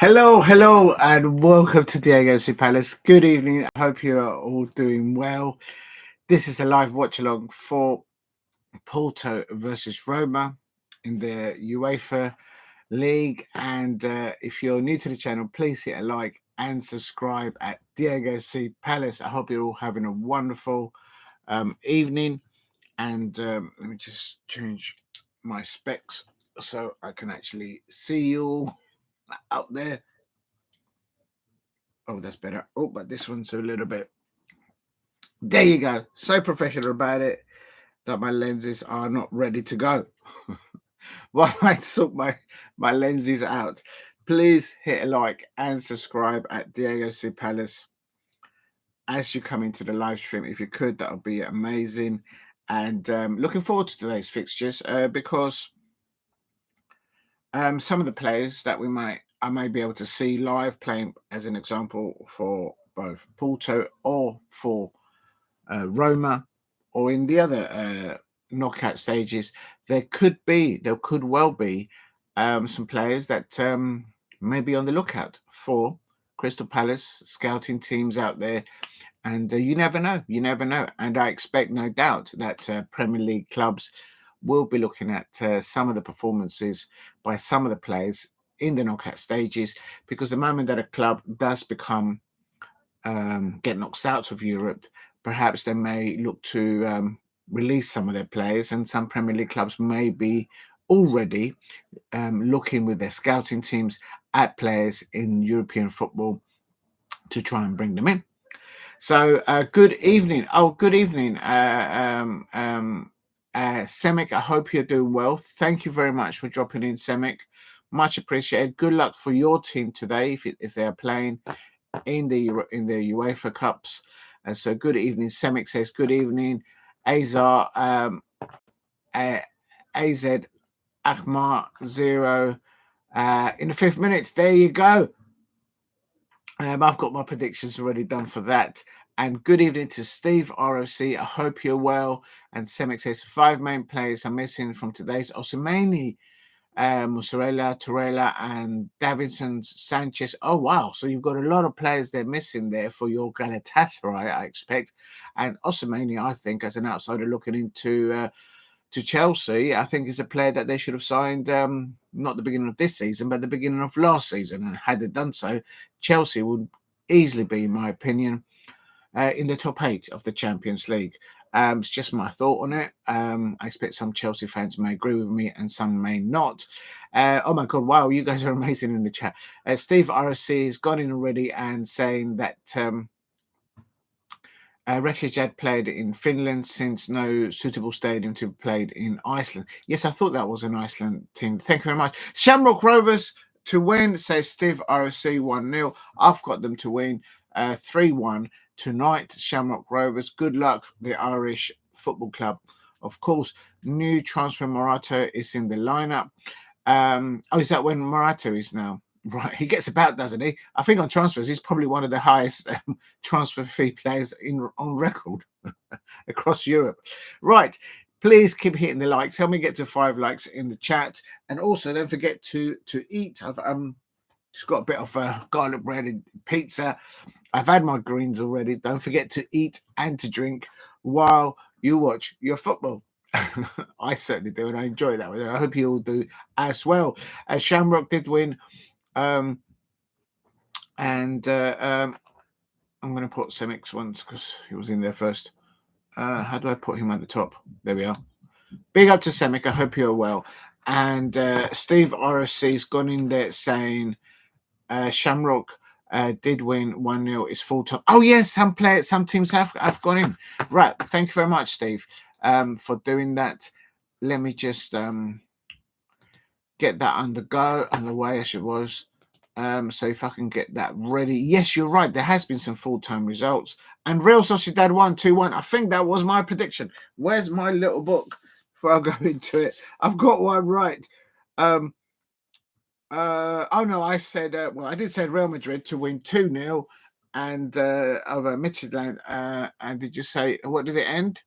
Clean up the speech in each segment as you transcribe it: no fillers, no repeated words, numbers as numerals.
Hello, and welcome to Diego C. Palace. Good evening. I hope you are all doing well. This is a live watch along for Porto versus Roma in the UEFA League. And if you're new to the channel, please hit a like and subscribe at Diego C. Palace. I hope you're all having a wonderful evening. And let me just change my specs so I can actually see you all out there. Oh, that's better. Oh, but this one's a little bit. There you go. So professional about it that my lenses are not ready to go. While I sort my lenses out, please hit a like and subscribe at Diego C. Palace as you come into the live stream. If you could, that would be amazing. And looking forward to today's fixtures because some of the players that I may be able to see live playing, as an example, for both Porto or for Roma, or in the other knockout stages, there could well be some players that may be on the lookout for Crystal Palace scouting teams out there. And you never know. You never know. And I expect, no doubt, that Premier League clubs will be looking at some of the performances by some of the players in the knockout stages, because the moment that a club does become get knocked out of Europe, perhaps they may look to release some of their players, and some Premier League clubs may be already looking with their scouting teams at players in European football to try and bring them in. So, good evening. Oh, good evening, Semic. I hope you're doing well. Thank you very much for dropping in, Semic. Much appreciated. Good luck for your team today if they are playing in the UEFA Cups. So, good evening. Semic says good evening. Azar, AZ Ahmar 0 in the 5th minute. There you go. I've got my predictions already done for that. And good evening to Steve ROC. I hope you're well. And Semic says 5 main players are missing from today's Osimeni, Mozzarella, Torreira, and Davinson Sanchez. Oh, wow. So you've got a lot of players there missing there for your Galatasaray, I expect. And Osimeni, I think, as an outsider looking into to Chelsea, I think is a player that they should have signed not the beginning of this season, but the beginning of last season. And had they done so, Chelsea would easily be, in my opinion, in the top 8 of the Champions League. It's just my thought on it. I expect some Chelsea fans may agree with me and some may not. Oh my God, wow, you guys are amazing in the chat. Steve RSC has gone in already and saying that Rekicjad played in Finland since no suitable stadium to be played in Iceland. Yes, I thought that was an Iceland team. Thank you very much. Shamrock Rovers to win, says Steve ROC 1-0. I've got them to win 3-1 tonight. Shamrock Rovers. Good luck, the Irish Football Club. Of course, new transfer Morata is in the lineup. Is that when Morata is now? Right, he gets about, doesn't he? I think on transfers, he's probably one of the highest transfer fee players on record across Europe. Right, please keep hitting the likes. Help me get to 5 likes in the chat, and also don't forget to eat. I've just got a bit of garlic bread and pizza. I've had my greens already. Don't forget to eat and to drink while you watch your football. I certainly do, and I enjoy that. I hope you all do as well. Shamrock did win. I'm going to put Semix once because he was in there first. How do I put him at the top? There we are. Big up to Semic. I hope you're well. And Steve RSC's gone in there saying Shamrock did win 1-0. It's full time. Oh yes, some teams have gone in. Right. Thank you very much, Steve, for doing that. Let me just get that underway as it was. So if I can get that ready. Yes, you're right. There has been some full-time results. And Real Sociedad 1-2-1. I think that was my prediction. Where's my little book before I go into it? I've got one right. Oh no, I said I did say Real Madrid to win 2-0 and over Midtjylland. And did you say what did it end?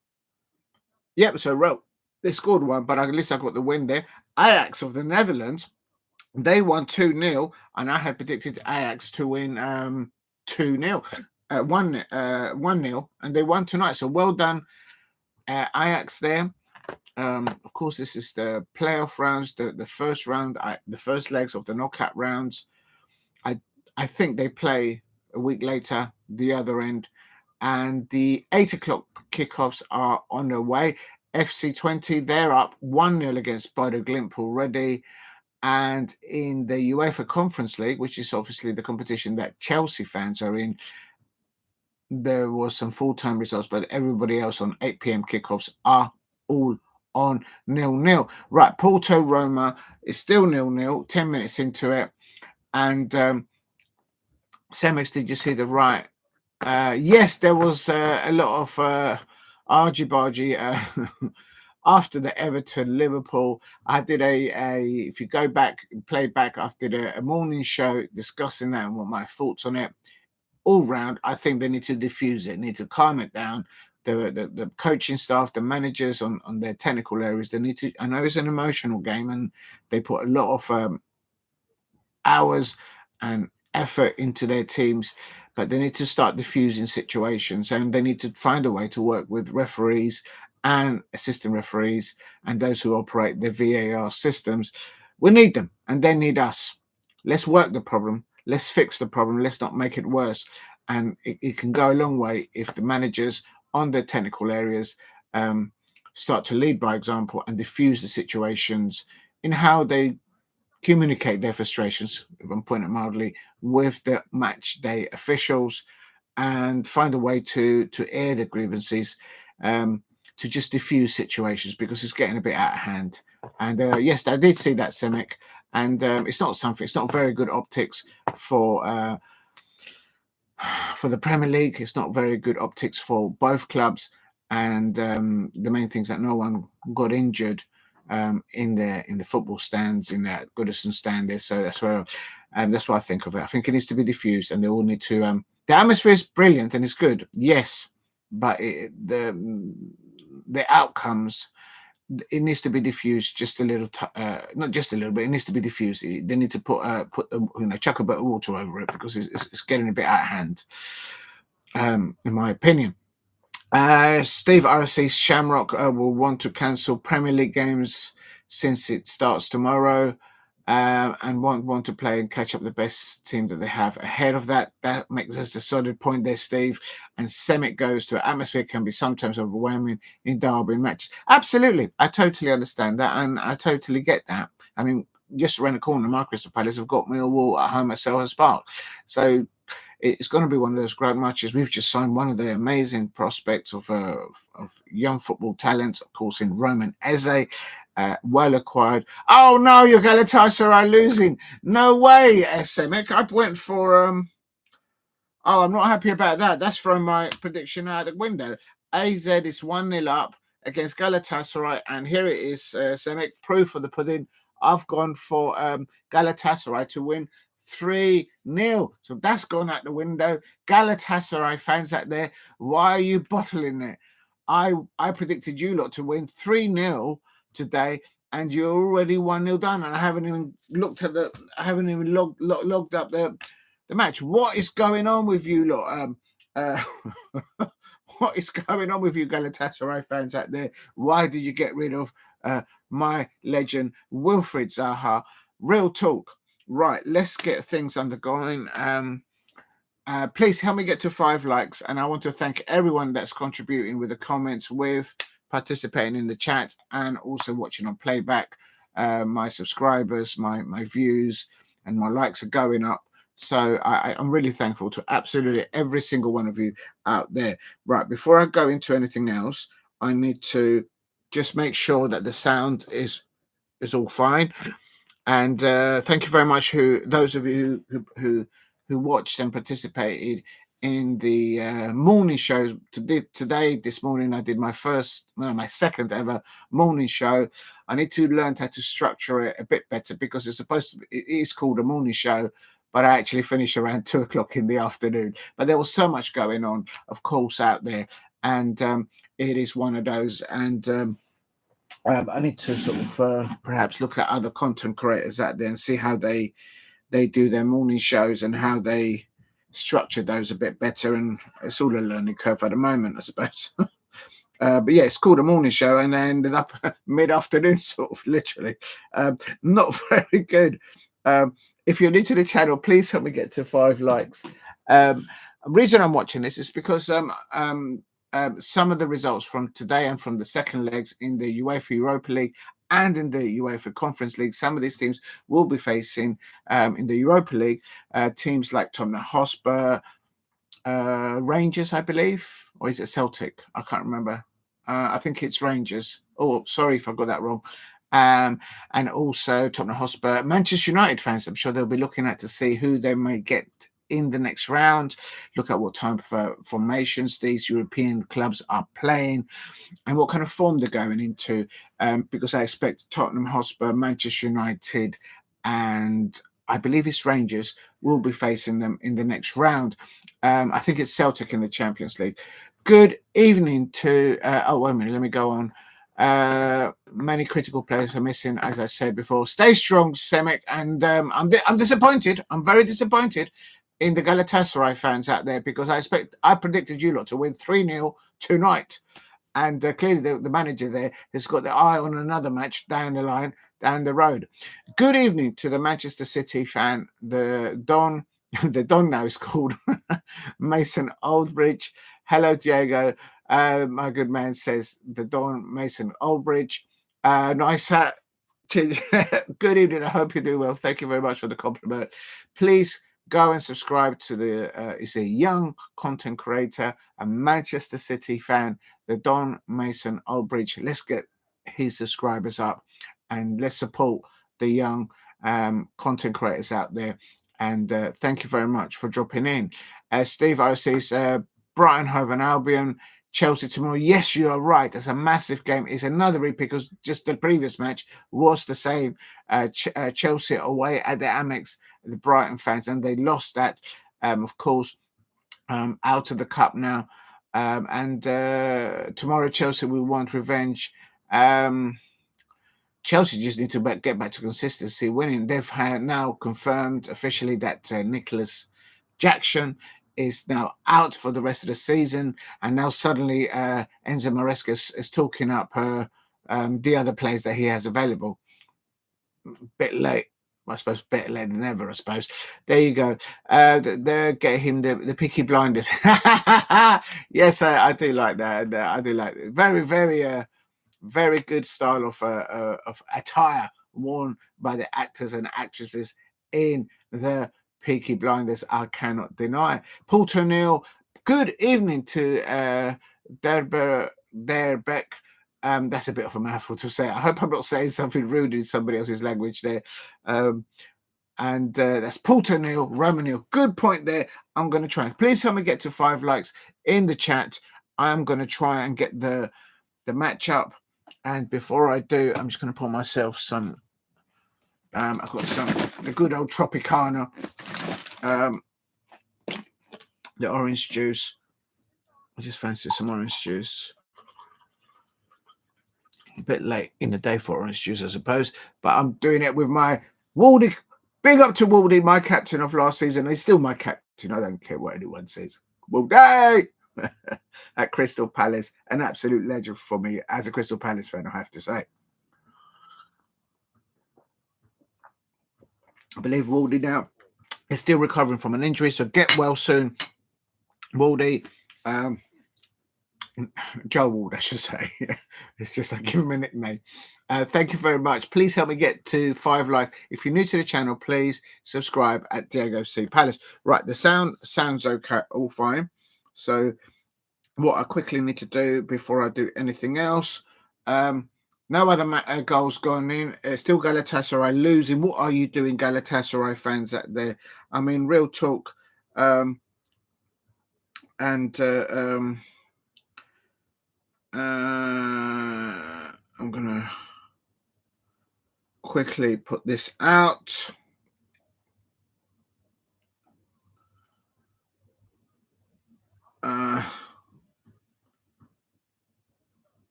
Yep, so Real, they scored one, but at least I got the win there. Ajax of the Netherlands They won 2-0, and I had predicted Ajax to win 2-0, 1-0, and they won tonight. So well done, Ajax there. Of course, this is the playoff rounds, the first round, the first legs of the knockout rounds. I think they play a week later, the other end, and the 8 o'clock kickoffs are on their way. FC20, they're up 1-0 against Bodo Glimt already. And in the UEFA Conference League, which is obviously the competition that Chelsea fans are in, there was some full-time results, but everybody else on 8 p.m. kickoffs are all on 0-0. Right, Porto Roma is still 0-0, 10 minutes into it. And Semix, did you see the right? Yes, there was a lot of argy-bargy after the Everton Liverpool. I did if you go back, play back, I did a morning show discussing that and what my thoughts on it. All round, I think they need to diffuse it, need to calm it down. The coaching staff, the managers on their technical areas, they need to. I know it's an emotional game, and they put a lot of hours and effort into their teams, but they need to start diffusing situations, and they need to find a way to work with referees and assistant referees and those who operate the VAR systems. We need them, and they need us. Let's work the problem. Let's fix the problem. Let's not make it worse. And it can go a long way if the managers on their technical areas start to lead by example and diffuse the situations in how they communicate their frustrations, if I'm putting it mildly, with the match day officials, and find a way to air the grievances, to just diffuse situations, because it's getting a bit out of hand. And yes, I did see that, Semic, and it's not very good optics for the Premier League. It's not very good optics for both clubs, and the main thing is that no one got injured in the football stands, in that Goodison stand there. So that's what I think of it. I think it needs to be diffused, and they all need to. The atmosphere is brilliant and it's good, yes, but the outcomes, it needs to be diffused just a little, not just a little bit. It needs to be diffused. They need to put chuck a bit of water over it, because it's getting a bit out of hand, in my opinion. Steve RC Shamrock will want to cancel Premier League games since it starts tomorrow, and want to play and catch up the best team that they have ahead of that. That makes us a solid point there, Steve. And Semic goes to atmosphere can be sometimes overwhelming in derby matches. Absolutely, I totally understand that, and I totally get that. I mean, just around the corner, my Crystal Palace have got Millwall at home at Selhurst Park, so it's going to be one of those great matches. We've just signed one of the amazing prospects of young football talents, of course, in Roman Eze, well acquired. Oh no, your Galatasaray losing. No way, Semic. I went for oh, I'm not happy about that. That's throwing my prediction out the window. AZ is 1-0 up against Galatasaray, and here it is, Semic, proof of the pudding. I've gone for Galatasaray to win 3-0. So that's gone out the window. Galatasaray fans out there, why are you bottling it? I predicted you lot to win 3-0 today, and you're already 1-0 done, and I haven't even looked at logged up the match. What is going on with you lot? What is going on with you Galatasaray fans out there? Why did you get rid of my legend Wilfried Zaha? Real talk. Right, let's get things undergoing. Please help me get to 5 likes, and I want to thank everyone that's contributing with the comments, with participating in the chat, and also watching on playback. My subscribers, my views, and my likes are going up. So I'm really thankful to absolutely every single one of you out there. Right, before I go into anything else, I need to just make sure that the sound is all fine. And thank you very much, those of you who watched and participated in the morning shows today. This morning, I did my second ever morning show. I need to learn how to structure it a bit better, because it is called a morning show, but I actually finish around 2 o'clock in the afternoon. But there was so much going on, of course, out there, and it is one of those. And I need to sort of perhaps look at other content creators out there and see how they do their morning shows and how they structure those a bit better. And it's all a learning curve at the moment, I suppose. But yeah, it's called a morning show, and I ended up mid-afternoon, sort of literally. Not very good. If you're new to the channel, please help me get to 5 likes. The reason I'm watching this is because some of the results from today and from the second legs in the UEFA Europa League and in the UEFA Conference League, some of these teams will be facing in the Europa League teams like Tottenham Hotspur, Rangers, I believe, or is it Celtic? I can't remember. I think it's Rangers. Oh, sorry if I got that wrong. And also Tottenham Hotspur, Manchester United fans. I'm sure they'll be looking at to see who they may get in the next round. Look at what type of formations these European clubs are playing and what kind of form they're going into. Because I expect Tottenham Hotspur, Manchester United, and I believe it's Rangers will be facing them in the next round. I think it's Celtic in the Champions League. Good evening to. Oh, wait a minute. Let me go on. Many critical players are missing, as I said before. Stay strong, Semic. And I'm disappointed. I'm very disappointed in the Galatasaray fans out there because I predicted you lot to win 3-0 tonight. And clearly the manager there has got the eye on another match down the line, down the road. Good evening to the Manchester City fan, the Don. The Don now is called Mason Oldbridge. Hello, Diego. My good man says the Don Mason Oldbridge. Nice hat. Good evening. I hope you do well. Thank you very much for the compliment. Please go and subscribe to the. He's a young content creator, a Manchester City fan, the Don Mason Oldbridge. Let's get his subscribers up and let's support the young content creators out there. And thank you very much for dropping in. Steve O says, Brighton Hove and Albion, Chelsea tomorrow. Yes, you are right. It's a massive game. It's another repeat because just the previous match was the same. Chelsea away at the Amex, the Brighton fans, and they lost that, of course, out of the cup now. And tomorrow, Chelsea will want revenge. Chelsea just need to get back to consistency, winning. They've now confirmed officially that Nicholas Jackson is now out for the rest of the season, and now suddenly Enzo Maresca is talking up the other players that he has available. Bit late, I suppose. Better late than ever, I suppose. There you go. They're getting him the Peaky Blinders. Yes, I do like that. I do like it. Very, very. Very good style of attire worn by the actors and actresses in the Peaky Blinders. I cannot deny. Porto Neil, good evening to Derbeck. That's a bit of a mouthful to say. I hope I'm not saying something rude in somebody else's language there. And that's Porto Neil, Roman Neil. Good point there. I'm going to try. Please help me get to 5 likes in the chat. I am going to try and get the match up. And before I do, I'm just going to pour myself some. I've got the good old Tropicana, the orange juice. I just fancy some orange juice. A bit late in the day for orange juice, I suppose, but I'm doing it with my Waldy. Big up to Waldy, my captain of last season. He's still my captain. I don't care what anyone says. Waldy! At Crystal Palace, an absolute legend for me as a Crystal Palace fan, I have to say. I believe Waldy now is still recovering from an injury, so get well soon, Waldy. Joe Ward, I should say. It's just I give him a nickname. Thank you very much. Please help me get to 5 likes. If you're new to the channel, please subscribe at Diego C Palace. Right, the sounds okay, all fine. So what I quickly need to do before I do anything else, no other goals gone in. Still Galatasaray losing. What are you doing, Galatasaray fans out there? I mean, real talk. I'm gonna quickly put this out.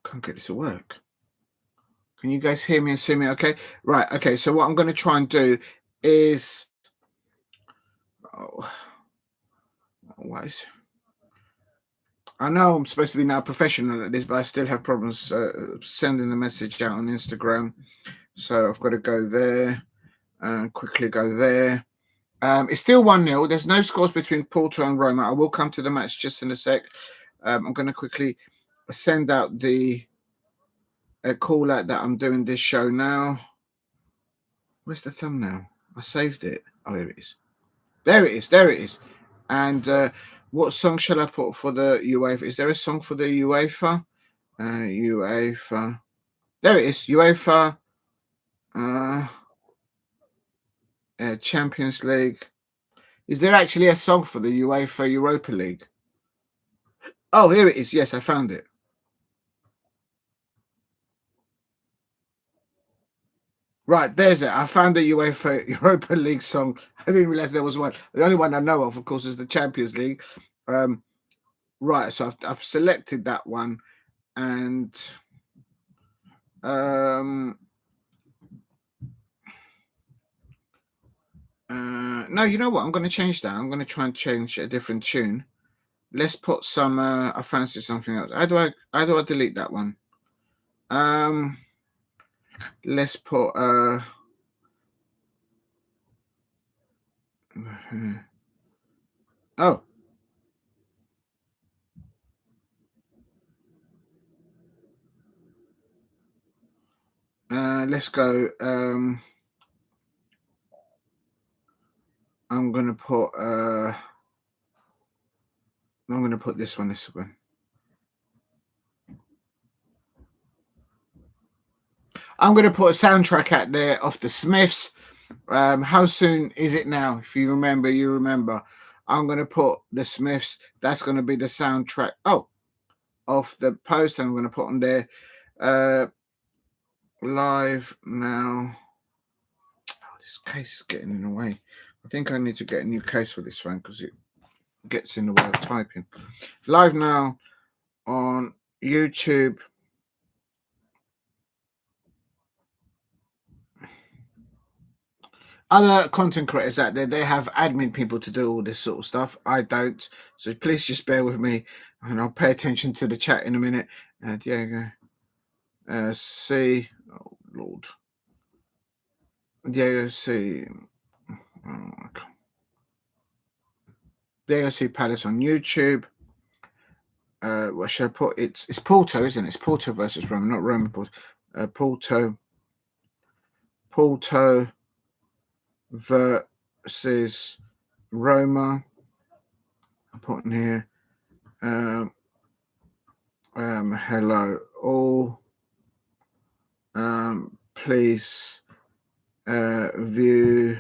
Can't get this to work. Can you guys hear me and see me okay? Right, okay, so what I'm going to try and do is... Oh, what is... I know I'm supposed to be now professional at this, but I still have problems sending the message out on Instagram. So I've got to go there and quickly go there. It's still 1-0. There's no scores between Porto and Roma. I will come to the match just in a sec. I'm going to quickly send out the call out that I'm doing this show now. Where's the thumbnail? I saved it. Oh, here it is. There it is. There it is. And what song shall I put for the UEFA? Is there a song for the UEFA? UEFA. There it is. UEFA Champions League. Is there actually a song for the UEFA Europa League? Oh, here it is. Yes, I found it. Right, there's it. I found the UEFA Europa League song. I didn't realize there was one. The only one I know of course, is the Champions League. Right, so I've selected that one, and no, you know what? I'm going to change that. I'm going to try and change a different tune. Let's put some. I fancy something else. How do I delete that one? Let's put. Oh. Let's go. I'm gonna put. I'm gonna put this one. This one. I'm gonna put a soundtrack out there off the Smiths. How soon is it now? If you remember, you remember. I'm gonna put the Smiths. That's gonna be the soundtrack. Oh, off the post. I'm gonna put on there. Live now. Oh, this case is getting in the way. I think I need to get a new case for this phone because it gets in the way of typing. Live now on YouTube. Other content creators out there, they have admin people to do all this sort of stuff. I don't. So please just bear with me and I'll pay attention to the chat in a minute. Diego. C. Oh, Lord. Diego C. Oh, Diego C. Palace on YouTube. What should I put? It's Porto, isn't it? It's Porto versus Roma, not Roma. Porto. Porto versus Roma. I'm putting here. Hello all. Please view.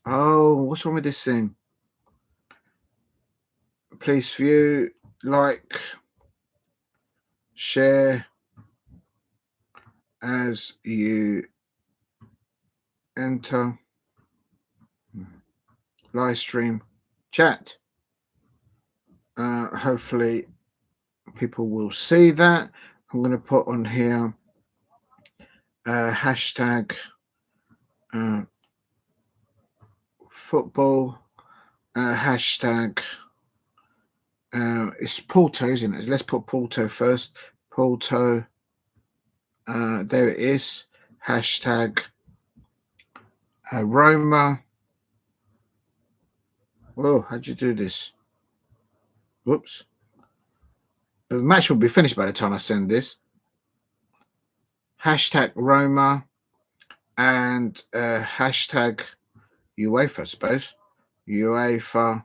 Oh, what's wrong with this thing? Please view, like, share as you enter, live stream, chat. Hopefully people will see that. I'm going to put on here hashtag football, hashtag it's Porto, isn't it? Let's put Porto first. Porto, there it is. Hashtag Roma. Whoa, how'd you do this? Whoops. The match will be finished by the time I send this. Hashtag Roma and hashtag UEFA, I suppose. UEFA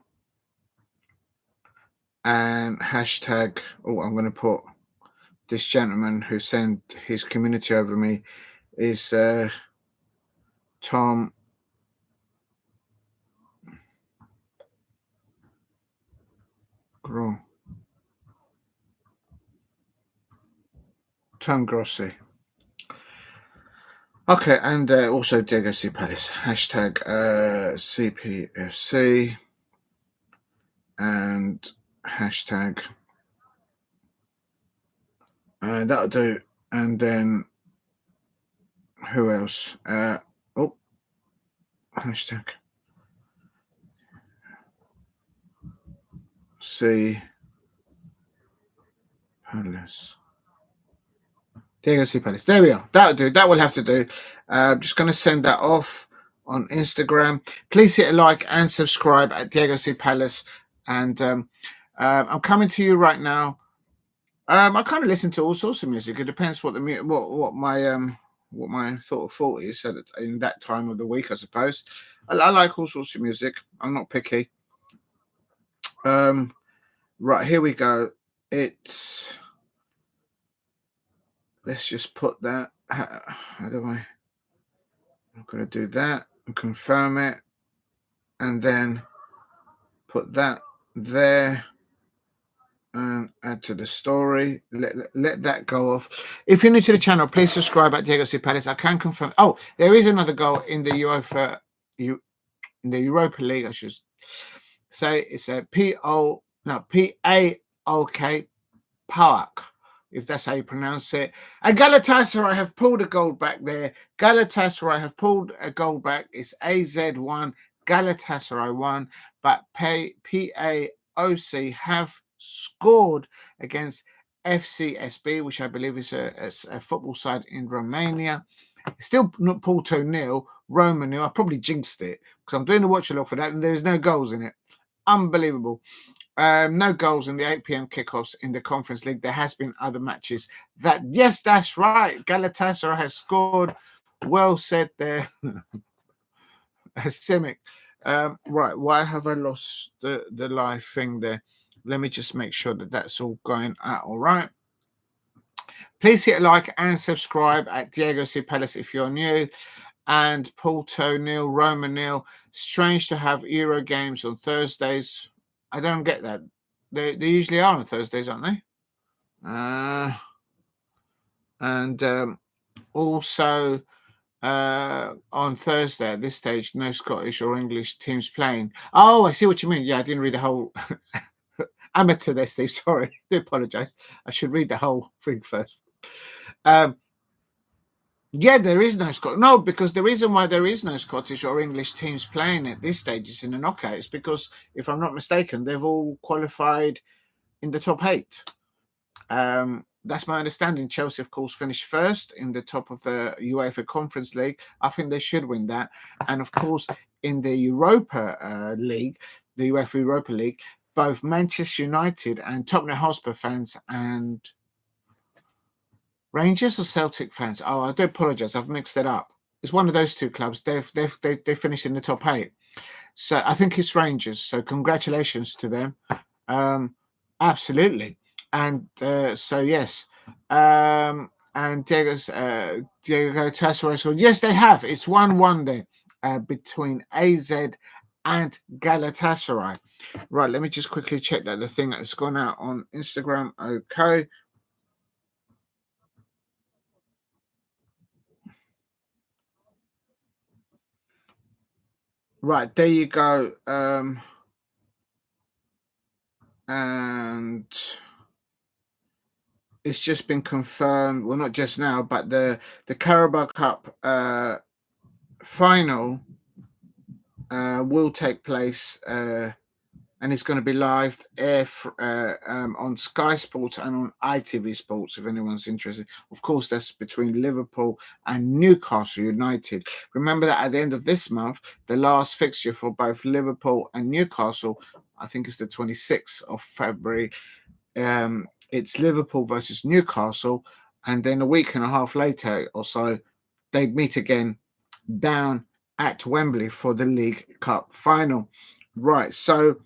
and hashtag. Oh, I'm going to put this gentleman who sent his community over me is Tom. Tom Grossi. Okay, and also Diego C. Palace. Hashtag cpfc and hashtag That'll do. And then who else? Oh, hashtag C Palace. Diego C Palace. There we are. That'll do. That will have to do. I'm just going to send that off on Instagram. Please hit a like and subscribe at Diego C Palace. And I'm coming to you right now. I kind of listen to all sorts of music. It depends what the what my thought is in that time of the week, I suppose. I like all sorts of music. I'm not picky. Right, here we go. It's let's just put that. How do I? I'm going to do that and confirm it, and then put that there. And add to the story. Let that go off. If you're new to the channel, please subscribe at Diego C Palace. I can confirm. Oh, there is another goal in the UEFA, in the Europa League. I should say it's a PAOK Park, if that's how you pronounce it. And Galatasaray have pulled a goal back there. Galatasaray have pulled a goal back. It's AZ1, Galatasaray 1, but PAOC have scored against FCSB, which I believe is a football side in Romania. Still not Porto nil, Roma nil. I probably jinxed it because I'm doing the watch along for that, and there's no goals in it. Unbelievable. No goals in the 8 p.m. kickoffs in the Conference League. There has been other matches that, yes, that's right. Galatasaray has scored. Well said there. Simic. Right, why have I lost the live thing there? Let me just make sure that that's all going out all right. Please hit a like and subscribe at Diego C Palace if you're new. And Porto nil, Roma nil. Strange to have Euro games on Thursdays. I don't get that. They usually are on Thursdays, aren't they? And also on Thursday at this stage, no Scottish or English teams playing. Oh, I see what you mean. Yeah, I didn't read the whole amateur there, Steve. Sorry, I do apologise. I should read the whole thing first. Yeah, there is no Scottish. No, because the reason why there is no Scottish or English teams playing at this stage is in the knockouts, because if I'm not mistaken, they've all qualified in the top 8. That's my understanding. Chelsea, of course, finished first in the top of the UEFA Conference League. I think they should win that. And of course, in the Europa League, the UEFA Europa League, both Manchester United and Tottenham Hotspur fans and Rangers or Celtic fans? Oh, I do apologise. I've mixed it up. It's one of those two clubs. They finished in the top 8. So I think it's Rangers. So congratulations to them. Absolutely. And so yes. And Diego Galatasaray scored. Yes, they have. It's 1-1 there between AZ and Galatasaray. Right. Let me just quickly check that the thing that's gone out on Instagram. Okay. Right, there you go. And it's just been confirmed. Well, not just now, but the Carabao Cup final will take place, and it's going to be live on Sky Sports and on ITV Sports, if anyone's interested. Of course, that's between Liverpool and Newcastle United. Remember that at the end of this month, the last fixture for both Liverpool and Newcastle, I think it's the 26th of February. It's Liverpool versus Newcastle, and then a week and a half later or so, they meet again down at Wembley for the League Cup final. Right, so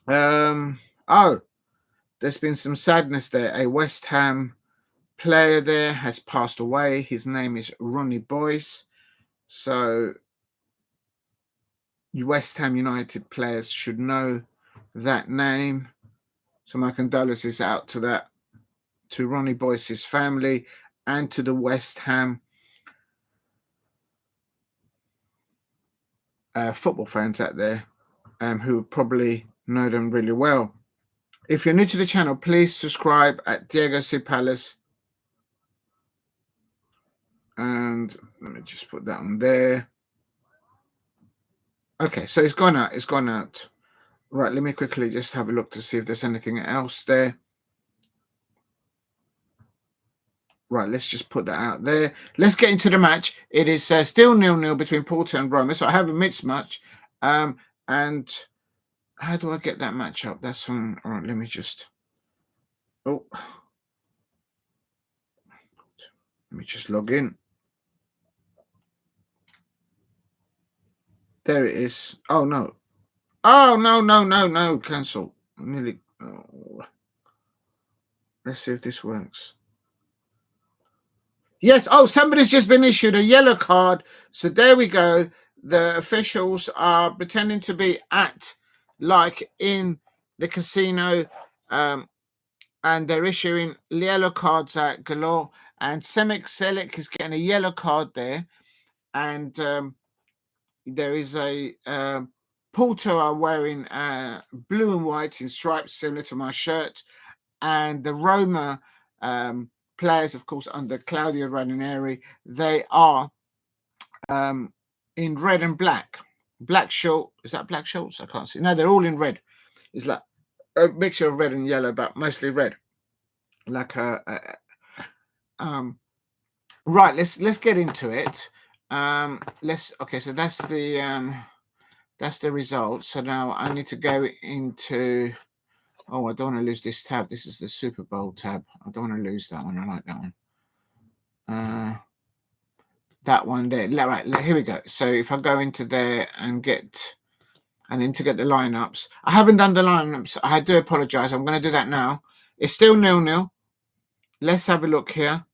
there's been some sadness there. A West Ham player there has passed away. His name is Ronnie Boyce. So West Ham United players should know that name. So my condolences out to Ronnie Boyce's family and to the West Ham football fans out there who probably know them really well. If you're new to the channel, please subscribe at Diego C Palace And let me just put that on there. Okay, so it's gone out. It's gone out. Right, let me quickly just have a look to see if there's anything else there. Right, let's just put that out there. Let's get into the match. It is still 0-0 between Porto and Roma, so I have a mixed match. And how do I get that match up? That's on. All right, let me just. Oh, let me just log in. There it is. Oh no. Oh no. Cancel. Nearly. Oh. Let's see if this works. Yes. Oh, somebody's just been issued a yellow card. So there we go. The officials are pretending to be in the casino, and they're issuing yellow cards out galore. And Semic Selic is getting a yellow card there, and there is a Porto are wearing blue and white in stripes similar to my shirt, and the Roma players, of course, under Claudio Ranieri, they are in red and black. Black short. Is that black shorts? I can't see. No, they're all in red. It's like a mixture of red and yellow, but mostly red. Like right. Let's get into it. Okay. So that's the result. So now I need to go into. Oh, I don't want to lose this tab. This is the Super Bowl tab. I don't want to lose that one. I like that one. That one there. Right, here we go. So if I go into there and need to get the lineups. I haven't done the lineups. I do apologize. I'm going to do that now. It's still 0-0. Let's have a look here.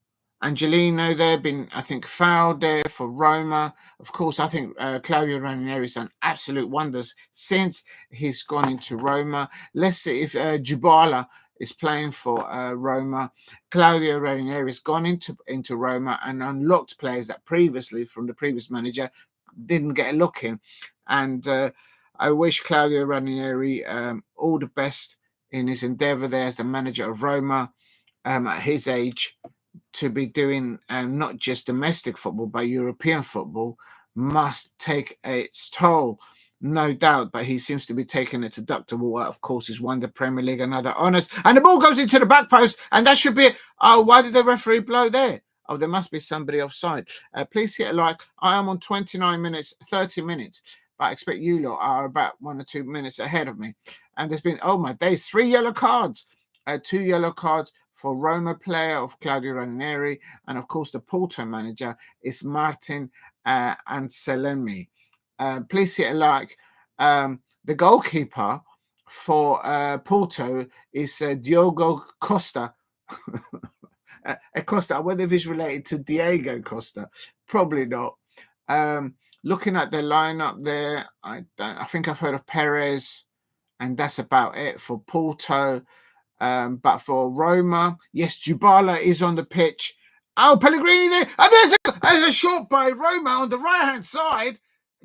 Angelino there been, I think, fouled there for Roma. Of course, I think Claudio Ranieri's done absolute wonders since he's gone into Roma. Let's see if Dybala is playing for Roma. Claudio Ranieri's gone into Roma and unlocked players that previously, from the previous manager, didn't get a look in. And I wish Claudio Ranieri all the best in his endeavour there as the manager of Roma at his age. To be doing not just domestic football, but European football must take its toll, no doubt. But he seems to be taking it to Dr. Water. Of course, he's won the Premier League and other honours. And the ball goes into the back post, and that should be it. Oh, why did the referee blow there? Oh, there must be somebody offside. Please hit a like. I am on 29 minutes, 30 minutes. But I expect you lot are about 1 or 2 minutes ahead of me. And there's been, oh my days, 3 yellow cards. 2 yellow cards for Roma player of Claudio Ranieri, and of course the Porto manager is Martin Anselmi. Please hit a like. The goalkeeper for Porto is Diogo Costa. Costa. I wonder if he's related to Diego Costa. Probably not. Looking at the lineup there, I think I've heard of Perez, and that's about it for Porto. But for Roma, yes, Dybala is on the pitch. Oh, Pellegrini there. And there's a shot by Roma on the right-hand side.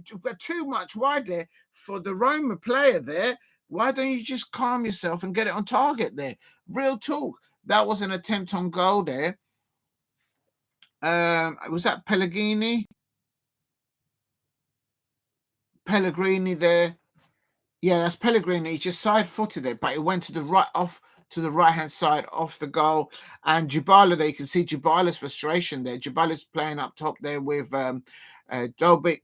Too much wide there for the Roma player there. Why don't you just calm yourself and get it on target there? Real talk. That was an attempt on goal there. Was that Pellegrini? Pellegrini there. Yeah, that's Pellegrini. He just side-footed it, but it went to the right-hand side off the goal. And Dybala there, you can see Dybala's frustration there. Dybala's playing up top there with Dobic,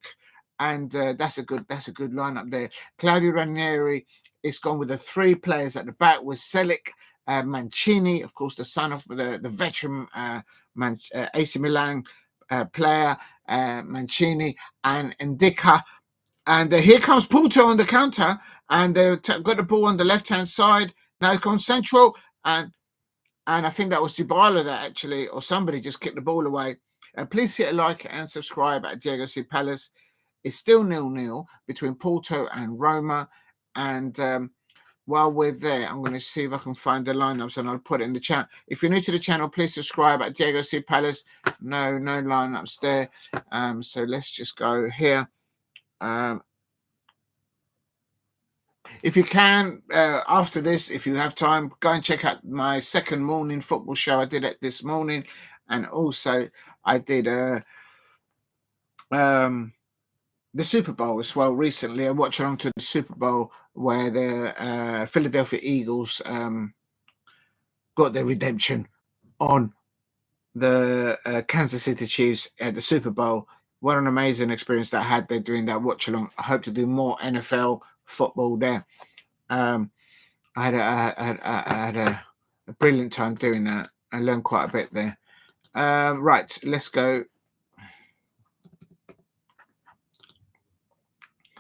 and that's a good lineup there. Claudio Ranieri is gone with the 3 players at the back with Selic, Mancini, of course, the son of the veteran AC Milan player, Mancini, and Ndicka. And here comes Porto on the counter, and they've got the ball on the left-hand side. Now it comes central, and I think that was Dybala that actually, or somebody just kicked the ball away. Please hit a like and subscribe at Diego C. Palace. It's still 0-0 between Porto and Roma. And while we're there, I'm going to see if I can find the lineups, and I'll put it in the chat. If you're new to the channel, please subscribe at Diego C. Palace. No lineups there. So let's just go here. If you can, after this, if you have time, go and check out my second morning football show. I did it this morning, and also I did the Super Bowl as well recently. I watched along to the Super Bowl where the Philadelphia Eagles got their redemption on the Kansas City Chiefs at the Super Bowl. What an amazing experience that I had there doing that watch along. I hope to do more NFL football there. I had a brilliant time doing that. I learned quite a bit there. Right, let's go.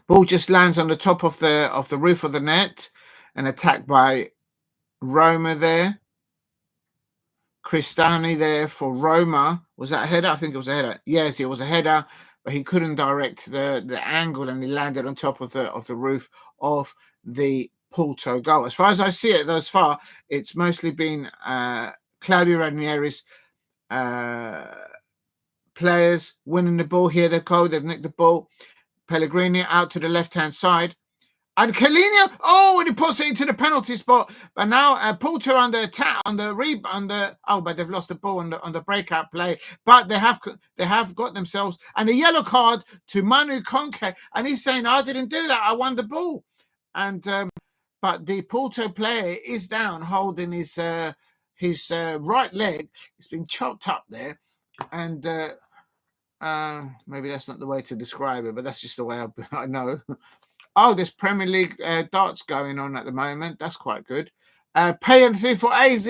Ball just lands on the top of the roof of the net. An attack by Roma there. Cristani there for Roma. Was that a header? I think it was a header. Yes, it was a header, but he couldn't direct the angle, and he landed on top of the roof of the Porto goal. As far as I see it thus far, it's mostly been Claudio Ranieri's players winning the ball. Here they go. They've nicked the ball. Pellegrini out to the left-hand side. And Kalina, and he puts it into the penalty spot. But now Porto on the attack, but they've lost the ball on the breakout play. But they have got themselves and a yellow card to Manu Conke, and he's saying, "I didn't do that. I won the ball." And but the Porto player is down, holding his right leg. It's been chopped up there, and maybe that's not the way to describe it, but that's just the way I know. Oh, there's Premier League darts going on at the moment. That's quite good. Penalty for AZ.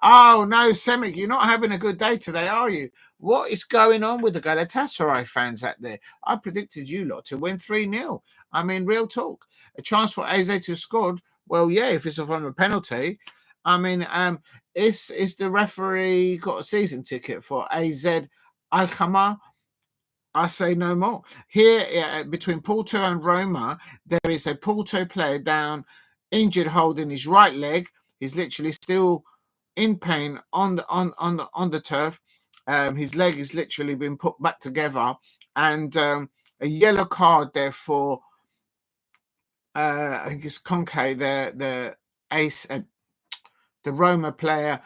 Oh, no, Semic, you're not having a good day today, are you? What is going on with the Galatasaray fans out there? I predicted you lot to win 3-0. I mean, real talk. A chance for AZ to score. Well, yeah, if it's from a penalty. I mean, is the referee got a season ticket for AZ Alkmaar? I say no more. Here, between Porto and Roma, there is a Porto player down, injured, holding his right leg. He's literally still in pain on the turf. His leg has literally been put back together, and a yellow card there for I think it's Conke, the ace, the Roma player.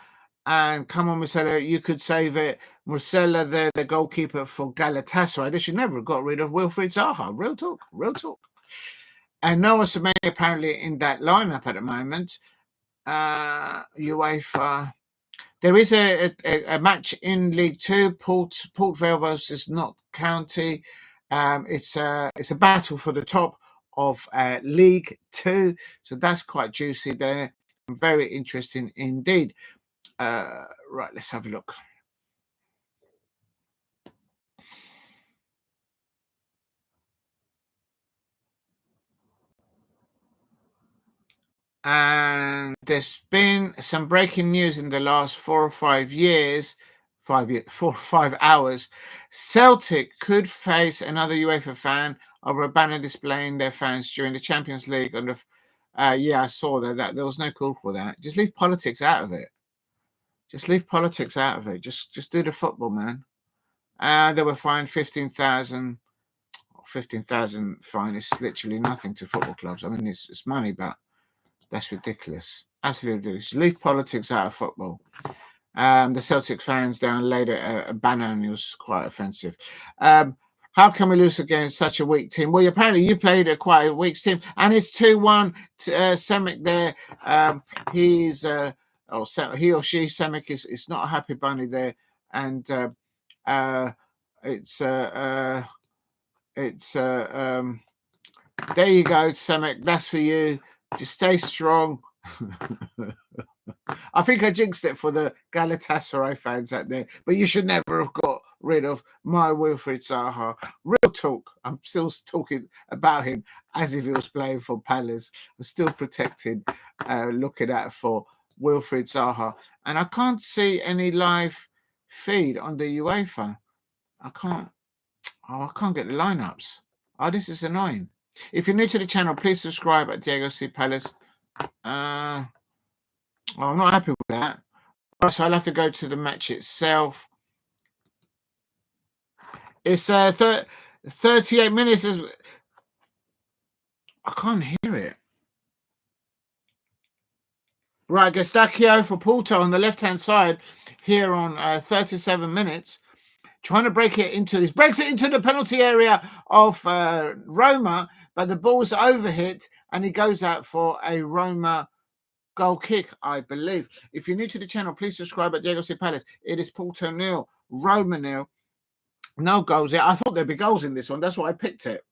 And come on, Marcelo, you could save it. Marcelo, the goalkeeper for Galatasaray. They should never have got rid of Wilfried Zaha. Real talk, real talk. And Noah Semenyo apparently in that lineup at the moment. UEFA. There is a match in League Two. Port Vale versus Notts County. It's a battle for the top of League Two. So that's quite juicy there. Very interesting indeed. Right, let's have a look. And there's been some breaking news in the last 4 or 5 years, 4 or 5 hours. Celtic could face another UEFA fan over a banner displaying their fans during the Champions League. I saw that there was no call for that. Just leave politics out of it. Just leave politics out of it. Just do the football, man. They were fined 15,000. 15,000 fine is literally nothing to football clubs. I mean, it's money, but that's ridiculous. Absolutely ridiculous. Leave politics out of football. The Celtic fans down later a banner, and it was quite offensive. How can we lose against such a weak team? Well, apparently you played quite a weak team, and it's 2-1. Semic there. He or she, Semic, is not a happy bunny there, and it's there you go, Semic. That's for you. Just stay strong. I think I jinxed it for the Galatasaray fans out there, but you should never have got rid of my Wilfried Zaha. Real talk. I'm still talking about him as if he was playing for Palace. I'm still protecting, looking out for Wilfried Zaha. And I can't see any live feed on the UEFA. I can't get the lineups. Oh, this is annoying. If you're new to the channel, please subscribe at Diego C. Palace. I'm not happy with that. So I'll have to go to the match itself. It's 38 minutes. I can't hear it. Right, Gestacchio for Porto on the left-hand side here on 37 minutes. trying to break it into this, breaks it into the penalty area of Roma, but the ball's overhit and he goes out for a Roma goal kick, I believe. If you're new to the channel, please subscribe at Diego C. Palace. It is Porto 0, Roma 0. No goals here. I thought there'd be goals in this one. That's why I picked it.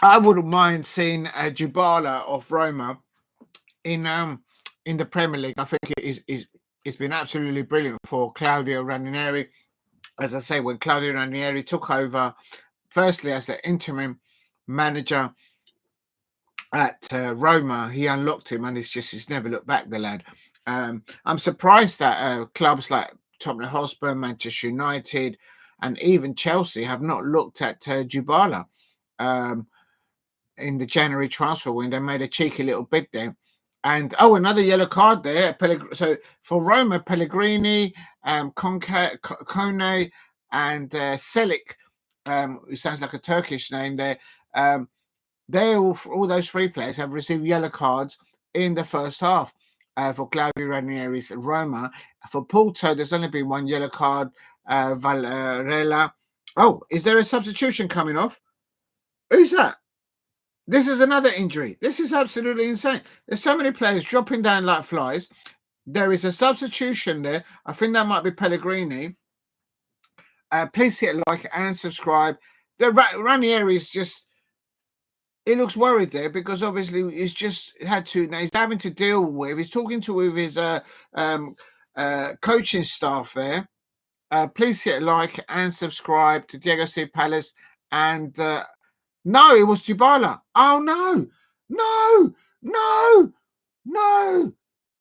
I wouldn't mind seeing Dybala of Roma in the Premier League. I think it's been absolutely brilliant for Claudio Ranieri. As I say, when Claudio Ranieri took over, firstly as an interim manager at Roma, he unlocked him, and he's never looked back, the lad. I'm surprised that clubs like Tottenham Hotspur, Manchester United, and even Chelsea have not looked at Dybala. In the January transfer window, made a cheeky little bid there. And another yellow card there. So for Roma, Pellegrini, Kone, and Selik, who sounds like a Turkish name there. They all those three players have received yellow cards in the first half for Claudio Ranieri's Roma. For Porto, there's only been one yellow card. Varela. Oh, is there a substitution coming off? Who's that? This is another injury. This is absolutely insane. There's so many players dropping down like flies. There is a substitution there. I think that might be Pellegrini. Please hit like and subscribe. The Ranieri is just, he looks worried there because obviously he's just he's having to deal with, he's talking with his coaching staff there. Please hit like and subscribe to Diego C. Palace. And no, it was Dybala. Oh, no.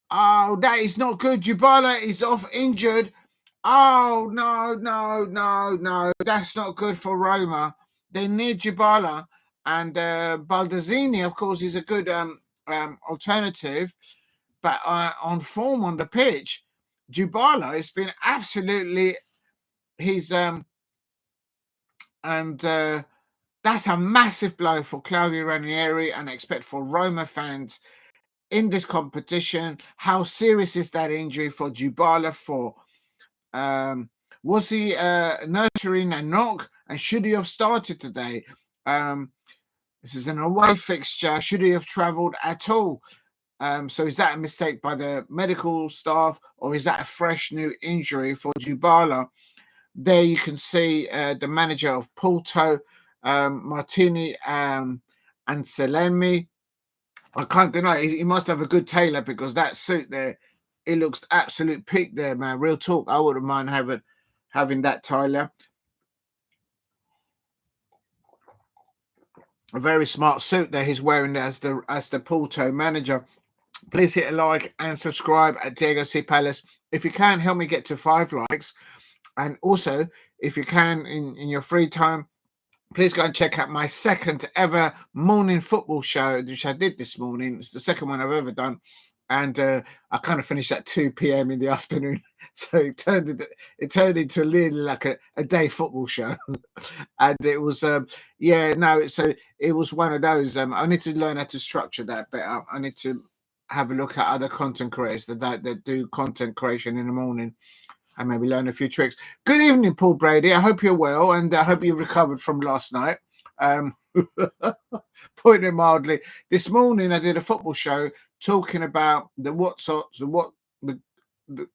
Oh, that is not good. Dybala is off injured. Oh, no. That's not good for Roma. They need Dybala. And Baldacchini, of course, is a good alternative. But on form on the pitch, Dybala has been absolutely... that's a massive blow for Claudio Ranieri, and I expect for Roma fans in this competition. How serious is that injury for Dybala? Was he nurturing a knock, and should he have started today? This is an away fixture. Should he have travelled at all? So is that a mistake by the medical staff, or is that a fresh new injury for Dybala? There you can see the manager of Porto, Martini Anselmi. I can't deny it. He must have a good tailor, because that suit there, it looks absolute peak there, man. Real talk. I wouldn't mind having that tailor. A very smart suit there he's wearing as the Porto manager. Please hit a like and subscribe at Diego C. Palace. If you can, help me get to 5 likes. And also, if you can, in your free time, please go and check out my second ever morning football show, which I did this morning. It's the second one I've ever done. And I kind of finished at 2 p.m. in the afternoon. So it turned into really like a day football show. And it was, so it was one of those. I need to learn how to structure that better. I need to have a look at other content creators that do content creation in the morning, and maybe learn a few tricks. Good evening, Paul Brady. I hope you're well, and I hope you recovered from last night. Putting it mildly. This morning I did a football show talking about the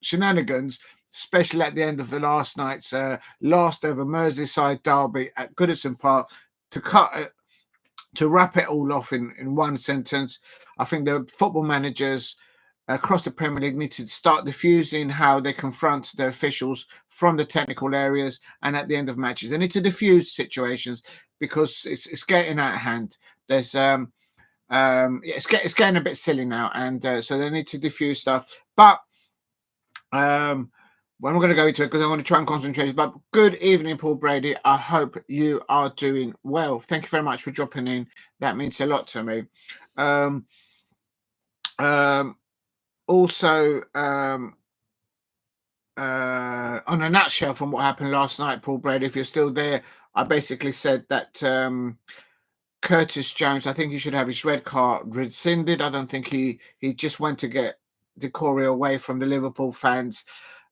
shenanigans, especially at the end of the last night's last ever Merseyside derby at Goodison Park. To wrap it all off in one sentence, I think the football managers across the Premier League need to start diffusing how they confront the officials from the technical areas, and at the end of matches they need to diffuse situations, because it's getting out of hand. There's it's getting a bit silly now, and so they need to diffuse stuff. But well, I'm going to go into it because I want to try and concentrate. But good evening, Paul Brady. I hope you are doing well. Thank you very much for dropping in. That means a lot to me. Also, on a nutshell from what happened last night, Paul Brady, if you're still there, I basically said that Curtis Jones, I think he should have his red card rescinded. I don't think he just went to get Decore away from the Liverpool fans,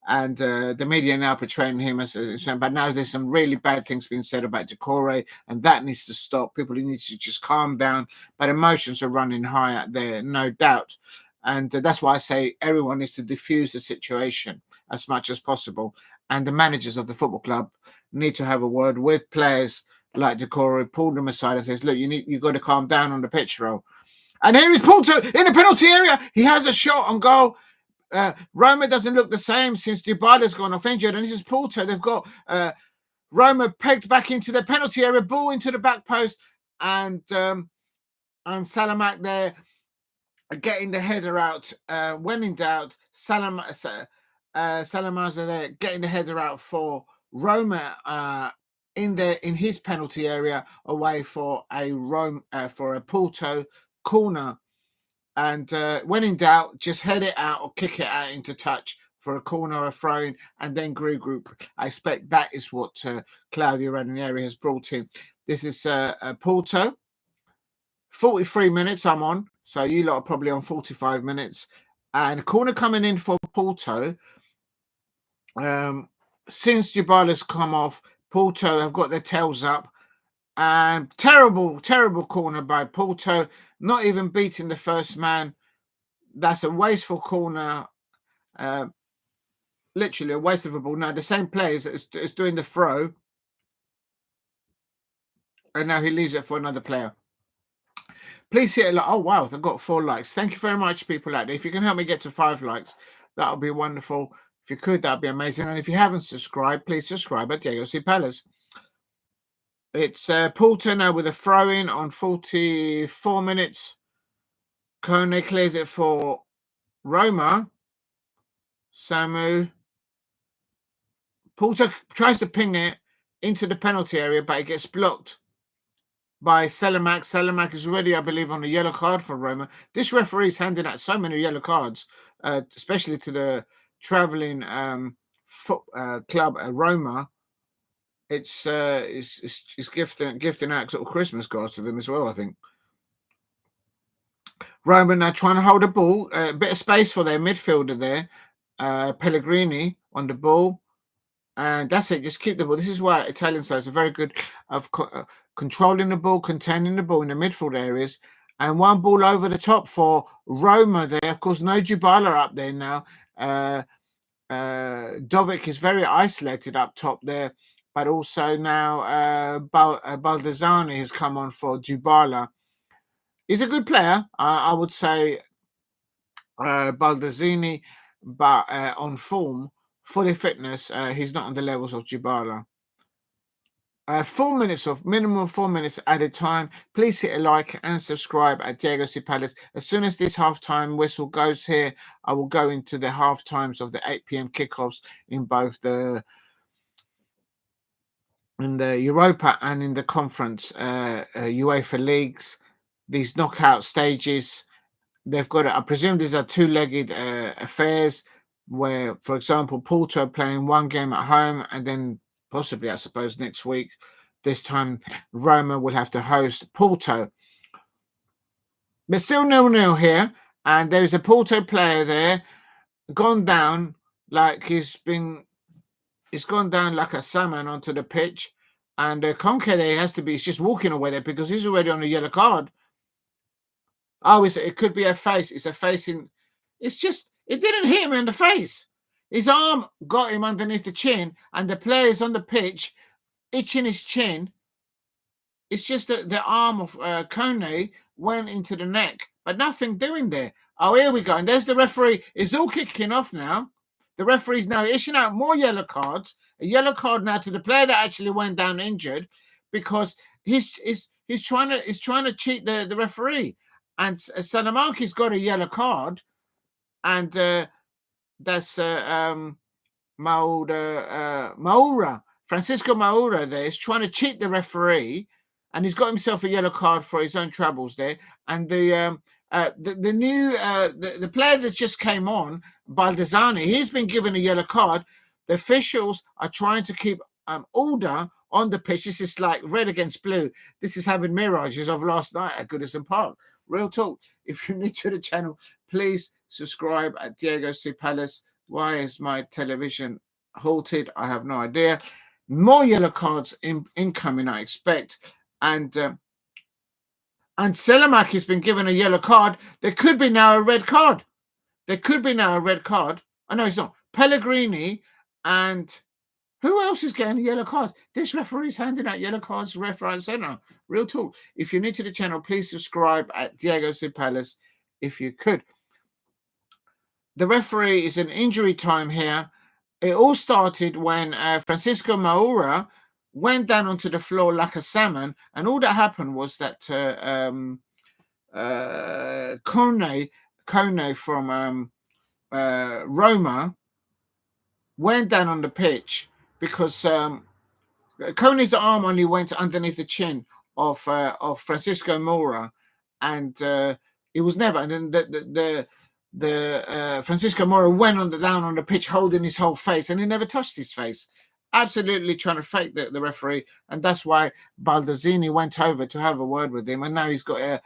and the media now portraying him as but now there's some really bad things being said about Decore, and that needs to stop. People need to just calm down, but emotions are running high out there, no doubt. And that's why I say everyone needs to diffuse the situation as much as possible. And the managers of the football club need to have a word with players like Decore, pull them aside and says, look, you've got to calm down on the pitch roll. And here is Porto in the penalty area. He has a shot on goal. Roma doesn't look the same since Dybala's gone off injured. And this is Porto. They've got Roma pegged back into the penalty area, ball into the back post, and Salamak there getting the header out. When in doubt, Salamaza there getting the header out for Roma in his penalty area, away for a Porto corner. And when in doubt, just head it out or kick it out into touch for a corner or a throw-in, and then group. I expect that is what Claudio Ranieri has brought in. This is Porto. 43 minutes I'm on, so you lot are probably on 45 minutes. And corner coming in for Porto. Since Dybala's come off, Porto have got their tails up. And terrible corner by Porto, not even beating the first man. That's a wasteful corner, literally a waste of a ball. Now, the same player is doing the throw, and now he leaves it for another player. Please hit a like. Oh, wow, I've got 4 likes. Thank you very much, people out there. If you can help me get to 5 likes, that would be wonderful. If you could, that would be amazing. And if you haven't subscribed, please subscribe at Diego C. Palace. It's Porto now with a throw-in on 44 minutes. Kone clears it for Roma. Samu. Porto tries to ping it into the penalty area, but it gets blocked by Salamak. Salamak is already, I believe, on a yellow card for Roma. This referee is handing out so many yellow cards, especially to the travelling club at Roma. It's gifting out sort of Christmas cards to them as well, I think. Roma now trying to hold the ball, a bit of space for their midfielder there, Pellegrini on the ball, and that's it. Just keep the ball. This is why Italian sides are very good of controlling the ball, containing the ball in the midfield areas, and one ball over the top for Roma there. Of course, no Dybala up there now. Dovic is very isolated up top there. But also now Baldassani has come on for Dybala. He's a good player, I would say, Baldassini, but on form, fully fitness, he's not on the levels of Dybala. 4 minutes of minimum 4 minutes added time. Please hit a like and subscribe at Diego C. Palace. As soon as this halftime whistle goes here, I will go into the half times of the 8 p.m. kickoffs in both the Europa and in the conference UEFA leagues. These knockout stages, they've got I presume these are 2-legged affairs where, for example, Porto playing one game at home, and then possibly, I suppose, next week, this time Roma will have to host Porto. But still 0-0 here, and there's a Porto player there gone down like he's gone down like a salmon onto the pitch, and Conke there he's just walking away there because he's already on a yellow card. Oh, it could be a face. It's a facing. It's just, it didn't hit him in the face. His arm got him underneath the chin, and the player's on the pitch itching his chin. It's just that the arm of Kone went into the neck, but nothing doing there. Oh, here we go. And there's the referee. It's all kicking off now. The referee's now issuing out more yellow cards. A yellow card now to the player that actually went down injured, because he's trying to cheat the referee. And Sanamaki's got a yellow card, and that's Maura, Francisco Maura there is trying to cheat the referee, and he's got himself a yellow card for his own troubles there. And the new player that just came on, Baldassani, he's been given a yellow card. The officials are trying to keep order on the pitch. This is like red against blue. This is having mirages of last night at Goodison Park, Real talk. If you're new to the channel, please subscribe at Diego C. Palace. Why is my television halted? I have no idea. More yellow cards incoming, I expect. And Selamak has been given a yellow card. There could be now a red card. There could be now a red card. I know it's not. Pellegrini and who else is getting yellow cards? This referee's handing out yellow cards left, right, centre. Real talk. If you're new to the channel, please subscribe at Diego C. Palace if you could. The referee is in injury time here. It all started when Francisco Moura went down onto the floor like a salmon, and all that happened was that Kone from Roma went down on the pitch because Kone's arm only went underneath the chin of Francisco Moura, and it was never. And then the Francisco Moura went down on the pitch holding his whole face, and he never touched his face. Absolutely trying to fake the referee, and that's why Baldassini went over to have a word with him, and now he's got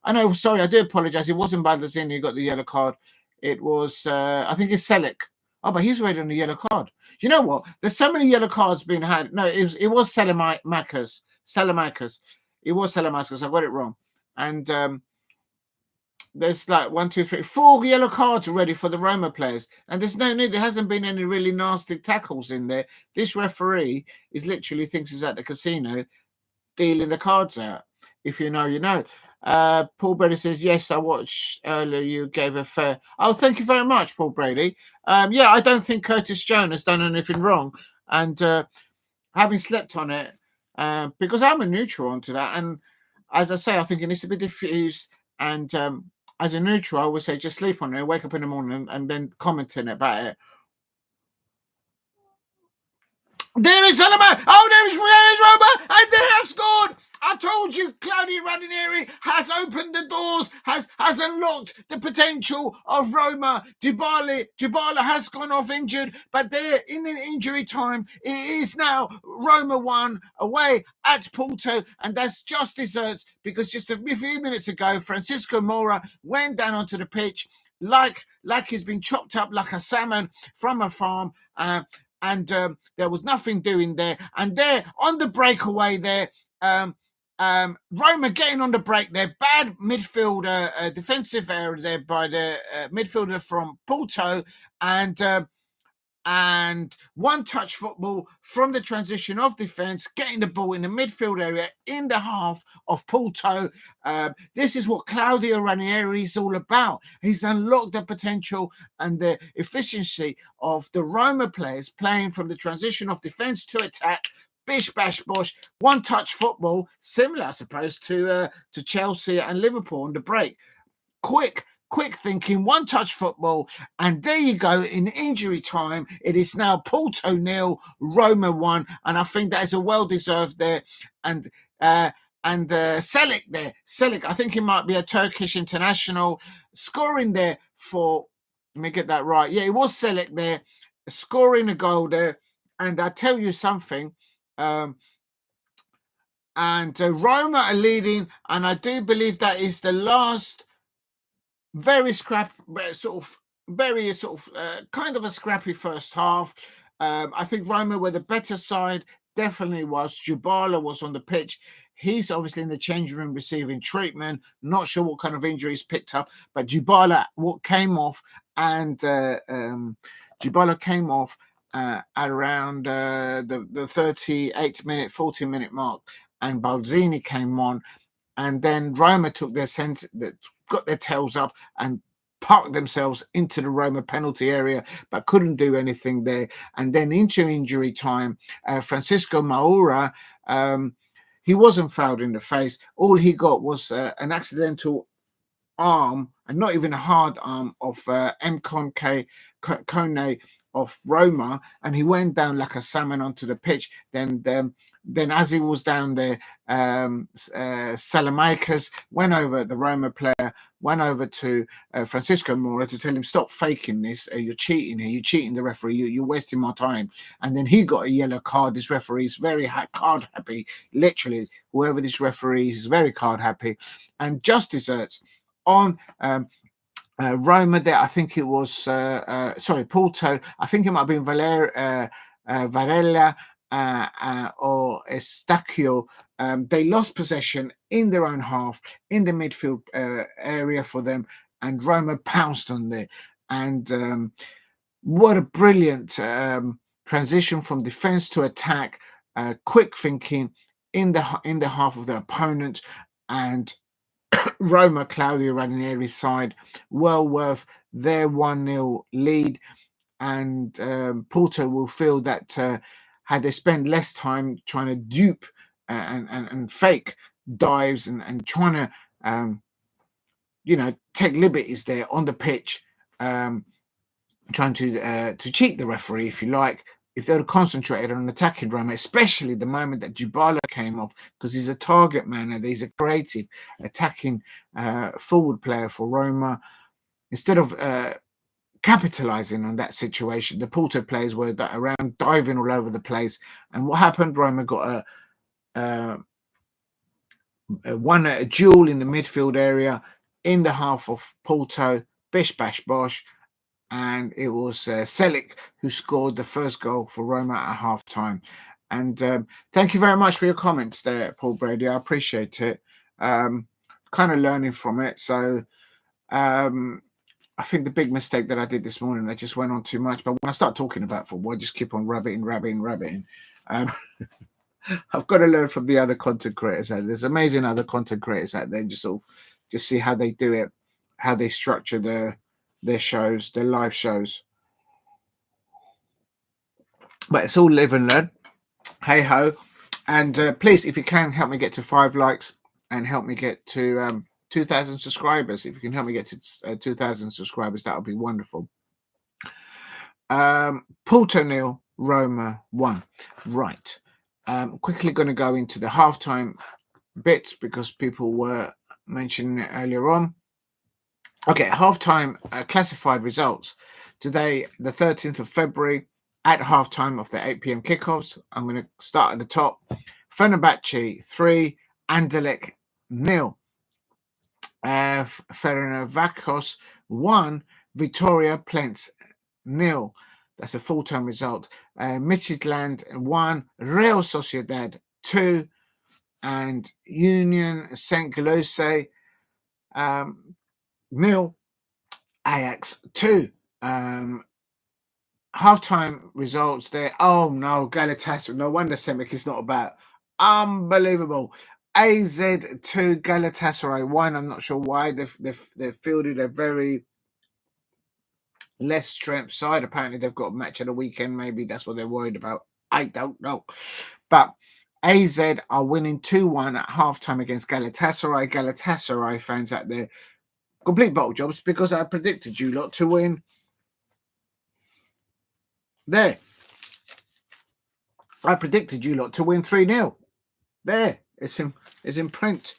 I know, sorry, I do apologise. It wasn't Baldassini who got the yellow card. It was, I think it's Selic. Oh, but he's already on the yellow card. You know what? There's so many yellow cards being had. No, it was Salamakers. It was Salamakers. I got it wrong. And there's like 1, 2, 3, 4 yellow cards already for the Roma players. And there's no need. There hasn't been any really nasty tackles in there. This referee is literally thinks he's at the casino dealing the cards out. If you know, you know. Paul Brady says, yes, I watched earlier. You gave a fair. Oh, thank you very much, Paul Brady. Yeah, I don't think Curtis Jones has done anything wrong. And having slept on it, because I'm a neutral onto that. And as I say, I think it needs to be diffused. And as a neutral, I would say just sleep on it, wake up in the morning and then commenting about it. There is Salama. Oh, there is Roma, and they have scored. I told you, Claudio Ranieri has opened the doors, has unlocked the potential of Roma. Dybala has gone off injured, but they're in an injury time. It is now Roma 1 away at Porto, and that's just desserts because just a few minutes ago, Francisco Moura went down onto the pitch like he's been chopped up like a salmon from a farm. And there was nothing doing there. And there on the breakaway there, Roma getting on the break there. Bad midfielder, defensive error there by the midfielder from Porto. And one-touch football from the transition of defence, getting the ball in the midfield area in the half of Porto. This is what Claudio Ranieri is all about. He's unlocked the potential and the efficiency of the Roma players playing from the transition of defence to attack. Bish, bash, bosh, one-touch football, similar, I suppose, to Chelsea and Liverpool on the break. Quick thinking, one-touch football, and there you go. In injury time, it is now Porto 0, Roma 1, and I think that is a well-deserved there. And Selic there, I think it might be a Turkish international, scoring there for. Let me get that right. Yeah, it was Selic there, scoring a goal there. And I tell you something. And Roma are leading, and I do believe that is the last. Very scrappy, kind of a scrappy first half. I think Roma were the better side, definitely was. Dybala was on the pitch. He's obviously in the changing room receiving treatment. Not sure what kind of injuries picked up, but Dybala came off, and Dybala came off at around the 38-minute, 40-minute mark, and Baldassini came on, and then Roma took their got their tails up and parked themselves into the Roma penalty area, but couldn't do anything there. And then into injury time, Francisco Moura, he wasn't fouled in the face. All he got was an accidental arm, and not even a hard arm, of Kone of Roma, and he went down like a salmon onto the pitch. Then as he was down there, Salamakers went over, the Roma player went over to Francisco Mora to tell him, stop faking this, you're cheating here, you're cheating the referee, you're wasting my time. And then he got a yellow card. This referee is very card happy, literally, whoever this referee is very card happy, and just desserts on Roma there. I think it was Porto. I think it might have been Varela or Estacchio. They lost possession in their own half in the midfield area for them, and Roma pounced on there. And what a brilliant transition from defense to attack, quick thinking in the half of the opponent, and Roma, Claudio Ranieri's side, well worth their 1-0 lead. And Porto will feel that had they spent less time trying to dupe and fake dives and trying to, take liberties there on the pitch, trying to cheat the referee, if you like, if they would have concentrated on attacking Roma, especially the moment that Dybala came off, because he's a target man and he's a creative attacking forward player for Roma. Instead of capitalizing on that situation, the Porto players were around diving all over the place. And what happened? Roma got a duel in the midfield area in the half of Porto, bish bash bosh. And it was Selic who scored the first goal for Roma at half time. And thank you very much for your comments there, Paul Brady. I appreciate it. Kind of learning from it. So I think the big mistake that I did this morning, I just went on too much. But when I start talking about football, I just keep on rabbiting. I've got to learn from the other content creators out there. There's amazing other content creators out there. Just see how they do it, how they structure their shows, their live shows. But it's all live and learn. Hey ho. And please, if you can, help me get to 5 likes and help me get to 2,000 subscribers. If you can help me get to 2,000 subscribers, that would be wonderful. Porto 0, Roma 1. Right. Quickly going to go into the halftime bits because people were mentioning it earlier on. Okay, halftime classified results. Today, the 13th of February, at halftime of the 8 p.m. kickoffs, I'm going to start at the top. Fenerbahce 3, Anderlecht 0. Fenerbahce 1, Victoria Plens 0. That's a full-time result. Midtjylland 1, Real Sociedad 2, and Union Saint-Gilloise 0, Ajax 2. Halftime results there. Oh no, Galatasaray. No wonder Semic is not about. Unbelievable. AZ 2, Galatasaray 1. I'm not sure why they've fielded a very less strength side. Apparently they've got a match at the weekend. Maybe that's what they're worried about. I don't know. But AZ are winning 2-1 at halftime against Galatasaray. Galatasaray fans out there, complete bottle jobs, because I predicted you lot to win. There. I predicted you lot to win 3-0. There. It's in print.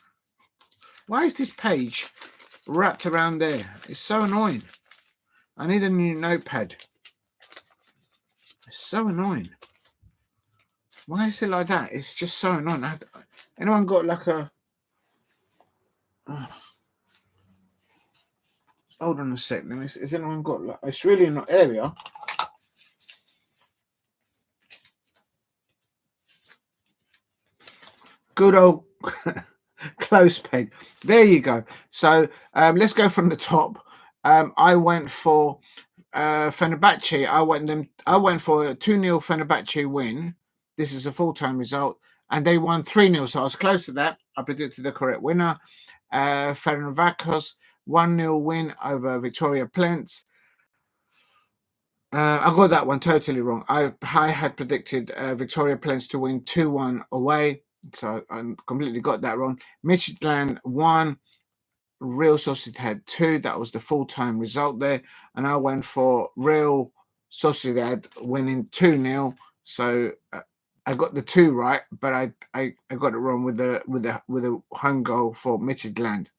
Why is this page wrapped around there? It's so annoying. I need a new notepad. It's so annoying. Why is it like that? It's just so annoying. Anyone got like a... hold on a second. Has anyone got like... It's really not area. Good old close peg. There you go. So let's go from the top. I went for Fenerbahce. I went for a 2-0 Fenerbahce win. This is a full-time result, and they won 3-0. So I was close to that. I predicted the correct winner. Fenerbahce 1-0 win over Victoria Plens. I got that one totally wrong. I had predicted Victoria Plens to win 2-1 away. So I completely got that wrong. Midtjylland 1, Real Sociedad 2. That was the full-time result there. And I went for Real Sociedad winning 2-0. So I got the 2 right, but I got it wrong with the home goal for Midtjylland.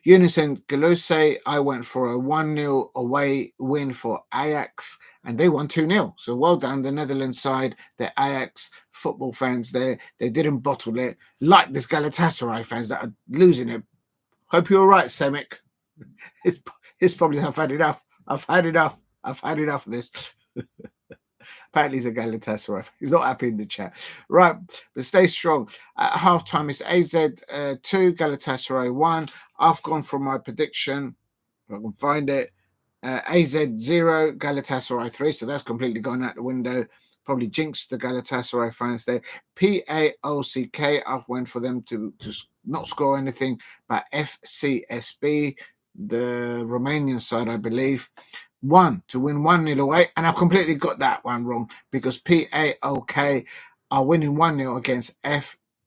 Unison Galose, I went for a 1-0 away win for Ajax, and they won 2-0. So well done, the Netherlands side, the Ajax football fans there. They didn't bottle it, like this Galatasaray fans that are losing it. Hope you're all right, Semic. It's probably, I've had enough. I've had enough of this. Apparently he's a Galatasaray. He's not happy in the chat. Right, but stay strong. At halftime, it's AZ 2, Galatasaray 1. I've gone for my prediction. If I can find it. AZ 0, Galatasaray 3. So that's completely gone out the window. Probably jinxed the Galatasaray fans there. PAOCK, I've went for them to not score anything, but FCSB, the Romanian side, I believe, won to win 1-0 away. And I've completely got that one wrong because PAOK are winning 1-0 against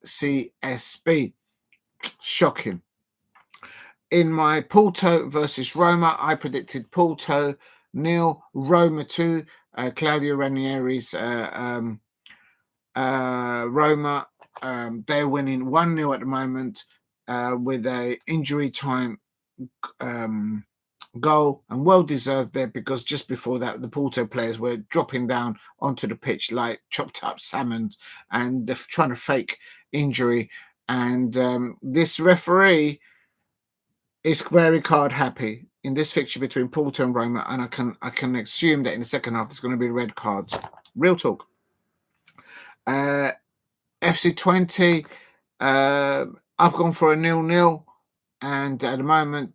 FCSB. Shocking. In my Porto versus Roma, I predicted Porto 0, Roma 2. Claudio Ranieri's Roma, they're winning 1-0 at the moment with a injury time goal, and well deserved there, because just before that the Porto players were dropping down onto the pitch like chopped up salmon, and they're trying to fake injury. And this referee is very card happy in this fixture between Porto and Roma, and I can assume that in the second half there's going to be red cards. Real talk. FC20, I've gone for a 0-0, and at the moment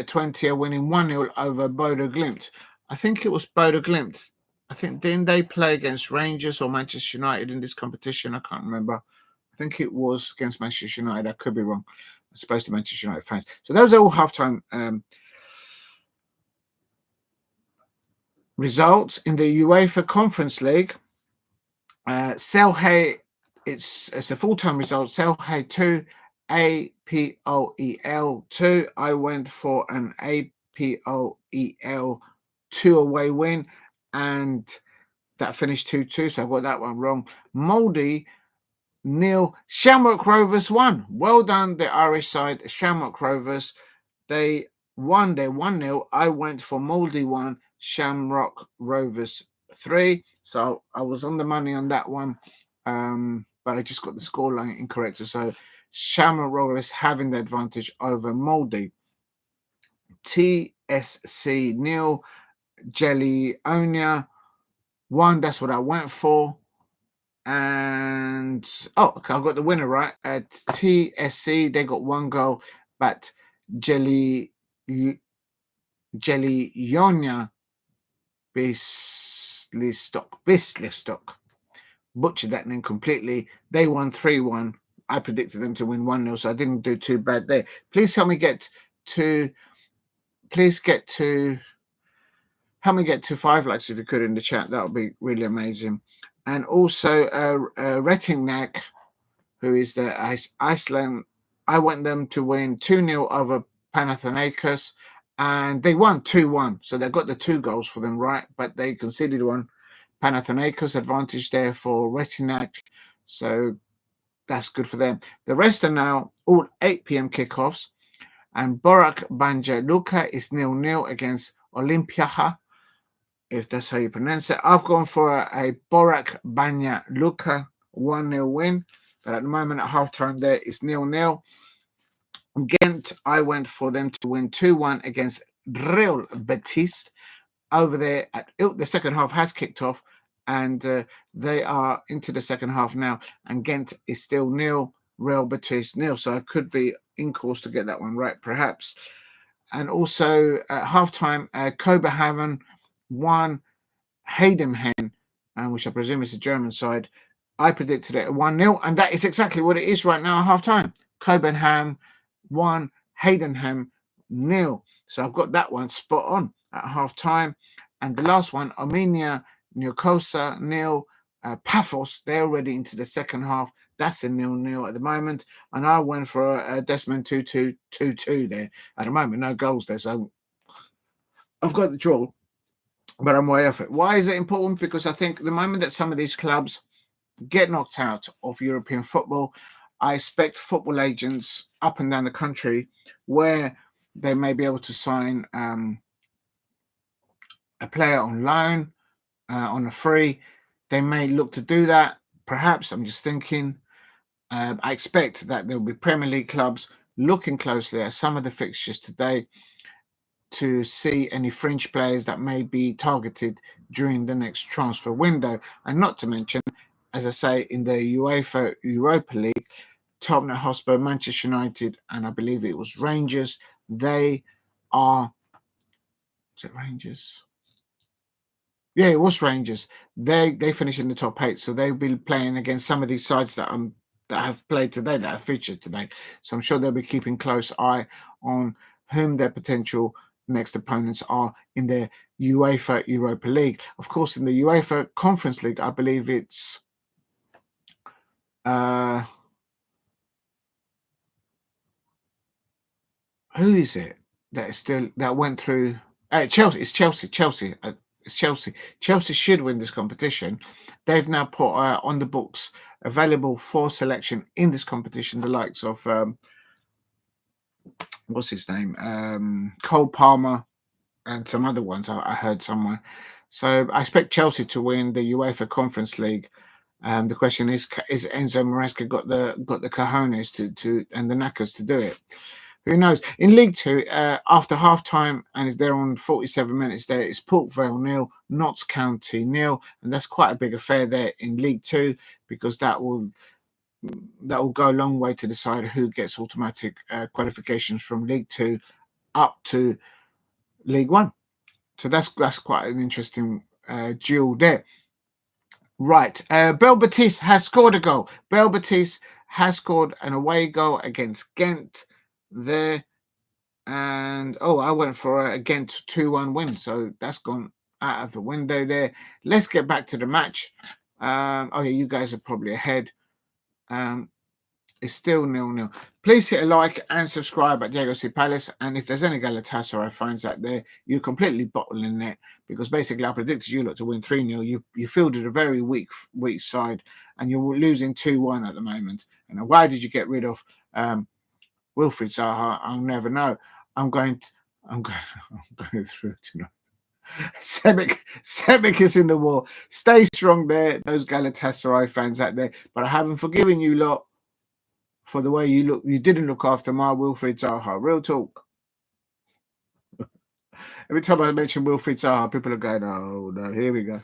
20 are winning 1-0 over Bodo Glimt. I think it was Bodo Glimt. I think, didn't they play against Rangers or Manchester United in this competition? I can't remember. I think it was against Manchester United. I could be wrong. I'm supposed to Manchester United fans. So those are all halftime results in the UEFA Conference League. Selhay, it's a full-time result. Selhay 2, APOEL 2. I went for an APOEL 2 away win, and that finished 2-2. So I got that one wrong. Moldy 0, Shamrock Rovers 1. Well done, the Irish side, Shamrock Rovers. They won their 1-0. I went for Moldy 1, Shamrock Rovers 3. So I was on the money on that one, but I just got the scoreline incorrect. So Shamrock Rovers having the advantage over Moldy. TSC 0, Jelly Onia 1. That's what I went for. And okay, I got the winner right. At TSC, they got 1 goal, but Jelly Yonya Bisleystock butchered that name completely. They won 3-1. I predicted them to win 1-0, so I didn't do too bad there. Please help me get to 5 likes if you could in the chat. That would be really amazing. And also Rettingnack, who is the Iceland, I want them to win 2-0 over Panathinaikos, and they won 2-1. So they got the 2 goals for them right, but they conceded 1. Panathinaikos advantage there for Rettingnack, so that's good for them. The rest are now all 8 p.m. kickoffs, and Borac Banja Luka is 0-0 against Olympiaja, if that's how you pronounce it. I've gone for a Borac Banja Luka 1-0 win, but at the moment at halftime there it's 0-0. Ghent, I went for them to win 2-1 against Real Betis. Over there at the second half has kicked off, and they are into the second half now, and Ghent is still 0, Real Betis 0. So I could be in course to get that one right, perhaps. And also at halftime, Copenhagen 1, Heidenheim, which I presume is the German side. I predicted it at 1-0, and that is exactly what it is right now at halftime. Copenhagen 1, Heidenheim 0. So I've got that one spot on at halftime. And the last one, Armenia Nicosia 0, Paphos, they're already into the second half. That's a 0-0 at the moment. And I went for a Desmond 2-2 there. At the moment, no goals there. So I've got the draw. but I'm way off it. Why is it important? Because I think the moment that some of these clubs get knocked out of European football, I expect football agents up and down the country where they may be able to sign a player on loan, on a free. They may look to do that. Perhaps, I'm just thinking. I expect that there will be Premier League clubs looking closely at some of the fixtures today to see any fringe players that may be targeted during the next transfer window. And not to mention, as I say, in the UEFA Europa League, Tottenham Hotspur, Manchester United, and I believe it was Rangers, they are. Was it Rangers? Yeah, it was Rangers. They finished in the top 8, so they'll be playing against some of these sides that have played today, that have featured today. So I'm sure they'll be keeping close eye on whom their potential next opponents are in the UEFA Europa League. Of course, in the UEFA Conference League, I believe it's who is it that is still that went through? Chelsea. It's Chelsea. Chelsea. It's Chelsea. Chelsea should win this competition. They've now put on the books available for selection in this competition the likes of what's his name, Cole Palmer, and some other ones I heard somewhere. So I expect Chelsea to win the UEFA Conference League. The question is Enzo Maresca got the cojones to and the knackers to do it? Who knows? In League Two, after half time, and is there on 47 minutes there, it's Port Vale 0, Notts County 0, and that's quite a big affair there in League Two, because that will go a long way to decide who gets automatic qualifications from League Two up to League One. So that's quite an interesting duel there. Right, Bel Batiste has scored a goal. Bel Batiste has scored an away goal against Ghent there. And I went for a Ghent 2-1 win, so that's gone out of the window there. Let's get back to the match. Yeah, you guys are probably ahead. It's still 0-0. Please hit a like and subscribe at Diego C. Palace. And if there's any Galatasaray fans out there, you're completely bottling it, because basically I predicted you lot to win 3-0. You fielded a very weak side, and you're losing 2-1 at the moment. And why did you get rid of Wilfried Zaha? I'll never know. I'm going through tonight. Semic is in the war. Stay strong there, those Galatasaray fans out there. But I haven't forgiven you lot for the way you look. You didn't look after my Wilfried Zaha. Real talk. Every time I mention Wilfried Zaha, people are going, "Oh no, here we go."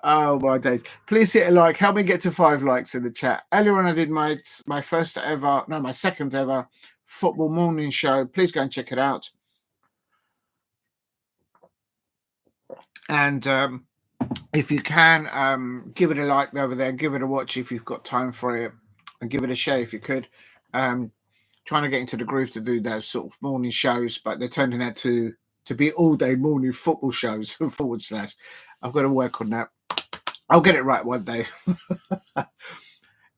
Oh my days. Please hit a like. Help me get to 5 likes in the chat. Earlier on I did my second ever football morning show. Please go and check it out. And if you can, give it a like over there, give it a watch if you've got time for it, and give it a share if you could. Trying to get into the groove to do those sort of morning shows, but they're turning out to be all day morning football shows / I've got to work on that. I'll get it right one day.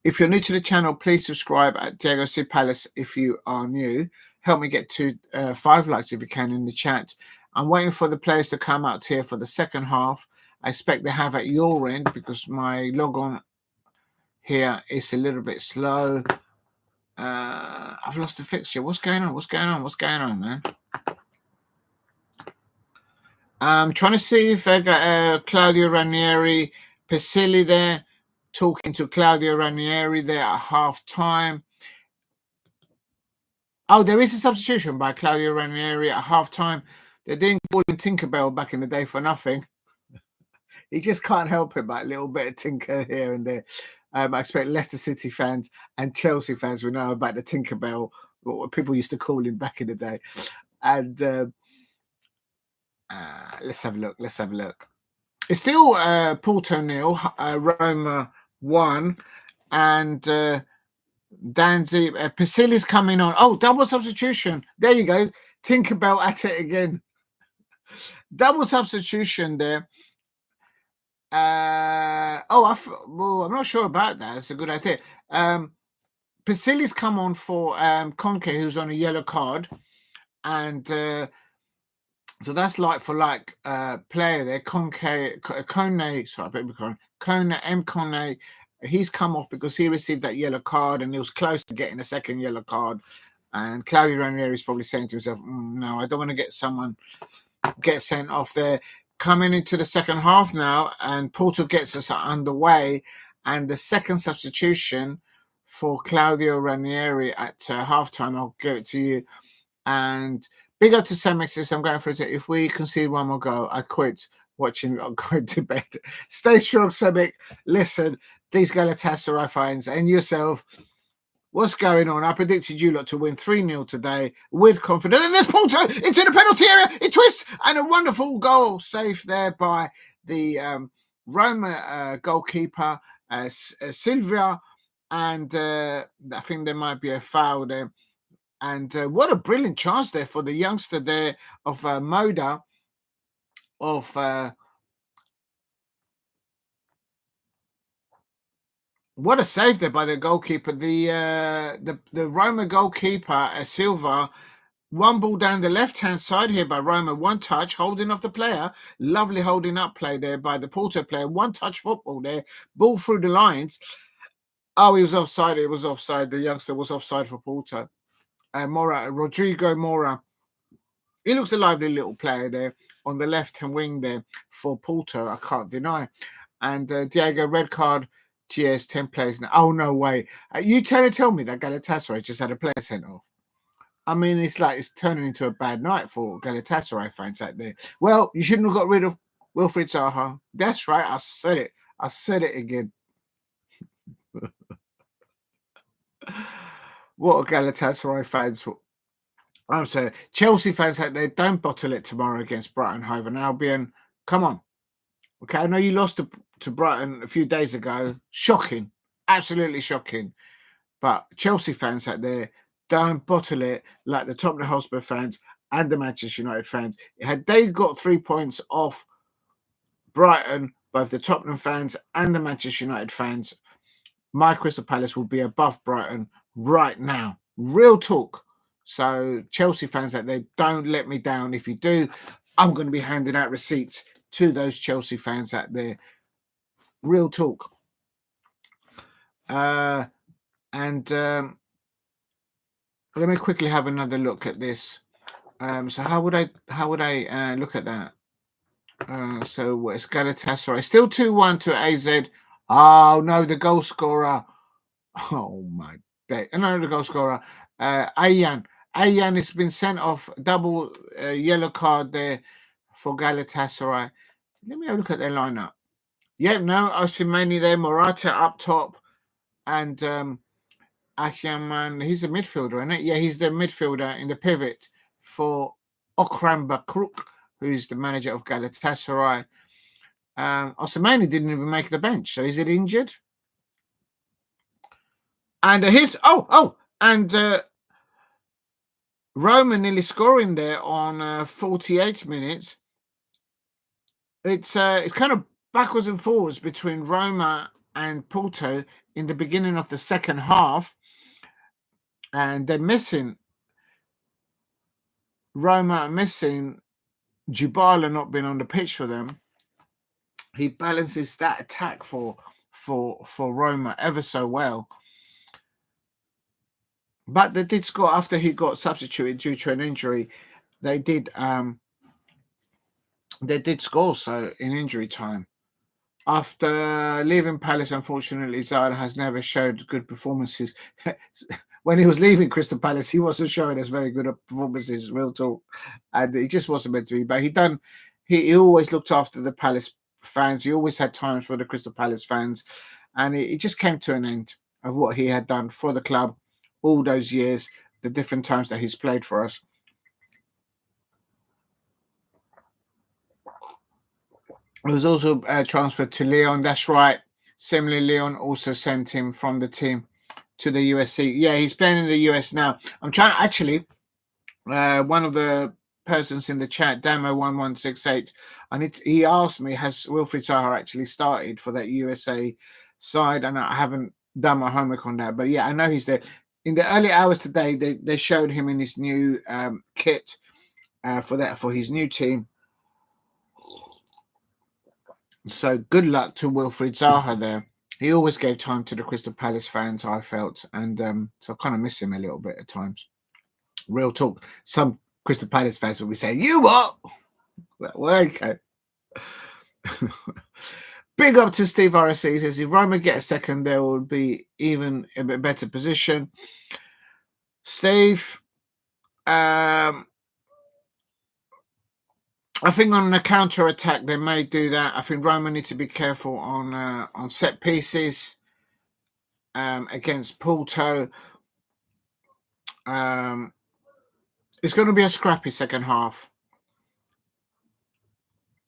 If you're new to the channel, please subscribe at Diego C. Palace if you are new. Help me get to 5 likes if you can in the chat. I'm waiting for the players to come out here for the second half. I expect they have at your end, because my log on here is a little bit slow. I've lost the fixture. What's going on, man? I'm trying to see if I got Claudio Ranieri, Pasilli there, talking to Claudio Ranieri there at half time. Oh, there is a substitution by Claudio Ranieri at half time. They didn't call him Tinkerbell back in the day for nothing. He just can't help it, but a little bit of tinker here and there. I expect Leicester City fans and Chelsea fans will know about the Tinkerbell, what people used to call him back in the day. And let's have a look. It's still Porto 0, Roma 1, and Danzi. Pasilli's coming on. Oh, double substitution. There you go. Tinkerbell at it again. Double substitution there. I'm not sure about that. It's a good idea. Pasilli's come on for Conke, who's on a yellow card, and So that's like for like player there. Kone, sorry, I beg your pardon. Kone. He's come off because he received that yellow card and he was close to getting a second yellow card. And Claudio Ranieri is probably saying to himself, no, I don't want to get sent off there. Coming into the second half now, and Porto gets us underway. And the second substitution for Claudio Ranieri at halftime, I'll give it to you. And big up to Sam Mixes. I'm going for it. If we concede one more goal, I quit watching. I'm going to bed. Stay strong, Semic. Listen, these Galatasaray fans and yourself. What's going on? I predicted you lot to win 3-0 today with confidence. And there's Porto into the penalty area. It twists and a wonderful goal saved there by the Roma goalkeeper, Silvia. And I think there might be a foul there. And what a brilliant chance there for the youngster there of Moda of what a save there by the goalkeeper. The Roma goalkeeper, Silva, one ball down the left-hand side here by Roma. One touch, holding off the player. Lovely holding up play there by the Porto player. One touch football there. Ball through the lines. Oh, he was offside. It was offside. The youngster was offside for Porto. Rodrigo Mora. He looks a lively little player there on the left-hand wing there for Porto. I can't deny. And Diego, red card. GS 10 players now. Oh, no way. You tell me that Galatasaray just had a player sent off. I mean, it's like it's turning into a bad night for Galatasaray fans out there. Well, you shouldn't have got rid of Wilfried Zaha. That's right. I said it. I said it again. What are Galatasaray fans? I'm sorry. Chelsea fans out there, don't bottle it tomorrow against Brighton Hove and Albion. Come on. Okay, I know you lost to Brighton a few days ago. Shocking. Absolutely shocking. But Chelsea fans out there, don't bottle it like the Tottenham Hotspur fans and the Manchester United fans. Had they got 3 points off Brighton, both the Tottenham fans and the Manchester United fans, my Crystal Palace will be above Brighton right now. Real talk. So Chelsea fans out there, don't let me down. If you do, I'm going to be handing out receipts to those Chelsea fans out there. Real talk. Let me quickly have another look at this. So how would I look at that? So it's Galatasaray still 2-1 to AZ. Oh no, the goal scorer. Oh my day! Another goal scorer. Ayan has been sent off. Double yellow card there for Galatasaray. Let me have a look at their lineup. Yeah, no, Osimhen there, Morata up top, and Akyaman, he's a midfielder, isn't it? Yeah, he's the midfielder in the pivot for Okram Bakruk, who's the manager of Galatasaray. Osimhen didn't even make the bench, so is it injured? And Roma nearly scoring there on 48 minutes. It's kind of backwards and forwards between Roma and Porto in the beginning of the second half. And they're missing Roma, missing Dybala not being on the pitch for them. He balances that attack for Roma ever so well. But they did score after he got substituted due to an injury. They did score so in injury time. After leaving Palace, unfortunately, Zaha has never showed good performances. When he was leaving Crystal Palace, he wasn't showing us very good performances, real talk. And he just wasn't meant to be. But he always looked after the Palace fans. He always had times for the Crystal Palace fans. And it just came to an end of what he had done for the club all those years, the different times that he's played for us. He was also transferred to Lyon. That's right. Similarly, Lyon also sent him from the team to the USC. Yeah, he's playing in the US now. I'm trying actually. One of the persons in the chat, Damo1168, he asked me, has Wilfried Zaha actually started for that USA side? And I haven't done my homework on that. But yeah, I know he's there. In the early hours today, they showed him in his new kit. for his new team. So good luck to Wilfried Zaha there. He always gave time to the Crystal Palace fans, I felt, and so I kind of miss him a little bit at times. Real talk. Some Crystal Palace fans will be saying, "You what?" Well, okay. Big up to Steve RSC. He says, if Roma get a second, they will be even a bit better position. Steve, I think on the counter attack they may do that. I think Roma need to be careful on set pieces against Porto. It's going to be a scrappy second half.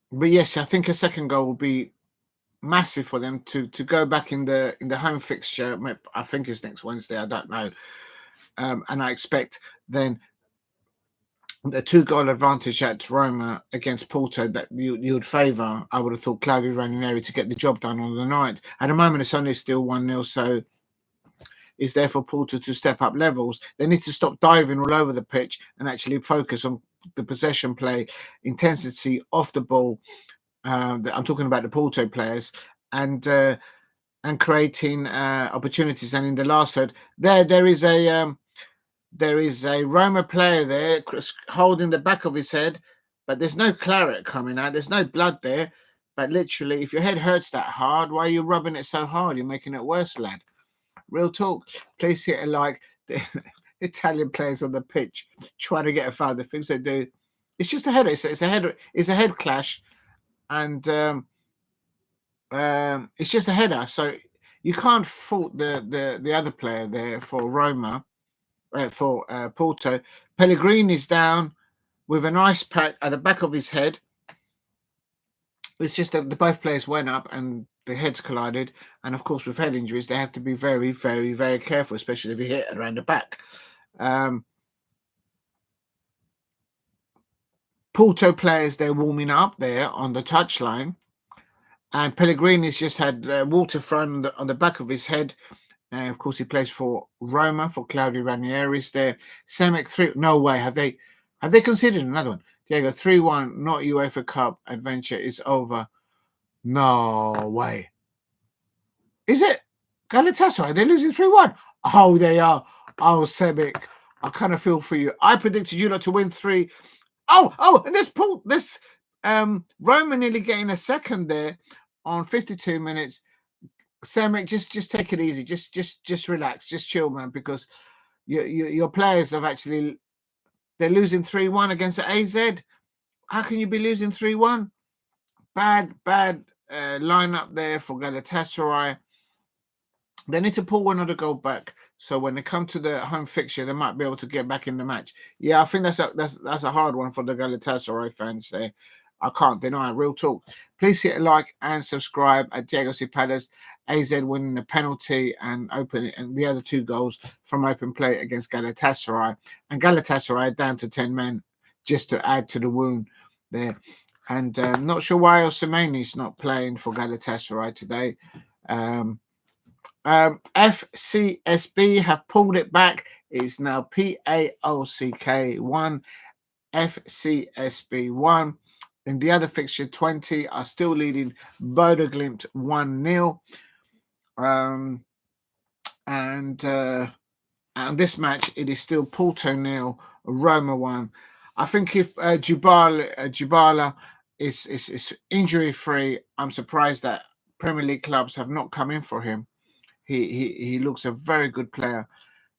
But yes, I think a second goal will be massive for them to go back in the home fixture. I think it's next Wednesday. I don't know, and I expect then the 2-goal advantage at Roma against Porto that you would favour. I would have thought Claudio Ranieri to get the job done on the night. At the moment, it's only still 1-0, so it's there for Porto to step up levels. They need to stop diving all over the pitch and actually focus on the possession play, intensity off the ball. I'm talking about the Porto players and creating opportunities. And in the last third, there is a Roma player there holding the back of his head, but there's no claret coming out. There's no blood there. But literally, if your head hurts that hard, why are you rubbing it so hard? You're making it worse, lad. Real talk. Please hit a like. The Italian players on the pitch trying to get a foul. The things they do, it's just a header. It's a head clash, and it's just a header. So you can't fault the other player there for Roma, for Porto. Pellegrini's down with an ice pack at the back of his head. It's just that both players went up and the heads collided. And of course, with head injuries, they have to be very, very, very careful, especially if you hit around the back. Porto players, they're warming up there on the touchline. And Pellegrini's just had water thrown on the back of his head. And of course, he plays for Roma, for Claudio Ranieri's there. Semic 3, no way. Have they considered another one? Diego, 3-1, not UEFA Cup adventure is over. No way. Is it? Galatasaray, they're losing 3-1. Oh, they are. Oh, Semic, I kind of feel for you. I predicted you lot to win 3. Oh, and this Roma nearly getting a second there on 52 minutes. Semic, just take it easy. Just relax. Just chill, man, because your players have actually, they're losing 3-1 against the AZ. How can you be losing 3-1? Bad lineup there for Galatasaray. They need to pull one other goal back, so when they come to the home fixture, they might be able to get back in the match. Yeah, I think that's a hard one for the Galatasaray fans there. I can't deny it. Real talk. Please hit a like and subscribe at Diego Cipadas. AZ winning the penalty and the other 2 goals from open play against Galatasaray. And Galatasaray down to 10 men just to add to the wound there. And not sure why Osimhen's not playing for Galatasaray today. FCSB have pulled it back. It's now PAOCK 1, FCSB 1. In the other fixture, 20 are still leading Bodo Glimt 1-0. And this match, it is still Porto 0, Roma 1. I think if Dybala is injury free, I'm surprised that Premier League clubs have not come in for him. He looks a very good player,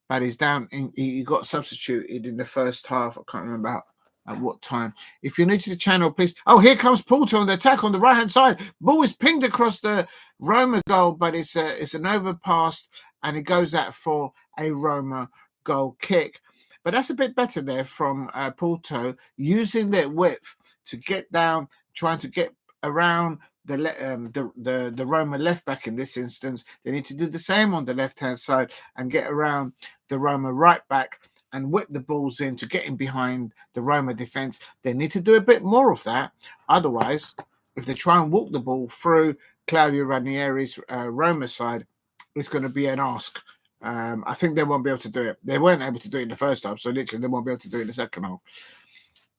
but he's down. He got substituted in the first half. I can't remember at what time. If you're new to the channel, please. Oh, here comes Porto on the attack on the right hand side. Ball is pinged across the Roma goal, but it's an overpass, and it goes out for a Roma goal kick. But that's a bit better there from Porto, using their width to get down, trying to get around the Roma left back in this instance. They need to do the same on the left hand side and get around the Roma right back and whip the balls in to get in behind the Roma defense. They need to do a bit more of that. Otherwise, if they try and walk the ball through Claudio Ranieri's Roma side, it's going to be an ask. I think they won't be able to do it. They weren't able to do it in the first half, so literally they won't be able to do it in the second half.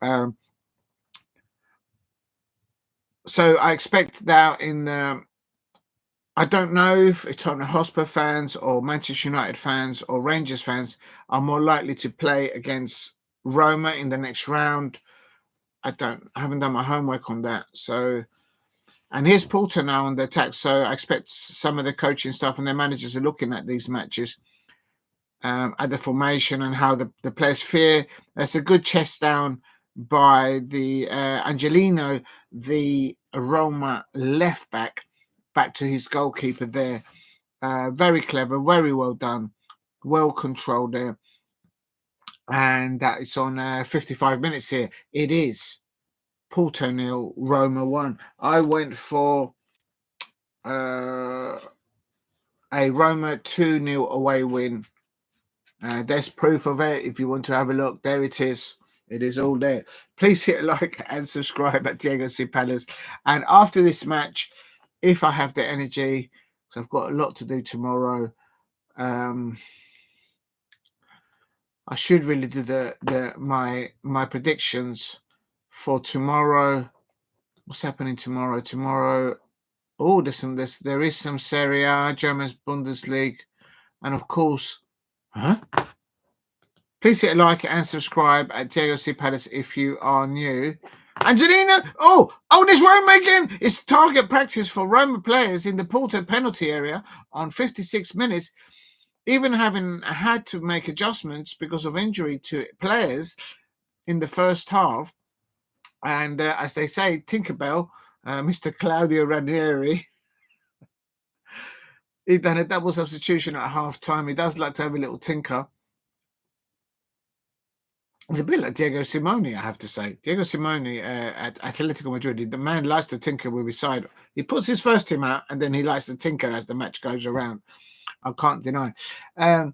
So I expect that I don't know if Tottenham Hotspur fans or Manchester United fans or Rangers fans are more likely to play against Roma in the next round. I haven't done my homework on that. So, and here's Porto now on the attack. So I expect some of the coaching staff and their managers are looking at these matches, at the formation and how the players fear. That's a good chest down by the Angelino, the Roma left back to his goalkeeper there. Very clever, very well done, well controlled there. And that is on 55 minutes here. It is Porto 0, Roma 1. I went for a Roma 2-0 away win. There's proof of it. If you want to have a look, there it is. It is all there. Please hit a like and subscribe at Diego C. Palace. And after this match, if I have the energy, because I've got a lot to do tomorrow, I should really do my predictions for tomorrow. What's happening tomorrow? Oh, there is some Serie A, German Bundesliga, and of course, please hit a like and subscribe at Diego C. Palace if you are new. Angelina, there's Roma again. It's target practice for Roma players in the Porto penalty area on 56 minutes. Even having had to make adjustments because of injury to players in the first half. And as they say, Tinkerbell, Mr. Claudio Ranieri, he done a double substitution at half time. He does like to have a little tinker. It's a bit like Diego Simone, I have to say. Diego Simone at Atletico Madrid, the man likes to tinker with his side. He puts his first team out and then he likes to tinker as the match goes around. I can't deny. Of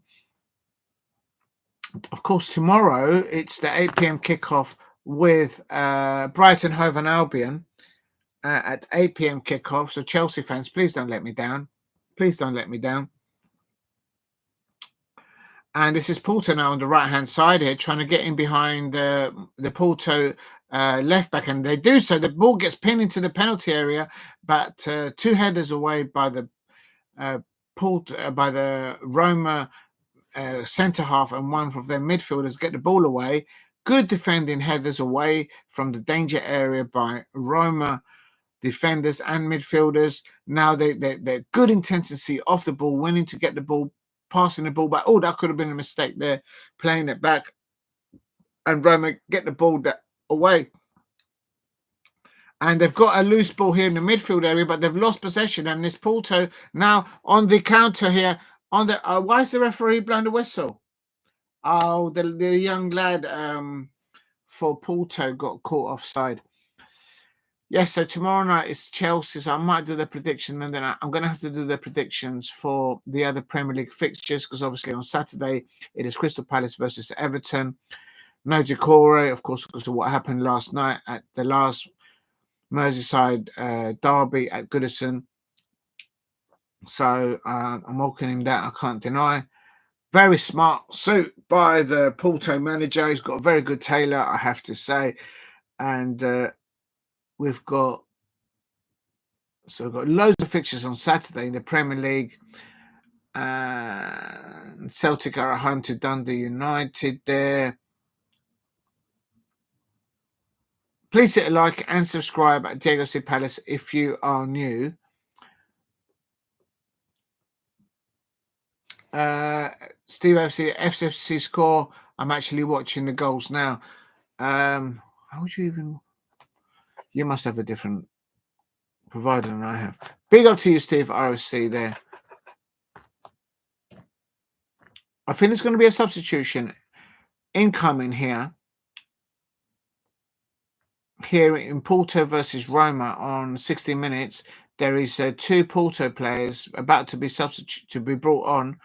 course, tomorrow it's the 8 p.m. kickoff with Brighton Hove and Albion at 8 p.m. kickoff. So Chelsea fans, please don't let me down. Please don't let me down. And this is Porto now on the right-hand side here, trying to get in behind the Porto left back, and they do so. The ball gets pinned into the penalty area, but 2 headers away by the by the Roma centre half, and one of their midfielders get the ball away. Good defending headers away from the danger area by Roma defenders and midfielders. Now they're good intensity off the ball, winning to get the ball, passing the ball back. Oh, that could have been a mistake there, playing it back. And Roma get the ball away. And they've got a loose ball here in the midfield area, but they've lost possession. And this Porto now on the counter here. On the why is the referee blowing the whistle? Oh, the young lad for Porto got caught offside. Yes, so tomorrow night is Chelsea, so I might do the prediction, and then I'm going to have to do the predictions for the other Premier League fixtures, because obviously on Saturday it is Crystal Palace versus Everton. No Decore, of course, because of what happened last night at the last Merseyside derby at Goodison. So I'm welcoming that, I can't deny. Very smart suit by the Porto manager. He's got a very good tailor, I have to say. And we've got loads of fixtures on Saturday in the Premier League. Celtic are at home to Dundee United there. Please hit a like and subscribe at Diego C. Palace if you are new. Steve FCFC score. I'm actually watching the goals now. How would you even... You must have a different provider than I have. Big up to you, Steve ROC there. I think there's going to be a substitution incoming here in Porto versus Roma on 60 minutes. There is 2 Porto players about to be brought on.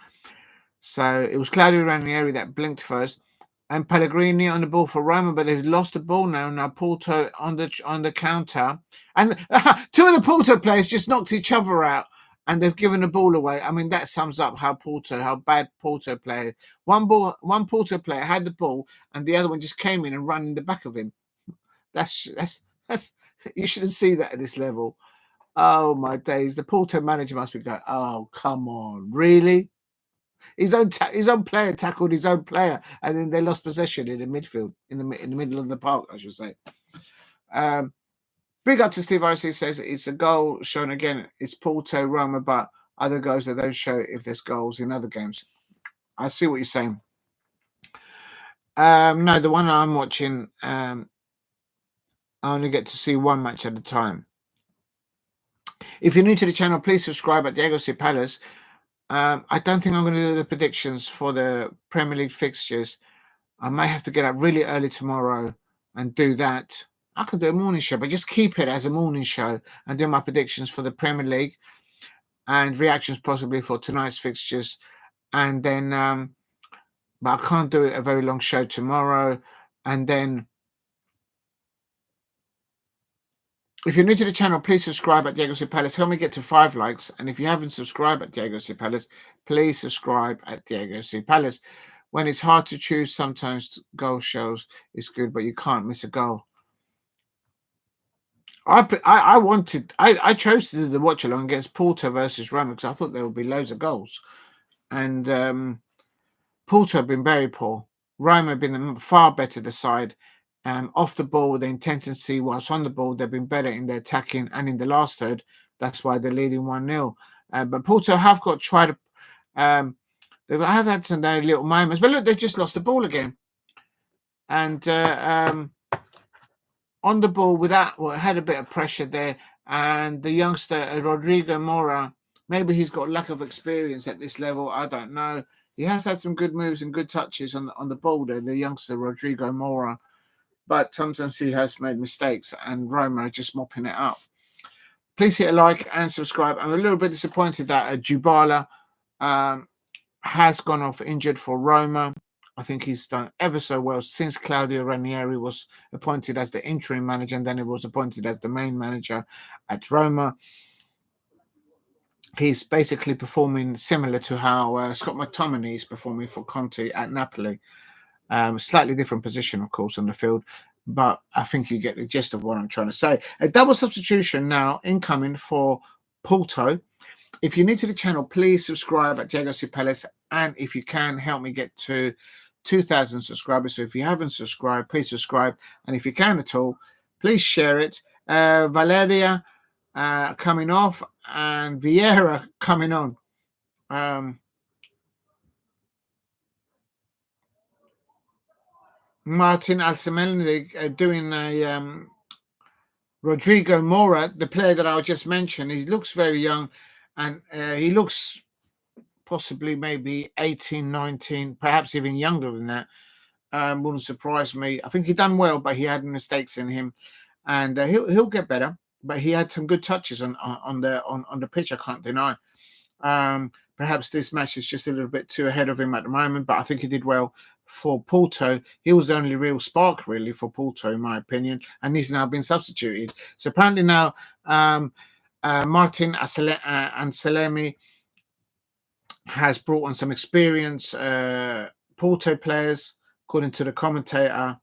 So it was Claudio Ranieri that blinked first, and Pellegrini on the ball for Roma, but they've lost the ball now. Now Porto on the counter, and 2 of the Porto players just knocked each other out, and they've given the ball away. I mean, that sums up how bad Porto play. One Porto player had the ball, and the other one just came in and ran in the back of him. That's you shouldn't see that at this level. Oh my days! The Porto manager must be going, "Oh come on, really?" His own player tackled his own player, and then they lost possession in the midfield, in the middle of the park, I should say. Um, Big up to Steve RC says it's a goal shown again. It's Porto, Roma, but other goals that don't show if there's goals in other games. I see what you're saying. No, the one I'm watching, I only get to see one match at a time. If you're new to the channel, please subscribe at Diego C. Palace. I don't think I'm going to do the predictions for the Premier League fixtures. I may have to get up really early tomorrow and do that. I could do a morning show, but just keep it as a morning show and do my predictions for the Premier League and reactions possibly for tonight's fixtures. And then, but I can't do a very long show tomorrow. And then, if you're new to the channel, please subscribe at Diego C. Palace. Help me get to 5 likes. And if you haven't subscribed at Diego C. Palace, please subscribe at Diego C. Palace. When it's hard to choose, sometimes goal shows is good, but you can't miss a goal. I chose to do the watch along against Porto versus Roma because I thought there would be loads of goals. And Porto have been very poor. Roma have been far better the side. Off the ball, the intensity, whilst on the ball, they've been better in their attacking and in the last third. That's why they're leading 1-0. But Porto have got tried to. They have had some little moments, but look, they've just lost the ball again. And on the ball, had a bit of pressure there. And the youngster Rodrigo Mora, maybe he's got lack of experience at this level. I don't know. He has had some good moves and good touches on the ball there, the youngster Rodrigo Mora. But sometimes he has made mistakes, and Roma are just mopping it up. Please hit a like and subscribe. I'm a little bit disappointed that Dybala has gone off injured for Roma. I think he's done ever so well since Claudio Ranieri was appointed as the interim manager, and then he was appointed as the main manager at Roma. He's basically performing similar to how Scott McTominay is performing for Conte at Napoli. Slightly different position, of course, on the field, but I think you get the gist of what I'm trying to say. A double substitution now incoming for Porto. If you're new to the channel, please subscribe at Diego C. Palace, and if you can, help me get to 2,000 subscribers. So if you haven't subscribed, please subscribe, and if you can at all, please share it. Valeria coming off, and Vieira coming on. Martin Alcemelny doing a Rodrigo Mora, the player that I just mentioned. He looks very young, and he looks possibly maybe 18, 19, perhaps even younger than that. Wouldn't surprise me. I think he done well, but he had mistakes in him, and he'll get better. But he had some good touches on the pitch. I can't deny. Perhaps this match is just a little bit too ahead of him at the moment, but I think he did well for Porto. He was the only real spark, really, for Porto, in my opinion, and he's now been substituted. So apparently now Martin Anselmi has brought on some experience Porto players, according to the commentator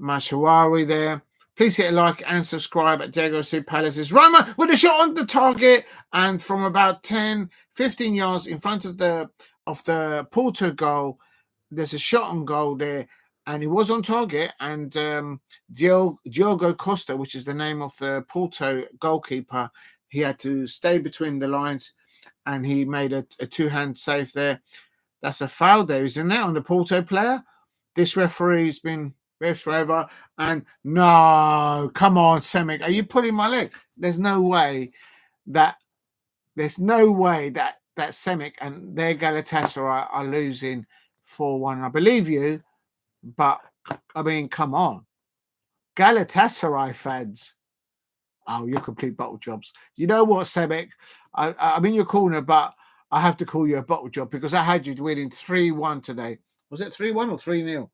Mashawari there. Please hit a like and subscribe at Diego C. Palace's Roma with a shot on the target, and from about 10, 15 yards in front of the Porto goal, there's a shot on goal there, and he was on target. And Diogo Costa, which is the name of the Porto goalkeeper, he had to stay between the lines, and he made a two-hand save there. That's a foul there, isn't it, on the Porto player? This referee's been forever. And no, come on, Semic, are you pulling my leg? There's no way that Semic and their Galatasaray are losing 4-1. I believe you, but I mean, come on, Galatasaray fans. Oh, you're complete bottle jobs. You know what, Semic? I'm in your corner, but I have to call you a bottle job because I had you winning 3-1 today. Was it 3-1 or 3-0?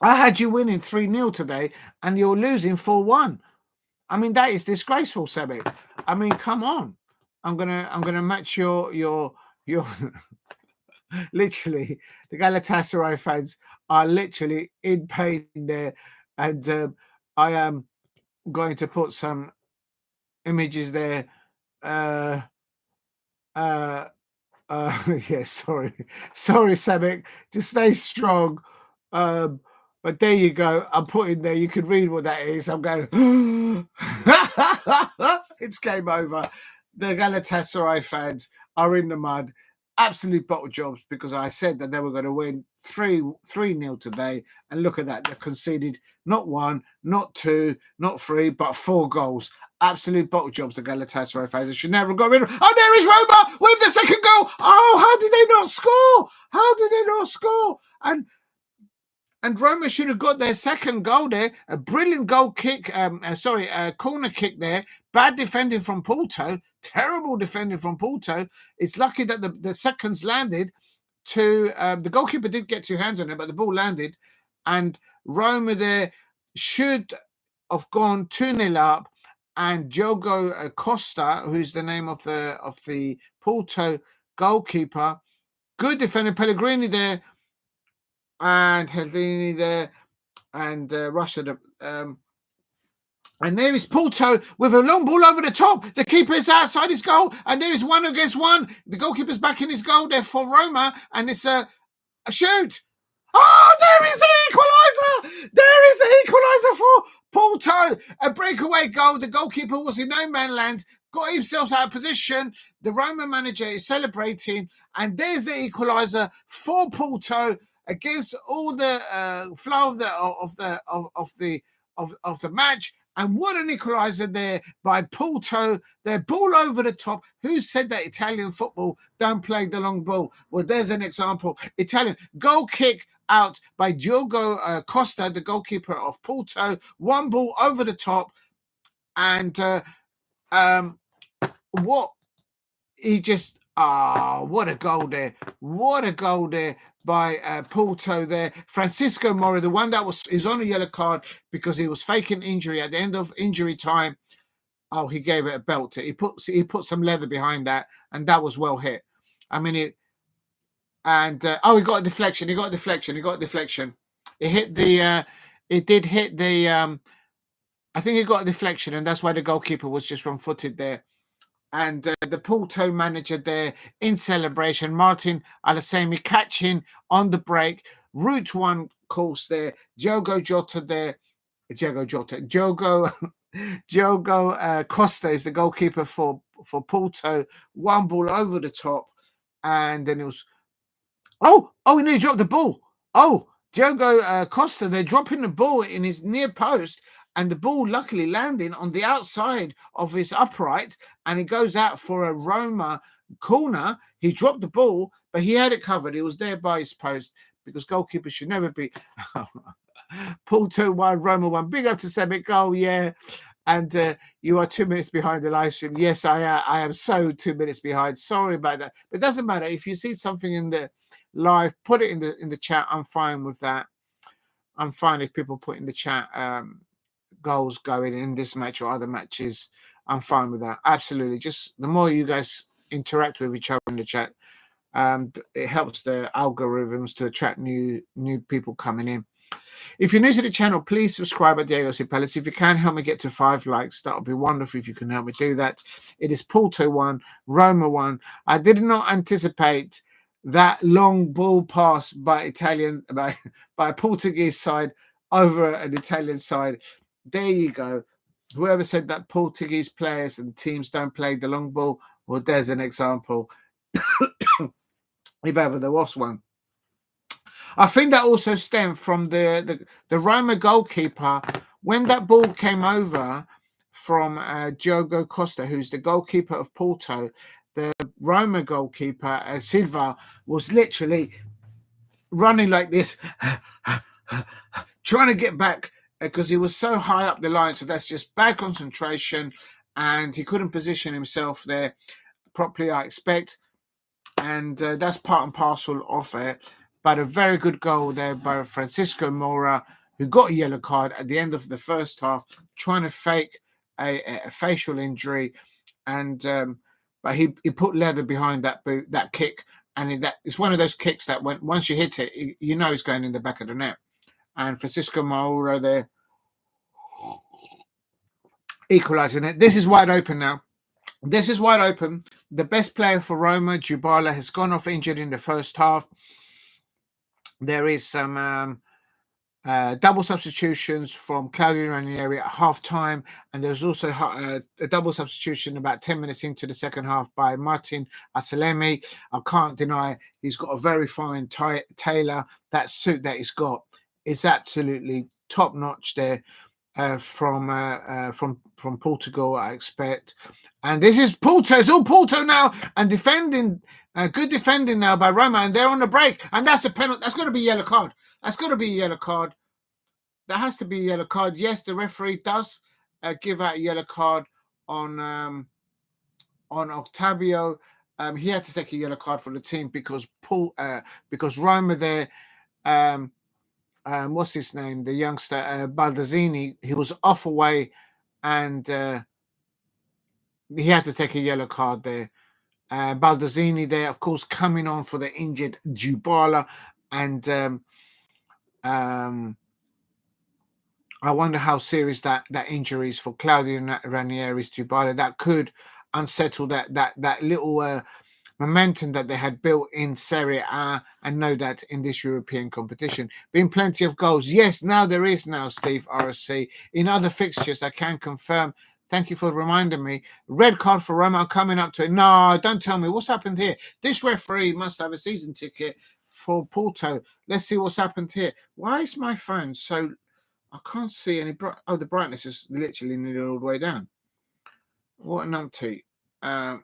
I had you winning 3-0 today, and you're losing 4-1. I mean, that is disgraceful, Semic. I mean, come on. I'm gonna match your literally, the Galatasaray fans are literally in pain there. And I am going to put some images there. Uh, uh, yeah, sorry, Samik. Just stay strong. But there you go. I'm putting there. You can read what that is. I'm going. It's game over. The Galatasaray fans are in the mud. Absolute bottle jobs, because I said that they were going to win 3-0 today, and look at that. They conceded not 1, not 2, not 3, but 4 goals. Absolute bottle jobs, the Galatasaray fans. They should never have got rid of. Oh, there is Roma with the second goal. Oh, how did they not score? How did they not score? And Roma should have got their second goal there. A brilliant goal kick. Corner kick there. Bad defending from Porto. Terrible defending from Porto. It's lucky that the seconds landed. The goalkeeper did get 2 hands on it, but the ball landed. And Roma there should have gone 2-0 up. And Diogo Costa, who's the name of the Porto goalkeeper, good defender. Pellegrini there, and Hellini there, and Russia. And there is Porto with a long ball over the top. The keeper is outside his goal, and there is 1 against 1. The goalkeeper's back in his goal there for Roma, and it's a shoot. Oh, there is the equaliser! There is the equaliser for Porto. A breakaway goal. The goalkeeper was in no man land, got himself out of position. The Roma manager is celebrating, and there's the equaliser for Porto against all the flow of the match. And what an equaliser there by Porto. Their ball over the top. Who said that Italian football don't play the long ball? Well, there's an example. Italian goal kick out by Diogo Costa, the goalkeeper of Porto. 1 ball over the top. And what a goal there. What a goal there by Porto there. Francisco Mora, the one that is on a yellow card because he was faking injury at the end of injury time. Oh, he gave it a belt. He put some leather behind that, and that was well hit. I mean, he got a deflection. He got a deflection. It hit the it did hit the I think he got a deflection, and that's why the goalkeeper was just wrong-footed there. And the Porto manager there in celebration, Martin Alasemi catching on the break, route 1 course there, Diogo Costa is the goalkeeper for Porto. 1 ball over the top, and then it was he nearly dropped the ball. Diogo Costa, they're dropping the ball in his near post, and the ball luckily landing on the outside of his upright, and it goes out for a Roma corner. He dropped the ball, but he had it covered. It was there by his post, because goalkeepers should never be. Porto 1, Roma 1. Big up to Semic goal, yeah. And you are 2 minutes behind the live stream. Yes, I am so 2 minutes behind. Sorry about that. But it doesn't matter. If you see something in the live, put it in the chat. I'm fine with that. I'm fine if people put in the chat goals going in this match or other matches. I'm fine with that. Absolutely. Just the more you guys interact with each other in the chat, it helps the algorithms to attract new people coming in. If you're new to the channel, please subscribe at Diego C. Palace. If you can help me get to 5 likes, that would be wonderful if you can help me do that. It is Porto 1, Roma 1. I did not anticipate that long ball pass by Portuguese side over an Italian side. There you go. Whoever said that Portuguese players and teams don't play the long ball, well, there's an example. If ever there was one. I think that also stemmed from the Roma goalkeeper. When that ball came over from Diogo Costa, who's the goalkeeper of Porto, the Roma goalkeeper, Silva, was literally running like this, trying to get back, because he was so high up the line. So that's just bad concentration, and he couldn't position himself there properly, I expect. And that's part and parcel of it. But a very good goal there by Francisco Mora, who got a yellow card at the end of the first half, trying to fake a facial injury. And but he put leather behind that kick, and it's one of those kicks that once you hit it, you know it's going in the back of the net. And Francisco Moura there equalising it. This is wide open now. This is wide open. The best player for Roma, Dybala, has gone off injured in the first half. There is some double substitutions from Claudio Ranieri at half time, and there's also a double substitution about 10 minutes into the second half by Martin Asalemi. I can't deny he's got a very fine tailor. That suit that he's got is absolutely top notch there. From Portugal, I expect. And this is Porto. It's all Porto now, and defending, good defending now by Roma, and they're on the break, and that's a penalty. That's going to be a yellow card. That's going to be a yellow card. That has to be a yellow card. Yes, the referee does give out a yellow card on Octavio. He had to take a yellow card for the team because Roma there. What's his name? The youngster Baldassini. He was off away, and he had to take a yellow card there. Baldassini there, of course, coming on for the injured Dybala, and I wonder how serious that injury is for Claudio Ranieri's Dybala. That could unsettle that little momentum that they had built in Serie A, and know that in this European competition. Been plenty of goals. Yes, now there is now, Steve RSC. In other fixtures, I can confirm. Thank you for reminding me. Red card for Roma. I'm coming up to it. No, don't tell me. What's happened here? This referee must have a season ticket for Porto. Let's see what's happened here. Why is my phone so... I can't see any... Oh, the brightness is literally nearly all the way down. What an umpty. Oh,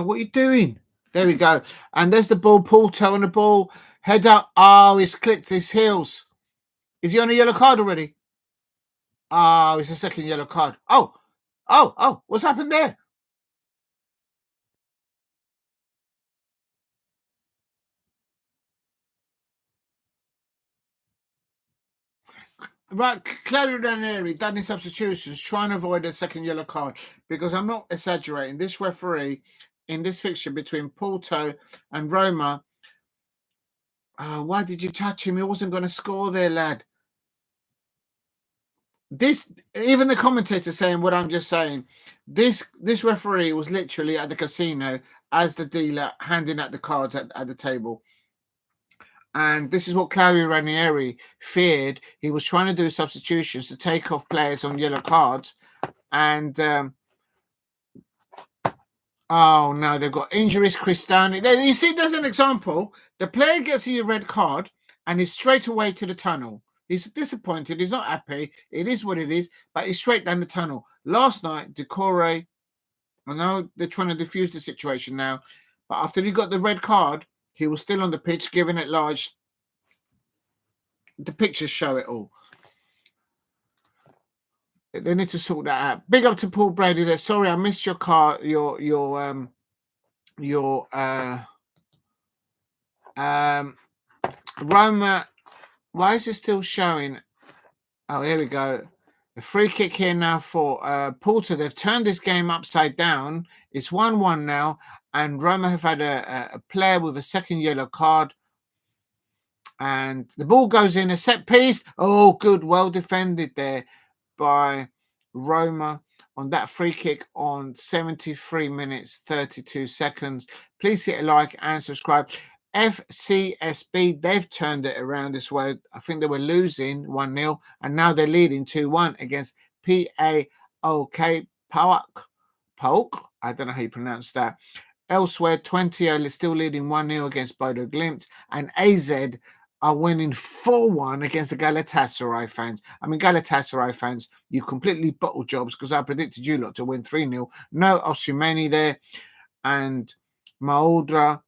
what are you doing? There we go. And there's the ball. Porto on the ball. Head up. Oh, he's clicked his heels. Is he on a yellow card already? Oh, it's a second yellow card. Oh, what's happened there? Right, Claudio Ranieri done his substitutions, trying to avoid a second yellow card, because I'm not exaggerating. This referee in this fixture between Porto and Roma, why did you touch him? He wasn't going to score there, lad. This, even the commentator saying what I'm just saying, this referee was literally at the casino as the dealer handing out the cards at the table. And this is what Claudio Ranieri feared. He was trying to do substitutions to take off players on yellow cards. And, oh, no, they've got injuries. Cristani. You see, there's an example. The player gets a red card and is straight away to the tunnel. He's disappointed. He's not happy. It is what it is. But he's straight down the tunnel. Last night, Decore, I know they're trying to diffuse the situation now. But after he got the red card, he was still on the pitch, giving it large. The pictures show it all. They need to sort that out. Big up to Paul Brady there. Sorry, I missed your Roma. Why is it still showing? Oh, here we go. A free kick here now for Porto. They've turned this game upside down. It's 1-1 now, and Roma have had a player with a second yellow card. And the ball goes in a set piece. Oh, good. Well defended there by Roma on that free kick on 73 minutes, 32 seconds. Please hit a like and subscribe. FCSB, they've turned it around this way. I think they were losing 1-0, and now they're leading 2-1 against PAOK, PAOK. I don't know how you pronounce that. Elsewhere, 20 are still leading 1-0 against Bodo Glimt, and AZ are winning 4-1 against the Galatasaray fans. I mean, Galatasaray fans, you completely bottled jobs, because I predicted you lot to win 3-0. No Osimhen there, and Maudra.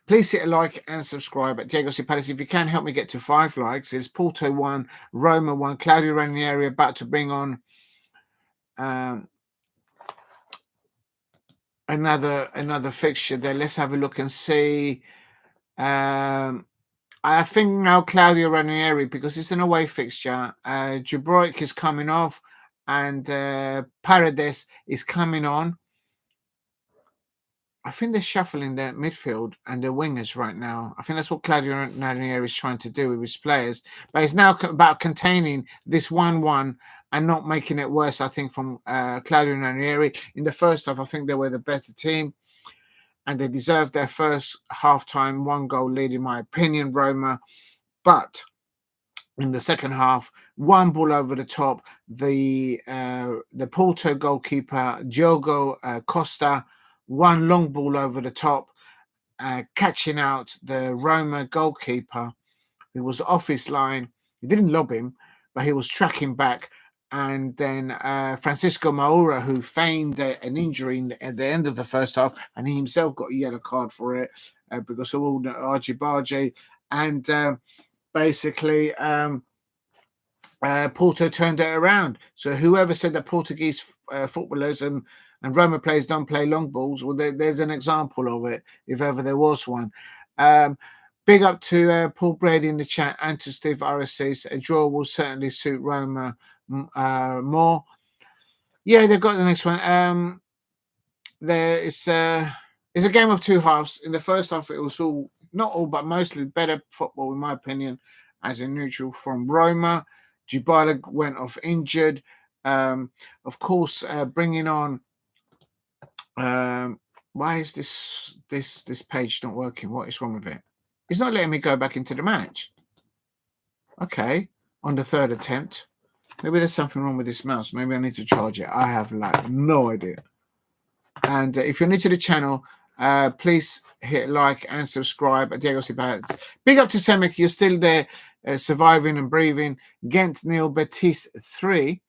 Please hit a like and subscribe at Diego C. Palace. If you can help me get to 5 likes, it's Porto 1, Roma 1, Claudio Ranieri about to bring on another fixture there. Let's have a look and see. I think now Claudio Ranieri, because it's an away fixture. Jubroik is coming off, and Paredes is coming on. I think they're shuffling their midfield and their wingers right now. I think that's what Claudio Ranieri is trying to do with his players. But it's now about containing this 1-1 and not making it worse, I think, from Claudio Ranieri. In the first half, I think they were the better team and they deserved their first half-time 1-goal lead, in my opinion, Roma. But in the second half, one ball over the top, the Porto goalkeeper, Diogo Costa, one long ball over the top, catching out the Roma goalkeeper who was off his line. He didn't lob him, but he was tracking back. And then Francisco Maura, who feigned an injury at the end of the first half, and he himself got a yellow card for it because of all the argy-bargy. And basically, Porto turned it around. So whoever said that Portuguese footballers and Roma players don't play long balls, well, there's an example of it, if ever there was one. Big up to Paul Brady in the chat and to Steve RSC. A draw will certainly suit Roma more. Yeah, they've got the next one. It's a game of two halves. In the first half, it was not all, but mostly better football, in my opinion, as a neutral from Roma. Dybala went off injured. Of course, bringing on. Why is this page not working? What is wrong with it? It's not letting me go back into the match. Okay, on the third attempt. Maybe there's something wrong with this mouse. Maybe I need to charge it. I have no idea. And if you're new to the channel, please hit like and subscribe. Diego Cibadas. Big up to Semek. You're still there, surviving and breathing. Ghent nil, Betis 3.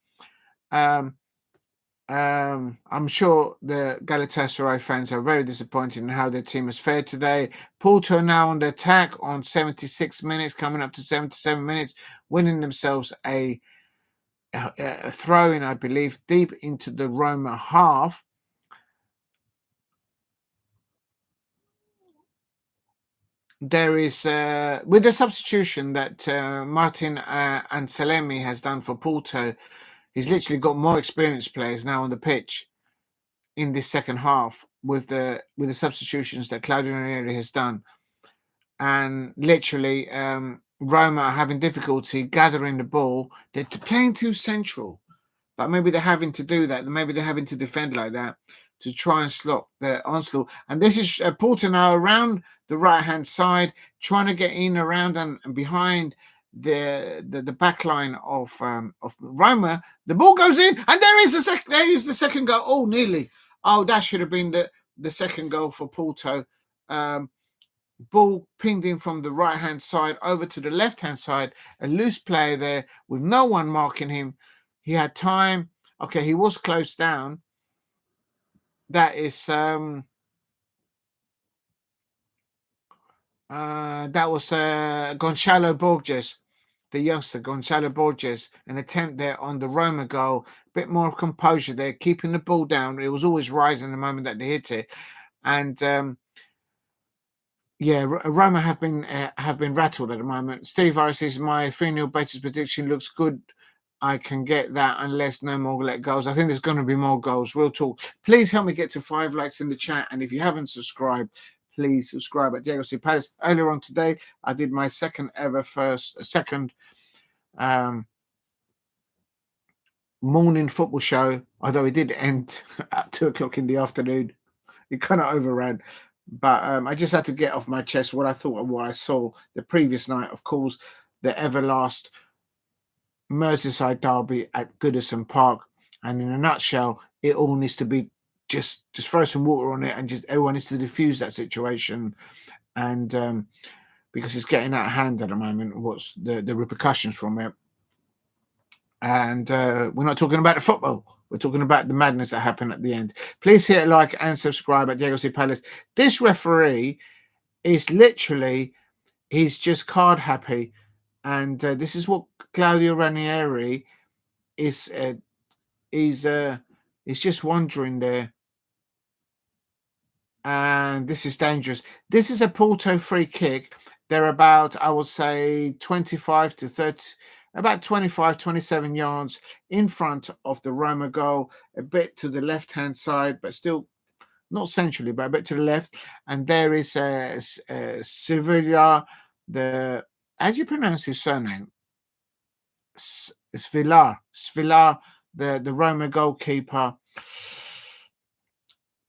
I'm sure the Galatasaray fans are very disappointed in how their team has fared today. Porto now on the attack on 76 minutes, coming up to 77 minutes, winning themselves a throw-in, I believe, deep into the Roma half. There is, with the substitution that Martin Anselmi has done for Porto, he's literally got more experienced players now on the pitch in this second half with the substitutions that Claudio Ranieri has done. And literally, Roma are having difficulty gathering the ball. They're playing too central, but maybe they're having to do that. Maybe they're having to defend like that to try and stop the onslaught. And this is Porto now around the right-hand side, trying to get in, around and behind the back line of Roma. The ball goes in, and there is the second goal. Oh, nearly. Oh, that should have been the second goal for Porto. Ball pinged in from the right-hand side over to the left-hand side. A loose player there with no one marking him. He had time. Okay, he was closed down. That is that was Gonçalo Borges, the youngster Gonçalo Borges. An attempt there on the Roma goal. A bit more of composure there, keeping the ball down. It was always rising the moment that they hit it, and yeah, Roma have been rattled at the moment. Steve Harris says my 3-0 Betis prediction looks good. I can get that unless no more let goals. I think there's going to be more goals. Real talk. Please help me get to 5 likes in the chat. And if you haven't subscribed, please subscribe at Diego Cibadas. Earlier on today, I did my second morning football show, although it did end at 2 o'clock in the afternoon. It kind of overran. But I just had to get off my chest what I thought and what I saw the previous night. Of course, the everlast Merseyside derby at Goodison Park, and in a nutshell, it all needs to be just throw some water on it, and just everyone needs to diffuse that situation, and because it's getting out of hand at the moment. What's the repercussions from it? And we're not talking about the football. We're talking about the madness that happened at the end. Please hit like and subscribe at Diego Cibadas. This referee is literally, he's just card happy, and this is what Claudio Ranieri is. He's just wandering there, and this is dangerous. This is a Porto free kick. They're about, I would say, 25 to 30, about 25, 27 yards in front of the Roma goal, a bit to the left-hand side, but still not centrally, but a bit to the left. And there is Sevilla. How do you pronounce his surname? Svilar, the Roma goalkeeper.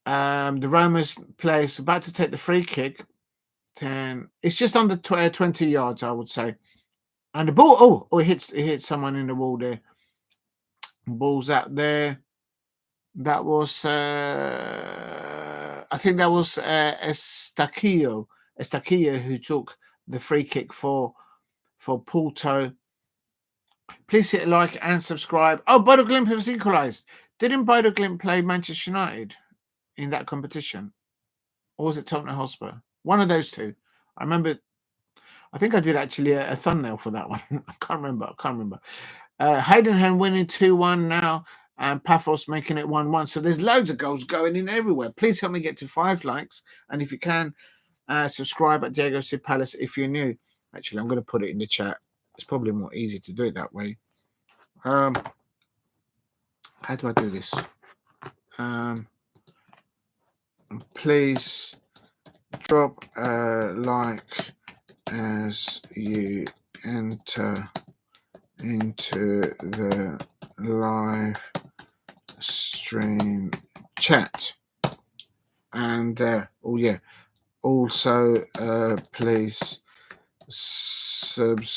The Roma's players about to take the free kick. 10. It's just under 20 yards, I would say. And the ball, it hits someone in the wall there. Ball's out there. That was, I think that was Estaquillo who took the free kick for Porto. Please hit like and subscribe. Oh, Bodo Glimt has equalised. Didn't Bodo Glimt play Manchester United in that competition? Or was it Tottenham Hotspur? One of those two. I remember. I think I did actually a thumbnail for that one. I can't remember. Haydenham winning 2-1 now, and Paphos making it 1-1. So there's loads of goals going in everywhere. Please help me get to 5 likes, and if you can, subscribe at Diego C Palace if you're new. Actually, I'm going to put it in the chat. It's probably more easy to do it that way. How do I do this? Please drop a like as you enter into the live stream chat. And also please subscribe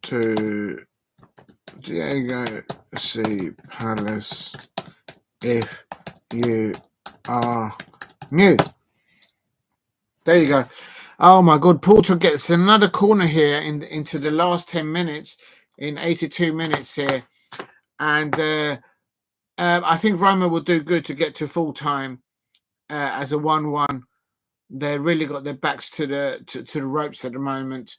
to Diego C Palace if you are new. There you go. Oh my God, Porto gets another corner here into the last 10 minutes, in 82 minutes here. And I think Roma will do good to get to full time as a 1-1. They really got their backs to the ropes at the moment.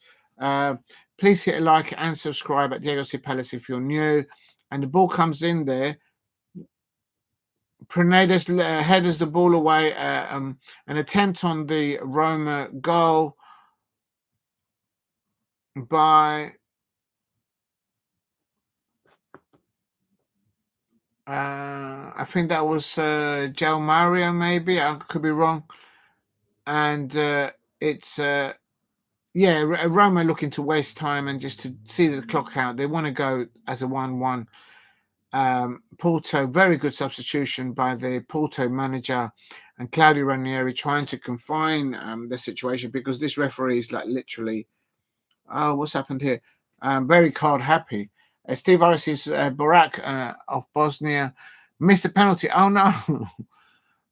Please hit a like and subscribe at Diego C Palace if you're new. And the ball comes in there. Prenedas headers the ball away. An attempt on the Roma goal by I think that was Joe Mario, maybe. I could be wrong. And it's Roma looking to waste time and just to see the clock out. They want to go as a 1-1. Porto, very good substitution by the Porto manager and Claudio Ranieri, trying to confine the situation, because this referee is like literally, what's happened here? Very card happy. Steve Harris's Barak of Bosnia missed a penalty. Oh no.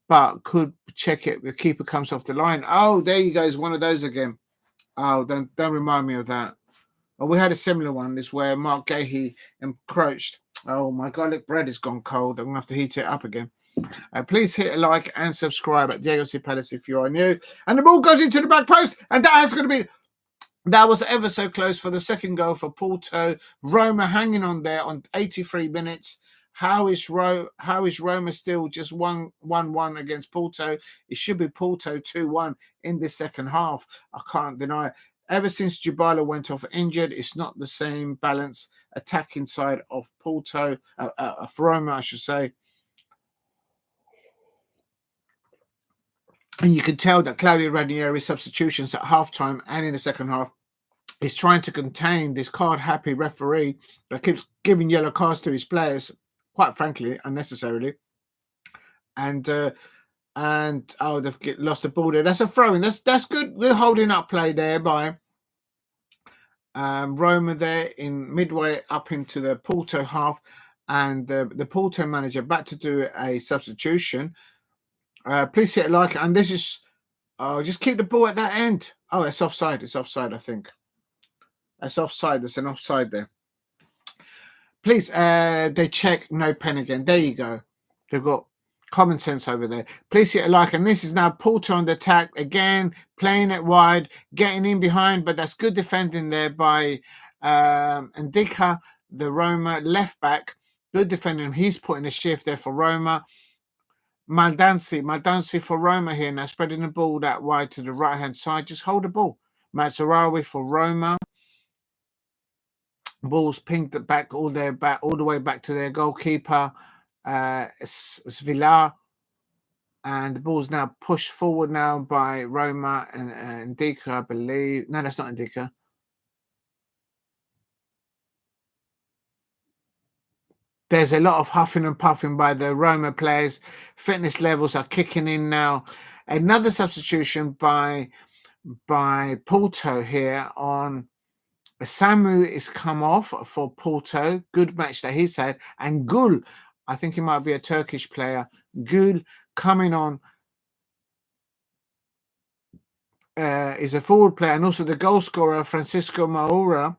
But could check it. The keeper comes off the line. Oh, there you go. It's one of those again. Oh, don't remind me of that. Oh, we had a similar one. This where Mark Gahey encroached. Oh my garlic bread has gone cold. I'm gonna have to heat it up again. Please hit a like and subscribe at Diego C Palace if you are new. And the ball goes into the back post, and that was ever so close for the second goal for Porto. Roma hanging on there on 83 minutes. How is Roma still just 1-1 against Porto? It should be Porto 2-1 in this second half. I can't deny it. Ever since Dybala went off injured, it's not the same balance attacking side of Porto, of Roma, I should say. And you can tell that Claudio Ranieri's substitutions at halftime and in the second half is trying to contain this card-happy referee that keeps giving yellow cards to his players, quite frankly, unnecessarily. And they've lost the ball there. That's a throw-in. That's good. We're holding up play there by Roma there in midway up into the Porto half, and the Porto manager about to do a substitution. Please hit a like, and this is just keep the ball at that end. Oh, it's offside. It's offside, I think. That's offside. There's an offside there. Please, they check no pen again. There you go. They've got common sense over there. Please hit a like, and this is now Porto on the attack again, playing it wide, getting in behind, but that's good defending there by Ndika, the Roma left back. Good defending. He's putting a shift there for Roma. Maldansi for Roma here now, spreading the ball that wide to the right hand side. Just hold the ball. Mazzarawi for Roma. Balls pinged it back all the way back to their goalkeeper, it's Villar, and the ball's now pushed forward now by Roma and Ndika, I believe. No, that's not Ndika. There's a lot of huffing and puffing by the Roma players. Fitness levels are kicking in now. Another substitution by Porto here on Samu is come off for Porto. Good match that he's had. And Gul, I think he might be a Turkish player. Gul coming on is a forward player, and also the goal scorer Francisco Maura,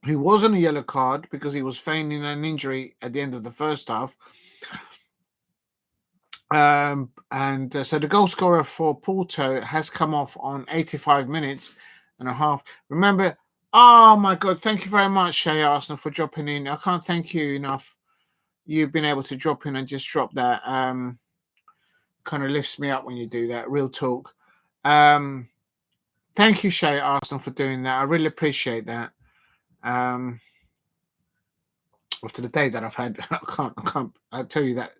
who was on a yellow card because he was feigning an injury at the end of the first half. So the goal scorer for Porto has come off on 85 minutes and a half. Remember, oh my God, thank you very much, Shay Arsenal, for dropping in. I can't thank you enough. You've been able to drop in and just drop that. Kind of lifts me up when you do that. Real talk. Thank you, Shay Arsenal, for doing that. I really appreciate that. After the day that I've had, I'll tell you that.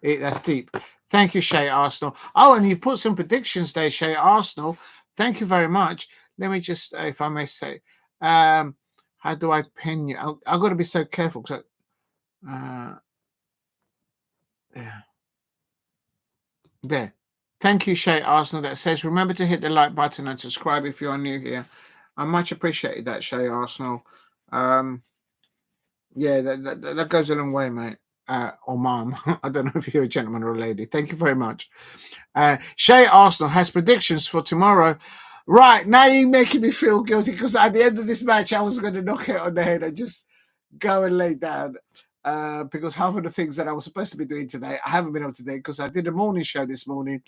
That's deep. Thank you, Shay Arsenal. Oh, and you've put some predictions there, Shay Arsenal. Thank you very much. Let me just, if I may say, how do I pin you? I've got to be so careful because yeah. There. Thank you, Shay Arsenal. That says, remember to hit the like button and subscribe if you are new here. I much appreciated that, Shay Arsenal. Yeah, that goes a long way, mate. Or mom. I don't know if you're a gentleman or a lady. Thank you very much. Shay Arsenal has predictions for tomorrow. Right, now you're making me feel guilty because at the end of this match, I was going to knock it on the head and just go and lay down. Because half of the things that I was supposed to be doing today, I haven't been able to do because I did a morning show this morning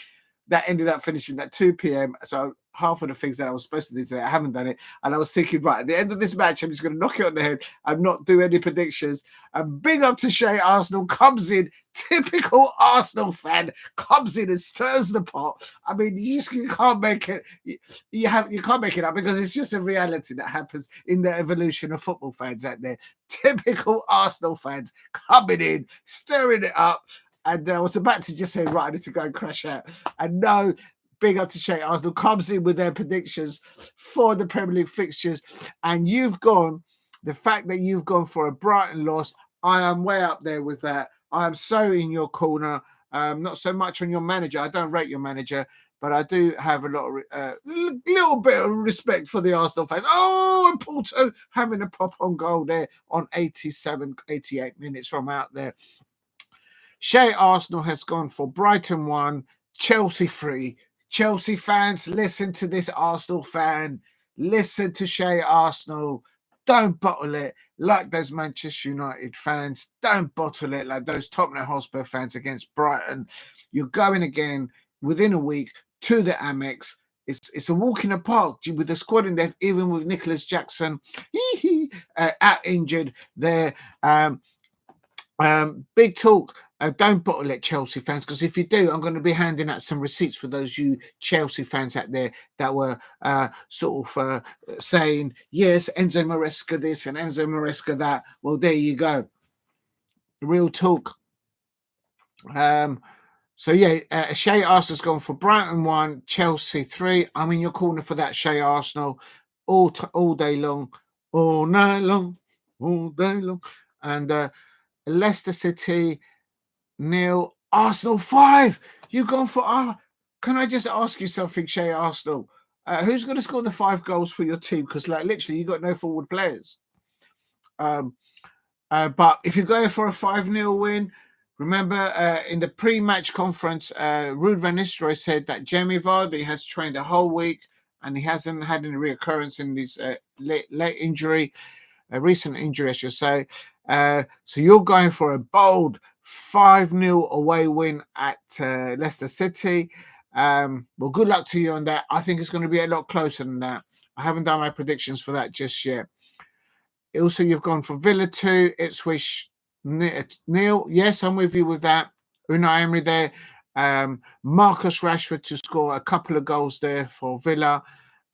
that ended up finishing at 2 p.m. So half of the things that I was supposed to do today, I haven't done it. And I was thinking, right, at the end of this match, I'm just going to knock it on the head and not do any predictions. And big up to Shay Arsenal, comes in, typical Arsenal fan, comes in and stirs the pot. I mean, you can't make it. You can't make it up because it's just a reality that happens in the evolution of football fans out there. Typical Arsenal fans coming in, stirring it up. And I was about to just say, right, I need to go and crash out. And no, big up to Shay Arsenal, comes in with their predictions for the Premier League fixtures. And the fact that you've gone for a Brighton loss, I am way up there with that. I am so in your corner. Not so much on your manager. I don't rate your manager, but I do have a lot of little bit of respect for the Arsenal fans. Oh, and Porto having a pop on goal there on 87, 88 minutes from out there. Shay Arsenal has gone for Brighton 1, Chelsea 3. Chelsea fans, listen to this Arsenal fan. Listen to Shay Arsenal. Don't bottle it like those Manchester United fans. Don't bottle it like those Tottenham Hotspur fans against Brighton. You're going again within a week to the Amex. It's a walk in the park with the squad in there, even with Nicholas Jackson out injured there. Big talk. Don't bottle it, Chelsea fans, because if you do, I'm going to be handing out some receipts for those you Chelsea fans out there that were saying, yes, Enzo Maresca this and Enzo Maresca that. Well, there you go. Real talk. So yeah, Shay Arsenal's gone for Brighton 1, Chelsea 3. I'm in your corner for that, Shay Arsenal, all day long, all night long, all day long. And Leicester City 0, Arsenal 5. You've gone for can I just ask you something, Shay Arsenal? Who's going to score the 5 goals for your team? Because like literally, you got no forward players. But if you're going for a 5-0 win, remember in the pre-match conference, Ruud van Nistelrooy said that Jamie Vardy has trained a whole week and he hasn't had any reoccurrence in his late injury, a recent injury, I should say. So you're going for a bold 5-0 away win at Leicester City. Well, good luck to you on that. I think it's going to be a lot closer than that. I haven't done my predictions for that just yet. Also, you've gone for Villa 2, Ipswich 0. Yes, I'm with you with that. Unai Emery there. Marcus Rashford to score a couple of goals there for Villa.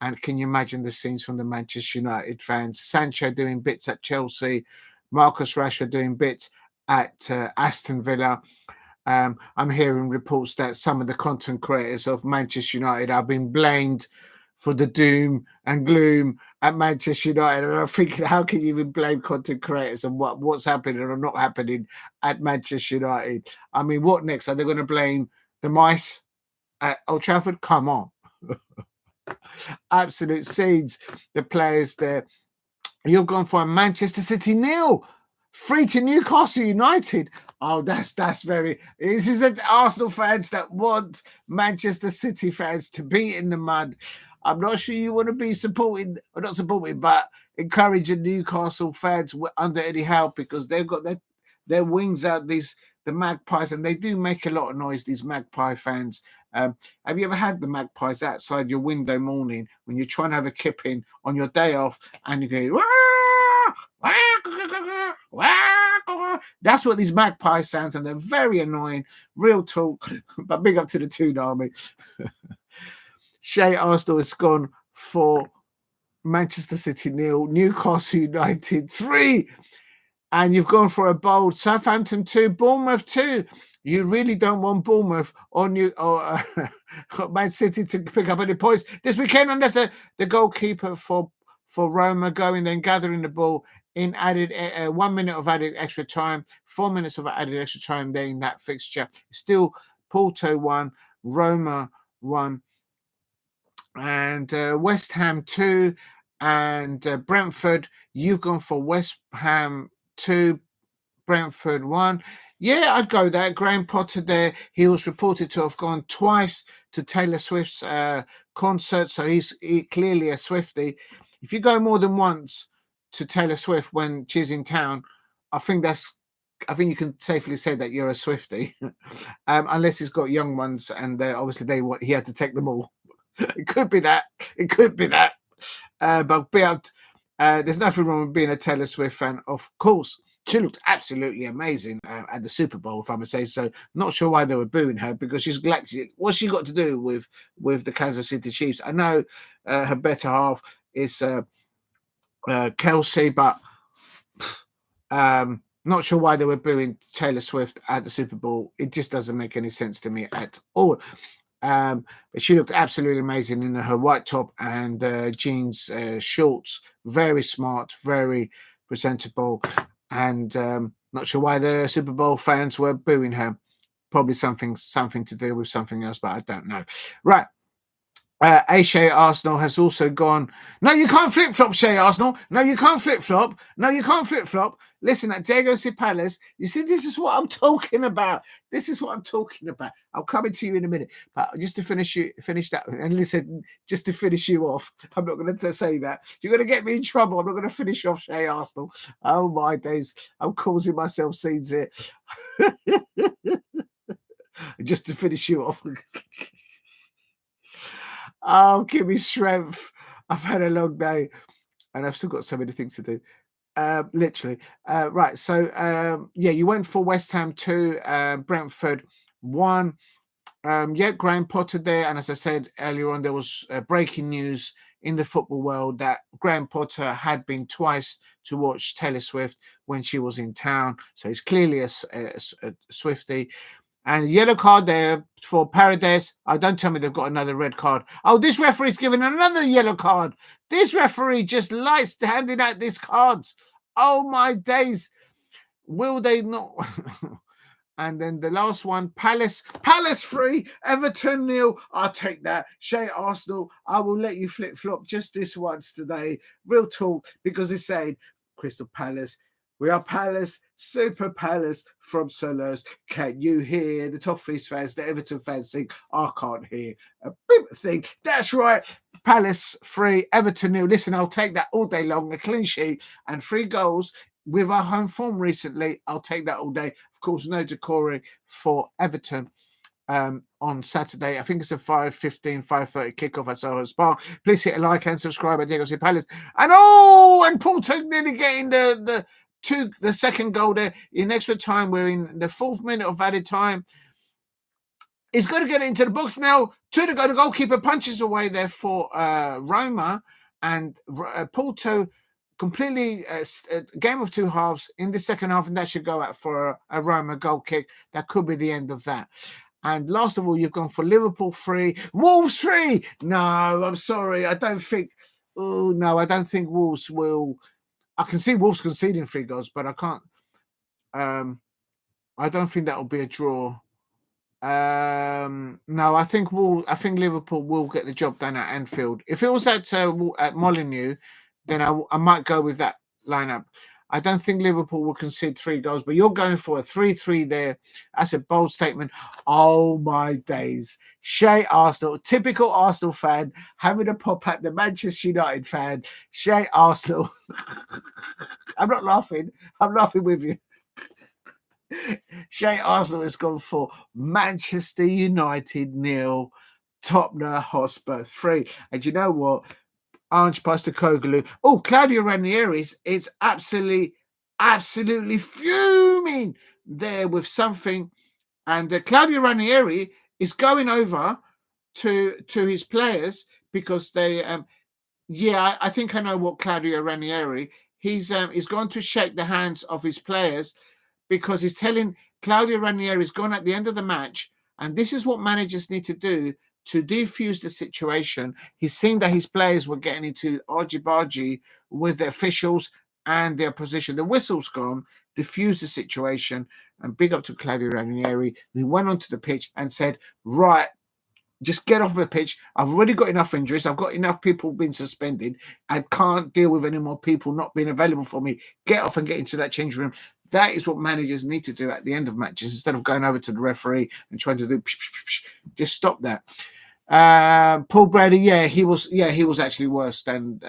And can you imagine the scenes from the Manchester United fans? Sancho doing bits at Chelsea, Marcus Rashford doing bits at Aston Villa. I'm hearing reports that some of the content creators of Manchester United have been blamed for the doom and gloom at Manchester United. And I'm thinking, how can you even blame content creators and what's happening or not happening at Manchester United? I mean, what next? Are they going to blame the mice at Old Trafford? Come on. Absolute scenes. The players there. You've gone for a Manchester City 0, 3 to Newcastle United. Oh, that's very. This is the Arsenal fans that want Manchester City fans to be in the mud. I'm not sure you want to be supporting, or not supporting, but encouraging Newcastle fans under Eddie Howe, because they've got their wings out. The Magpies, and they do make a lot of noise, these Magpie fans. Have you ever had the Magpies outside your window morning when you're trying to have a kip in on your day off and you go, wah, wah, wah. That's what these Magpie sounds, and they're very annoying, real talk. But big up to the Toon Army. Shea Arsenal has gone for Manchester City 0, Newcastle United 3. And you've gone for a bold Southampton 2, Bournemouth 2. You really don't want Bournemouth or Man City to pick up any points this weekend, unless the goalkeeper for Roma going then gathering the ball in added 1 minute of added extra time, 4 minutes of added extra time there in that fixture. Still Porto 1, Roma 1, and West Ham 2, and Brentford. You've gone for West Ham 2, Brentford 1. Yeah, I'd go there. Graham Potter there. He was reported to have gone twice to Taylor Swift's concert, so he's clearly a Swiftie. If you go more than once to Taylor Swift when she's in town, I think you can safely say that you're a Swiftie, unless he's got young ones, and obviously he had to take them all. It could be that. It could be that. But there's nothing wrong with being a Taylor Swift fan, of course. She looked absolutely amazing at the Super Bowl, if I must say so. Not sure why they were booing her, because she's glad. What's she got to do with the Kansas City Chiefs? I know her better half is Kelsey, but not sure why they were booing Taylor Swift at the Super Bowl. It just doesn't make any sense to me at all. But she looked absolutely amazing in her white top and jeans shorts. Very smart, very presentable, and not sure why the Super Bowl fans were booing her. Probably something to do with something else, but I don't know. Right. Shea Arsenal has also gone. No, you can't flip-flop, Shea Arsenal. No, you can't flip-flop. No, you can't flip-flop. Listen, at Diego C. Palace, you see, this is what I'm talking about. This is what I'm talking about. I'll come to you in a minute. But just to finish that, and listen, just to finish you off, I'm not going to say that. You're going to get me in trouble. I'm not going to finish off Shea Arsenal. Oh, my days. I'm causing myself scenes here. Just to finish you off. Oh, give me strength. I've had a long day and I've still got so many things to do. Literally. Right. So, you went for West Ham 2, Brentford 1. Graham Potter there. And as I said earlier on, there was breaking news in the football world that Graham Potter had been twice to watch Taylor Swift when she was in town. So he's clearly a Swiftie. And yellow card there for Paredes. Oh, don't tell me they've got another red card. Oh, this referee's given another yellow card. This referee just likes handing out these cards. Oh, my days. Will they not? And then the last one, Palace 3, Everton 0. I'll take that. Shea Arsenal, I will let you flip-flop just this once today. Real talk, because it's saying Crystal Palace. We are Palace, Super Palace from Selhurst. Can you hear the Toffees fans, the Everton fans sing? I can't hear a big thing. That's right. Palace 3, Everton 0. Listen, I'll take that all day long. A clean sheet and 3 goals with our home form recently. I'll take that all day. Of course, no Decore for Everton on Saturday. I think it's a 5:15, 5:30 kickoff at Selhurst Park. Please hit a like and subscribe at Diego C. Palace. And Porto nearly getting the second goal there in extra time. We're in the 4th minute of added time. He's going to get it into the box now. 2 to go. The goalkeeper punches away there for Roma, and Porto completely game of 2 halves in the second half, and that should go out for a Roma goal kick. That could be the end of that. And last of all, you've gone for Liverpool 3, Wolves 3. No, I'm sorry. I don't think. Oh no, I don't think Wolves will. I can see Wolves conceding 3 goals, but I can't. I don't think that will be a draw. No, I think Liverpool will get the job done at Anfield. If it was at Molineux, then I might go with that lineup. I don't think Liverpool will concede 3 goals, but you're going for a 3-3 there. That's a bold statement. Oh my days. Shay Arsenal, typical Arsenal fan, having a pop at the Manchester United fan. Shay Arsenal. I'm not laughing. I'm laughing with you. Shay Arsenal has gone for Manchester United 0, Tottenham Hotspur 3. And you know what? Ange Postecoglou. Oh, Claudio Ranieri is absolutely fuming there with something. And Claudio Ranieri is going over to his players because they... I think I know what Claudio Ranieri... He's gone to shake the hands of his players because he's telling Claudio Ranieri's gone at the end of the match, and this is what managers need to do to defuse the situation. He's seen that his players were getting into argy-bargy with the officials and their position. The whistle's gone, diffuse the situation, and big up to Claudio Ranieri, who went onto the pitch and said, right, just get off the pitch. I've already got enough injuries. I've got enough people being suspended. I can't deal with any more people not being available for me. Get off and get into that change room. That is what managers need to do at the end of matches instead of going over to the referee and trying to do. Just stop that. Paul Brady, he was actually worse than.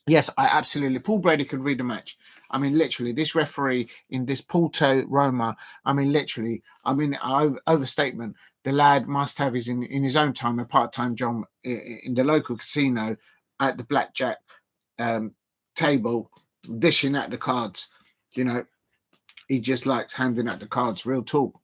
Yes, I absolutely. Paul Brady could read a match. I mean, literally, this referee in this Porto Roma. I mean, literally. I mean, overstatement. The lad must have in his own time a part-time job in the local casino at the blackjack table, dishing out the cards. You know, he just likes handing out the cards. Real talk.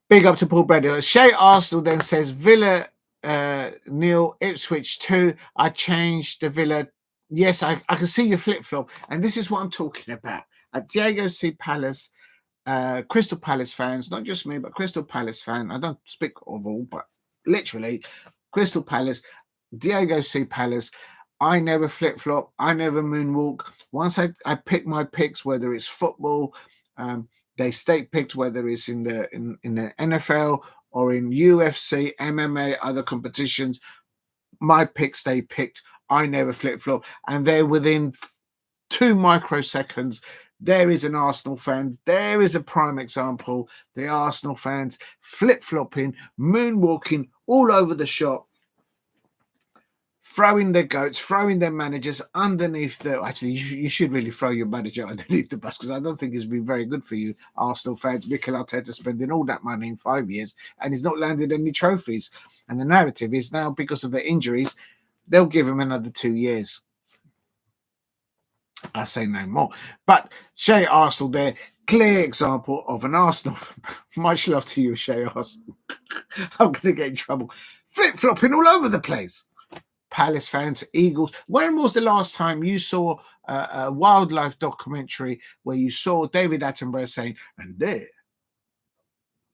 Big up to Paul Brady. Shay Arsenal then says Villa 0, Ipswich 2. I changed the Villa. Yes, I can see your flip-flop. And this is what I'm talking about. At Diego C. Palace, Crystal Palace fans, not just me, but Crystal Palace fan. I don't speak of all, but literally Crystal Palace, Diego C. Palace. I never flip-flop. I never moonwalk. Once I pick my picks, whether it's football, they stay picked, whether it's in the NFL or in UFC, MMA, other competitions, my picks stay picked. I never flip-flop. And they're within 2 microseconds. There is an Arsenal fan. There is a prime example. The Arsenal fans flip-flopping, moonwalking all over the shop, throwing their goats, throwing their managers underneath the... Actually, you should really throw your manager underneath the bus because I don't think it's been very good for you, Arsenal fans. Mikel Arteta spending all that money in 5 years and he's not landed any trophies. And the narrative is now, because of the injuries, they'll give him another 2 years. I say no more. But Shay Arsenal there, clear example of an Arsenal. Much love to you, Shay Arsenal. I'm going to get in trouble. Flip-flopping all over the place. Palace fans, Eagles. When was the last time you saw a wildlife documentary where you saw David Attenborough saying, and there,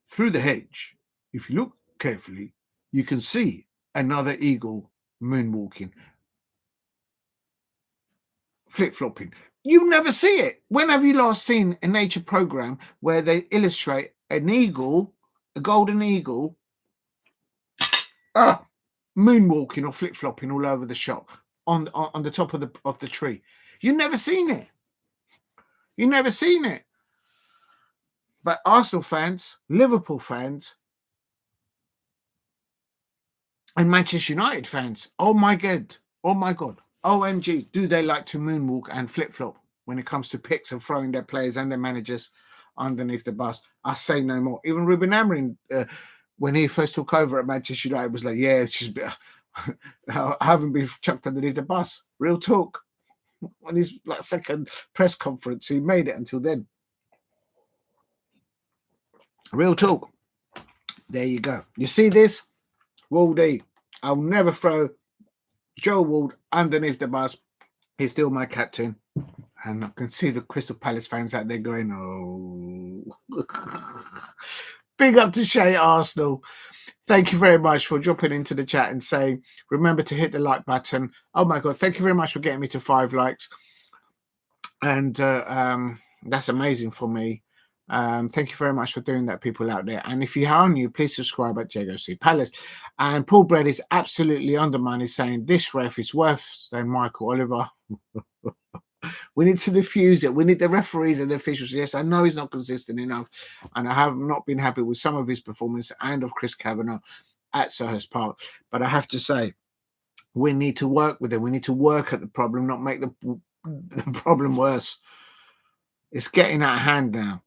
through the hedge, if you look carefully, you can see another eagle moonwalking? Flip-flopping. You never see it. When have you last seen a nature program where they illustrate an eagle, a golden eagle, moonwalking or flip-flopping all over the shop on the top of the tree? You've never seen it. You've never seen it. But Arsenal fans, Liverpool fans, and Manchester United fans, oh my God, OMG, do they like to moonwalk and flip-flop when it comes to picks and throwing their players and their managers underneath the bus? I say no more. Even Ruben Amorim, when he first took over at Manchester United, was like, yeah, it's just I haven't been chucked underneath the bus. Real talk. On his second press conference, he made it until then. Real talk. There you go. You see this? Waldy, I'll never throw Joe Ward underneath the bus. He's still my captain. And I can see the Crystal Palace fans out there going, oh. Big up to Shay Arsenal. Thank you very much for dropping into the chat and saying, remember to hit the like button. Oh my God, thank you very much for getting me to 5 likes. And that's amazing for me. Thank you very much for doing that, people out there. And if you are new, please subscribe at Diego C. Palace. And Paul Brett is absolutely on the money, saying this ref is worse than Michael Oliver. We need to diffuse it. We need the referees and the officials. Yes, I know he's not consistent enough, and I have not been happy with some of his performance and of Chris Kavanagh at Selhurst Park. But I have to say, we need to work with it. We need to work at the problem, not make the problem worse. It's getting out of hand now.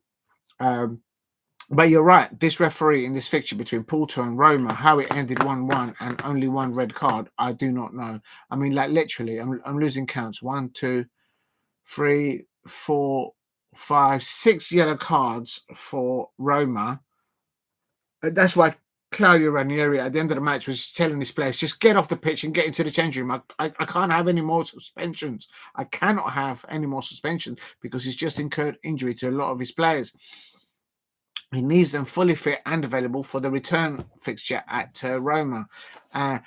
But you're right. This referee in this fixture between Porto and Roma, how it ended 1-1 and only 1 red card, I do not know. I mean, like literally, I'm losing counts. 1, 2, 3, 4, 5, 6 yellow cards for Roma. That's why Claudio Ranieri at the end of the match was telling his players, just get off the pitch and get into the changing room. I can't have any more suspensions. I cannot have any more suspensions because he's just incurred injury to a lot of his players. He needs them fully fit and available for the return fixture at Roma. And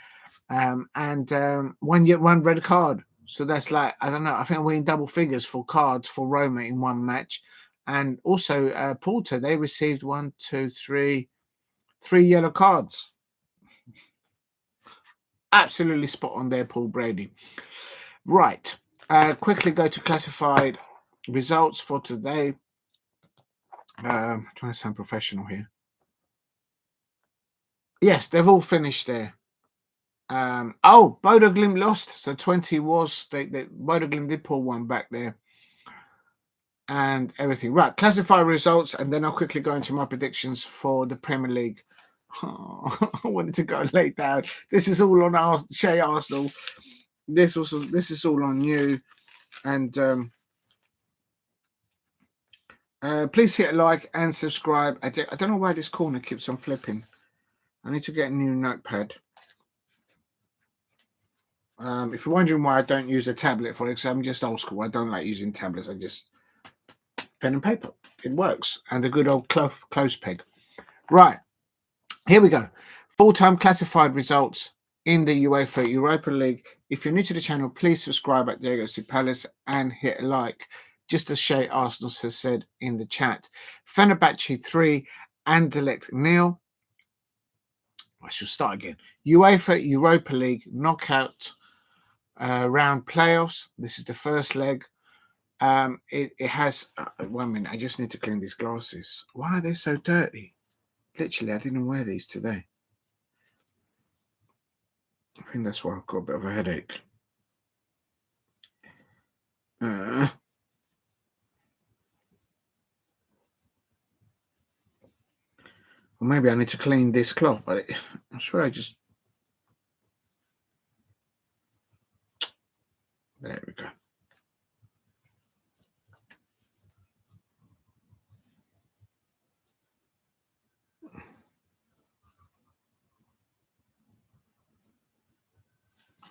1 red card. So that's like, I don't know, I think we're in double figures for cards for Roma in one match. And also Porto, they received 3 yellow cards. Absolutely spot on there, Paul Brady. Right. Quickly go to classified results for today. I'm trying to sound professional here. Yes, they've all finished there. Bodo Glimt lost. So 20 was Bodo Glimt did pull 1 back there. And everything. Right, classify results, and then I'll quickly go into my predictions for the Premier League. Oh, I wanted to go late down. This is all on Shay Arsenal. This is all on you. And please hit a like and subscribe. I don't know why this corner keeps on flipping. I need to get a new notepad. If you're wondering why I don't use a tablet for it, because I'm just old school. I don't like using tablets. I just pen and paper. It works. And the good old close peg. Right. Here we go. Full-time classified results in the UEFA Europa League. If you're new to the channel, please subscribe at Diego C. Palace and hit a like, just as Shay Arsenal has said in the chat. Fenerbahce 3, Anderlecht 0. I shall start again. UEFA Europa League knockout round playoffs. This is the first leg. It has 1 minute. I just need to clean these glasses. Why are they so dirty? Literally, I didn't wear these today. I think that's why I've got a bit of a headache. Or maybe I need to clean this cloth, but I'm sure I just... There we go.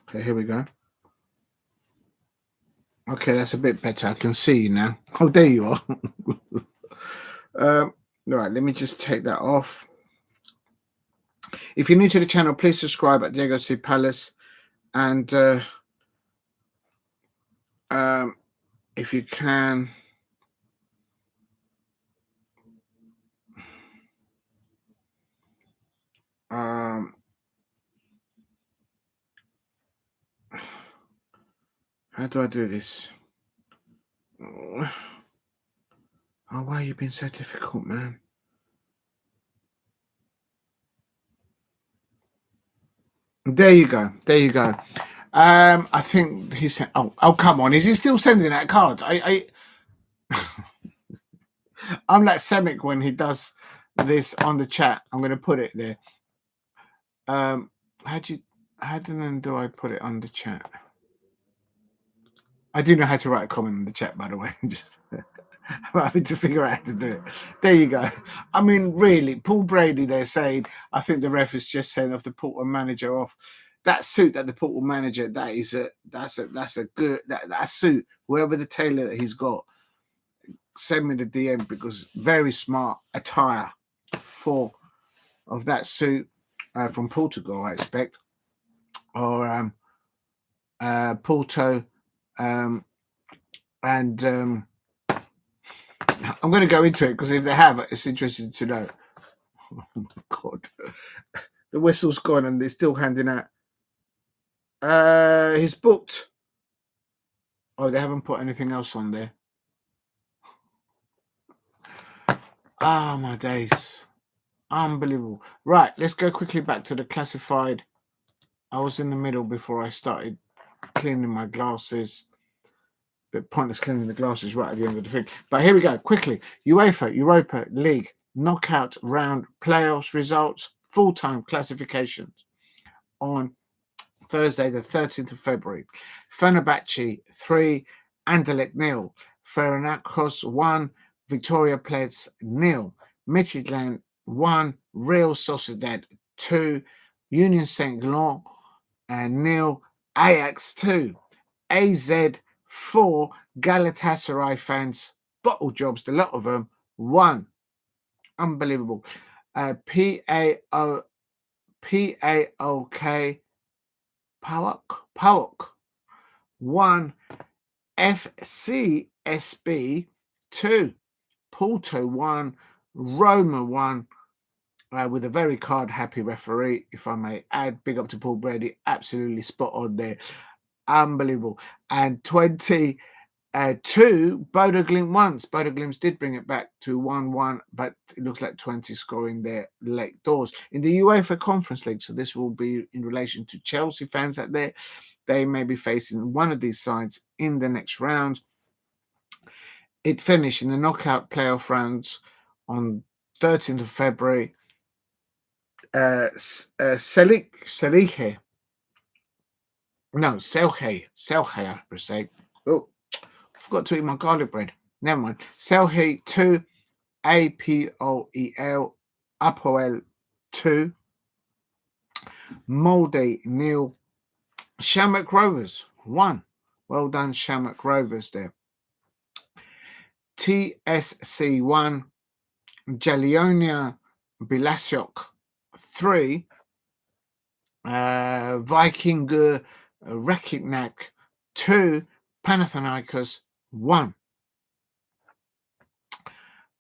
Okay, here we go. Okay, that's a bit better. I can see you now. Oh, there you are. Right, let me just take that off. If you're new to the channel, please subscribe at Diego C. Palace. And if you can... how do I do this? Oh, why are you being so difficult, man? There you go. There you go. I think he said, oh, come on. Is he still sending that card? I'm like Semic when he does this on the chat. I'm going to put it there. How do I put it on the chat? I do know how to write a comment in the chat, by the way. Just I'm having to figure out how to do it. There you go. I mean, really, Paul Brady, they're saying, I think the ref is just sending off the Porto manager off. That suit that the Porto manager, that's a good that suit, whoever the tailor that he's got, send me the DM, because very smart attire for of that suit from Portugal, I expect, or Porto, and I'm going to go into it because if they have, it's interesting to know. Oh my God, the whistle's gone and they're still handing out. He's booked. Oh, they haven't put anything else on there. Ah, my days. Unbelievable. Right, let's go quickly back to the classified. I was in the middle before I started cleaning my glasses. Bit pointless cleaning the glasses right at the end of the thing. But here we go, quickly. UEFA Europa League knockout round playoffs results, full-time classifications on Thursday, the 13th of February. Fenerbahce 3, Anderlecht 0. Ferencváros 1, Victoria Plets 0. Midtjylland 1, Real Sociedad 2, Union Saint-Gilloise 0, Ajax 2, AZ 4, Galatasaray fans, bottle jobs, a lot of them, 1. Unbelievable. PAOK, PAOK 1, FCSB 2, Porto 1, Roma 1, with a very card-happy referee, if I may add. Big up to Paul Brady, absolutely spot on there. Unbelievable. And 22, Bodo Glimt once. Bodo Glimt did bring it back to 1-1, but it looks like 20 scoring their late doors. In the UEFA Conference League, so this will be in relation to Chelsea fans out there, they may be facing one of these sides in the next round. It finished in the knockout playoff rounds on 13th of February. Selche, I say. Oh, I forgot to eat my garlic bread. Never mind. Selche 2, APOEL, Apoel 2, Molde 0, Shamrock Rovers 1. Well done, Shamrock Rovers there. TSC 1, Jagiellonia Białystok 3, Viking Reykjavik 2, Panathinaikos 1.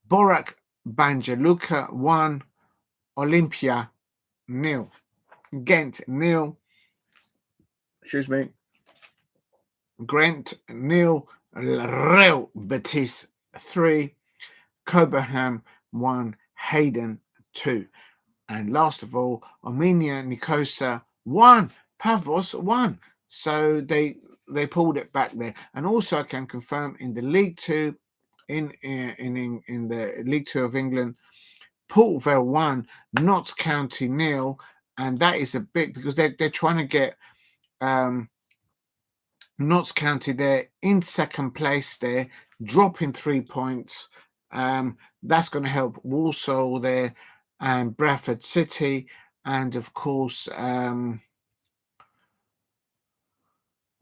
Borac Banja Luka 1, Olympia 0. Ghent 0. Excuse me. Ghent 0. Real Betis 3. Cobham 1. Hayden 2. And last of all, Armenia Nicosia 1. Pavos 1. So they pulled it back there. And also I can confirm in the League 2, in the League 2 of England, Port Vale 1, Notts County 0, and that is a big, because they're trying to get Notts County there in second place there, dropping 3 points. That's going to help Walsall there and Bradford City, and of course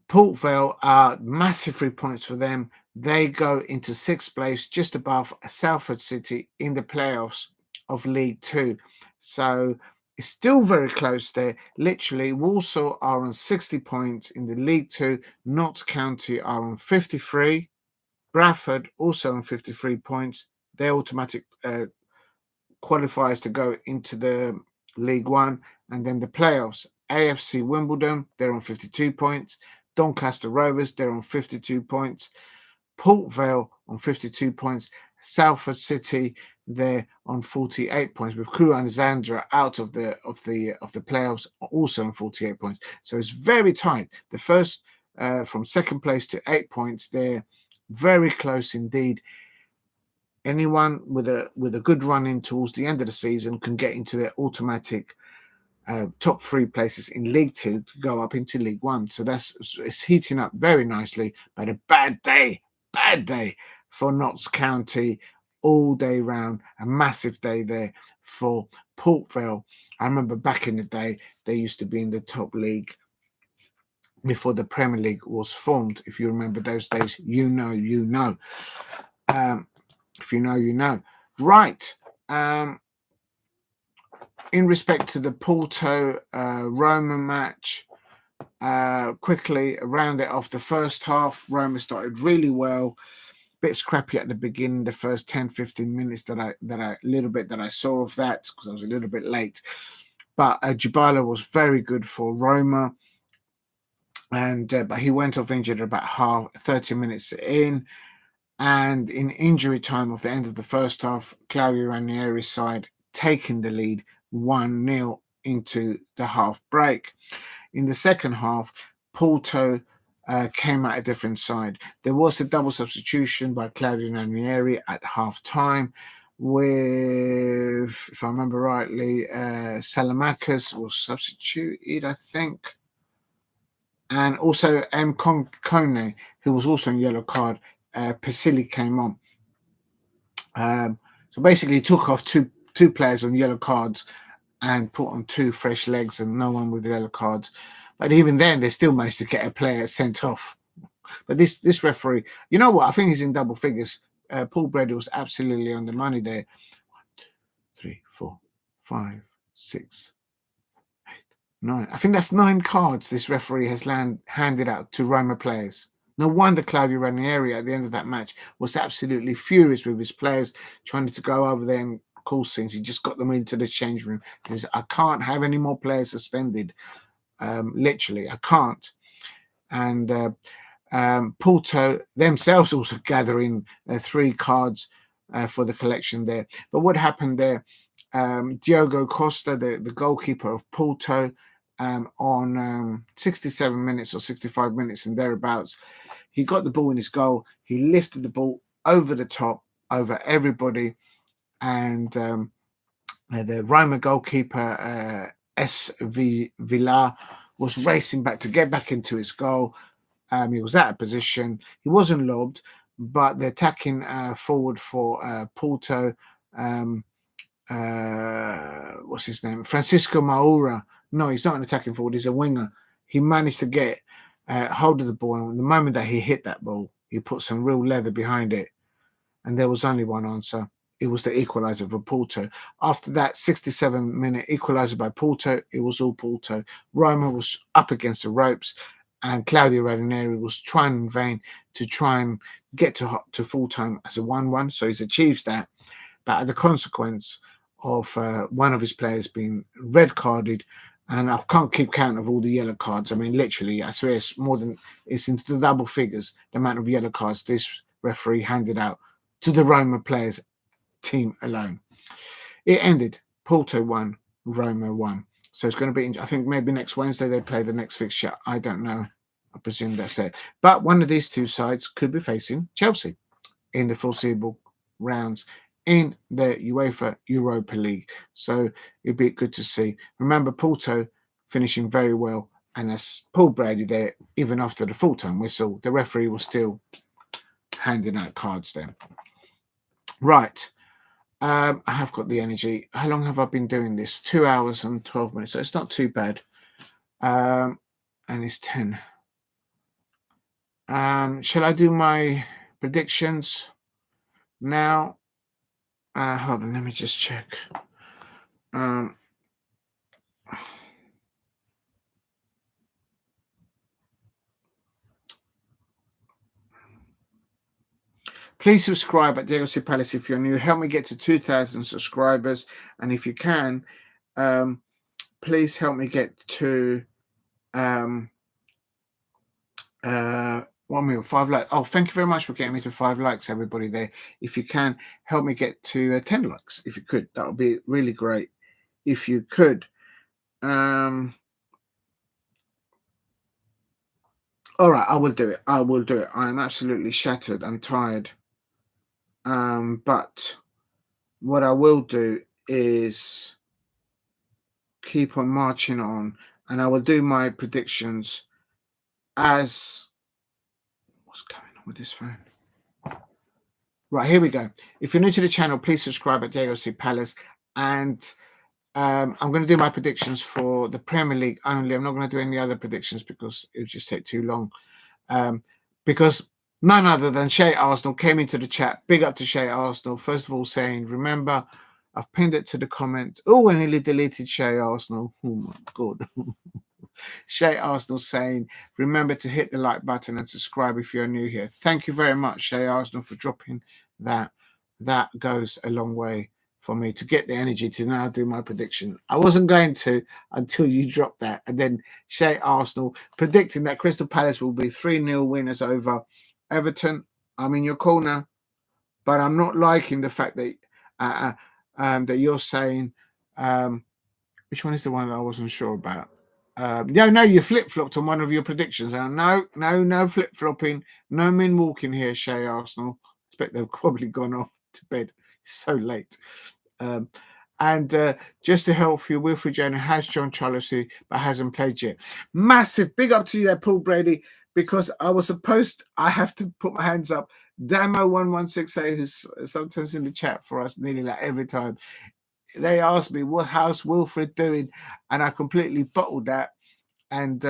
Port Vale are massive 3 points for them. They go into sixth place, just above Salford City in the playoffs of League 2. So it's still very close there. Literally, Walsall are on 60 points in the League 2. Notts County are on 53. Bradford also on 53 points. They're automatic qualifiers to go into the League 1. And then the playoffs, AFC Wimbledon, they're on 52 points. Doncaster Rovers, they're on 52 points. Port Vale on 52 points. Salford City, they're on 48 points, with Crewe Alexandra out of the playoffs, also on 48 points. So it's very tight. The first from second place to 8 points, they're very close indeed. Anyone with a good run in towards the end of the season can get into their automatic top 3 places in League 2 to go up into League 1. So it's heating up very nicely, but a bad day for Notts County all day round. A massive day there for Port Vale. I remember back in the day, they used to be in the top league before the Premier League was formed. If you remember those days, you know, you know. If you know, you know. Right. In respect to the Porto Roma match, quickly around it off the first half, Roma started really well. Bit scrappy at the beginning, the first 10-15 minutes that I saw of that, because I was a little bit late. But Dybala was very good for Roma, and but he went off injured about 30 minutes in. And in injury time of the end of the first half, Claudio Ranieri's side taking the lead 1-0 into the half break. In the second half, Porto came at a different side. There was a double substitution by Claudio Ranieri at half time with, if I remember rightly, Salamakis was substituted, I think. And also Kone, who was also in yellow card. Pasili came on. So basically, he took off two players on yellow cards and put on 2 fresh legs and no one with yellow cards. But even then, they still managed to get a player sent off. But this referee, you know what? I think he's in double figures. Paul Brady was absolutely on the money there. 3, 4, 5, 6, 8, 9. I think that's 9 cards this referee has handed out to Roma players. No wonder Claudio Ranieri at the end of that match was absolutely furious with his players, trying to go over there and call scenes. He just got them into the change room. He says, I can't have any more players suspended. Literally, I can't. And Porto themselves also gathering 3 cards for the collection there. But what happened there? Diogo Costa, the goalkeeper of Porto, on 67 minutes or 65 minutes and thereabouts, he got the ball in his goal. He lifted the ball over the top, over everybody, and the Roma goalkeeper SV Villar was racing back to get back into his goal. He was out of position. He wasn't lobbed, but the attacking forward for Porto, what's his name? Francisco Maura. No, he's not an attacking forward. He's a winger. He managed to get hold of the ball. And the moment that he hit that ball, he put some real leather behind it. And there was only one answer. It was the equaliser for Porto. After that 67-minute equaliser by Porto, it was all Porto. Roma was up against the ropes, and Claudio Ranieri was trying in vain to try and get to full time as a 1-1. So he's achieved that. But at the consequence of one of his players being red carded, and I can't keep count of all the yellow cards. I mean, literally, I swear it's into the double figures, the amount of yellow cards this referee handed out to the Roma players team alone. It ended. Porto 1, Roma 1. So it's going to be, I think maybe next Wednesday they play the next fixture. I don't know. I presume that's it. But one of these 2 sides could be facing Chelsea in the foreseeable rounds in the UEFA Europa League. So it'd be good to see. Remember, Porto finishing very well. And as Paul Brady there, even after the full-time whistle, the referee was still handing out cards there. Right. I have got the energy. How long have I been doing this? 2 hours and 12 minutes. So it's not too bad. And it's 10. Shall I do my predictions now? Hold on, let me just check. Please subscribe at Diego C. Palace if you're new. Help me get to 2,000 subscribers. And if you can, please help me get to 1 million, 5 likes. Oh, thank you very much for getting me to 5 likes, everybody there. If you can, help me get to 10 likes, if you could. That would be really great. If you could. All right, I will do it. I will do it. I'm absolutely shattered and tired. But what I will do is keep on marching on, and I will do my predictions as what's going on with this phone. Right, here we go. If you're new to the channel, please subscribe at Diego C Palace. And I'm going to do my predictions for the Premier League only. I'm not going to do any other predictions because it would just take too long. Because none other than Shay Arsenal came into the chat. Big up to Shay Arsenal. First of all, saying, remember, I've pinned it to the comment. Oh, I nearly deleted Shay Arsenal. Oh, my God. Shay Arsenal saying, remember to hit the like button and subscribe if you're new here. Thank you very much, Shay Arsenal, for dropping that. That goes a long way for me to get the energy to now do my prediction. I wasn't going to until you dropped that. And then Shay Arsenal predicting that Crystal Palace will be 3-0 winners over Everton. I'm in your corner, but I'm not liking the fact that that you're saying which one is the one that I wasn't sure about. No, you flip-flopped on one of your predictions. And no flip-flopping, no men walking here, Shay Arsenal. I expect they've probably gone off to bed. It's so late. And just to help you, Wilfred Jonah has joined Chelsea but hasn't played yet. Massive big up to you there, Paul Brady, because I have to put my hands up. Damo1168, who's sometimes in the chat for us nearly like every time. They asked me, how's Wilfred doing? And I completely bottled that. And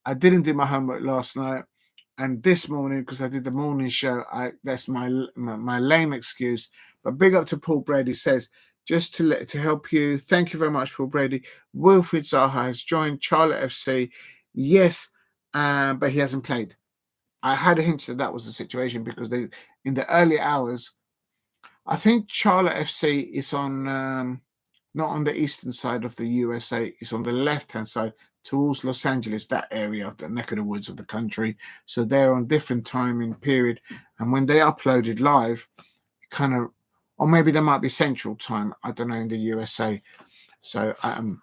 I didn't do my homework last night. And this morning, because I did the morning show, that's my lame excuse. But big up to Paul Brady, says, just to help you. Thank you very much, Paul Brady. Wilfred Zaha has joined Charlotte FC. Yes, but he hasn't played. I had a hint that was the situation because they, in the early hours, I think Charlotte FC is on not on the eastern side of the USA. It's on the left-hand side towards Los Angeles, that area of the neck of the woods of the country. So they're on different timing period. And when they uploaded live, kind of, or maybe there might be central time, I don't know, in the USA. So I've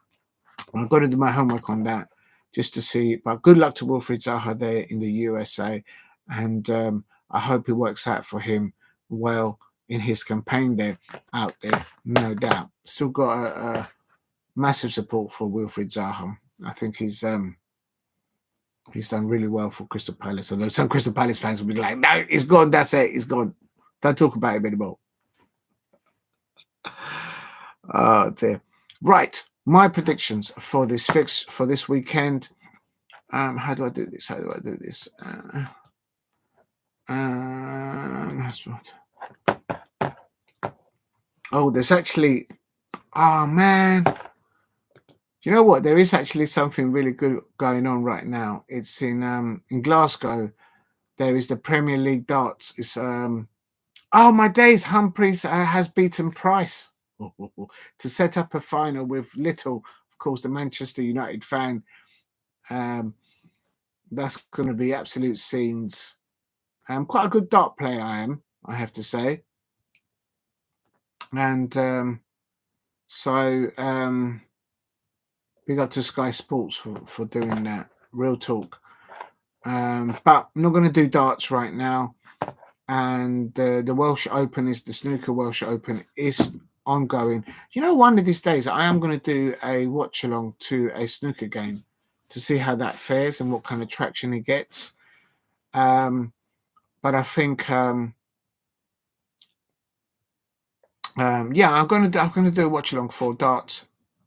got to do my homework on that just to see. But good luck to Wilfred Zaha there in the USA. And I hope it works out for him well in his campaign there, out there, no doubt. Still got a massive support for Wilfred Zaha. I think he's done really well for Crystal Palace. Although some Crystal Palace fans will be like, no, he's gone, that's it, he's gone. Don't talk about him anymore. Oh dear. Right, my predictions for this for this weekend. How do I do this? That's right. Oh, there's actually, oh man, you know what? There is actually something really good going on right now. It's in Glasgow. There is the Premier League darts. It's oh my days, Humphreys has beaten Price to set up a final with Little, of course, the Manchester United fan. That's going to be absolute scenes. Quite a good dart player I have to say. And big up to Sky Sports for doing that. Real talk. But I'm not going to do darts right now. And the Welsh Open the snooker Welsh Open is ongoing. You know, one of these days I am going to do a watch along to a snooker game to see how that fares and what kind of traction it gets. But I think yeah, I'm going to do a watch along for darts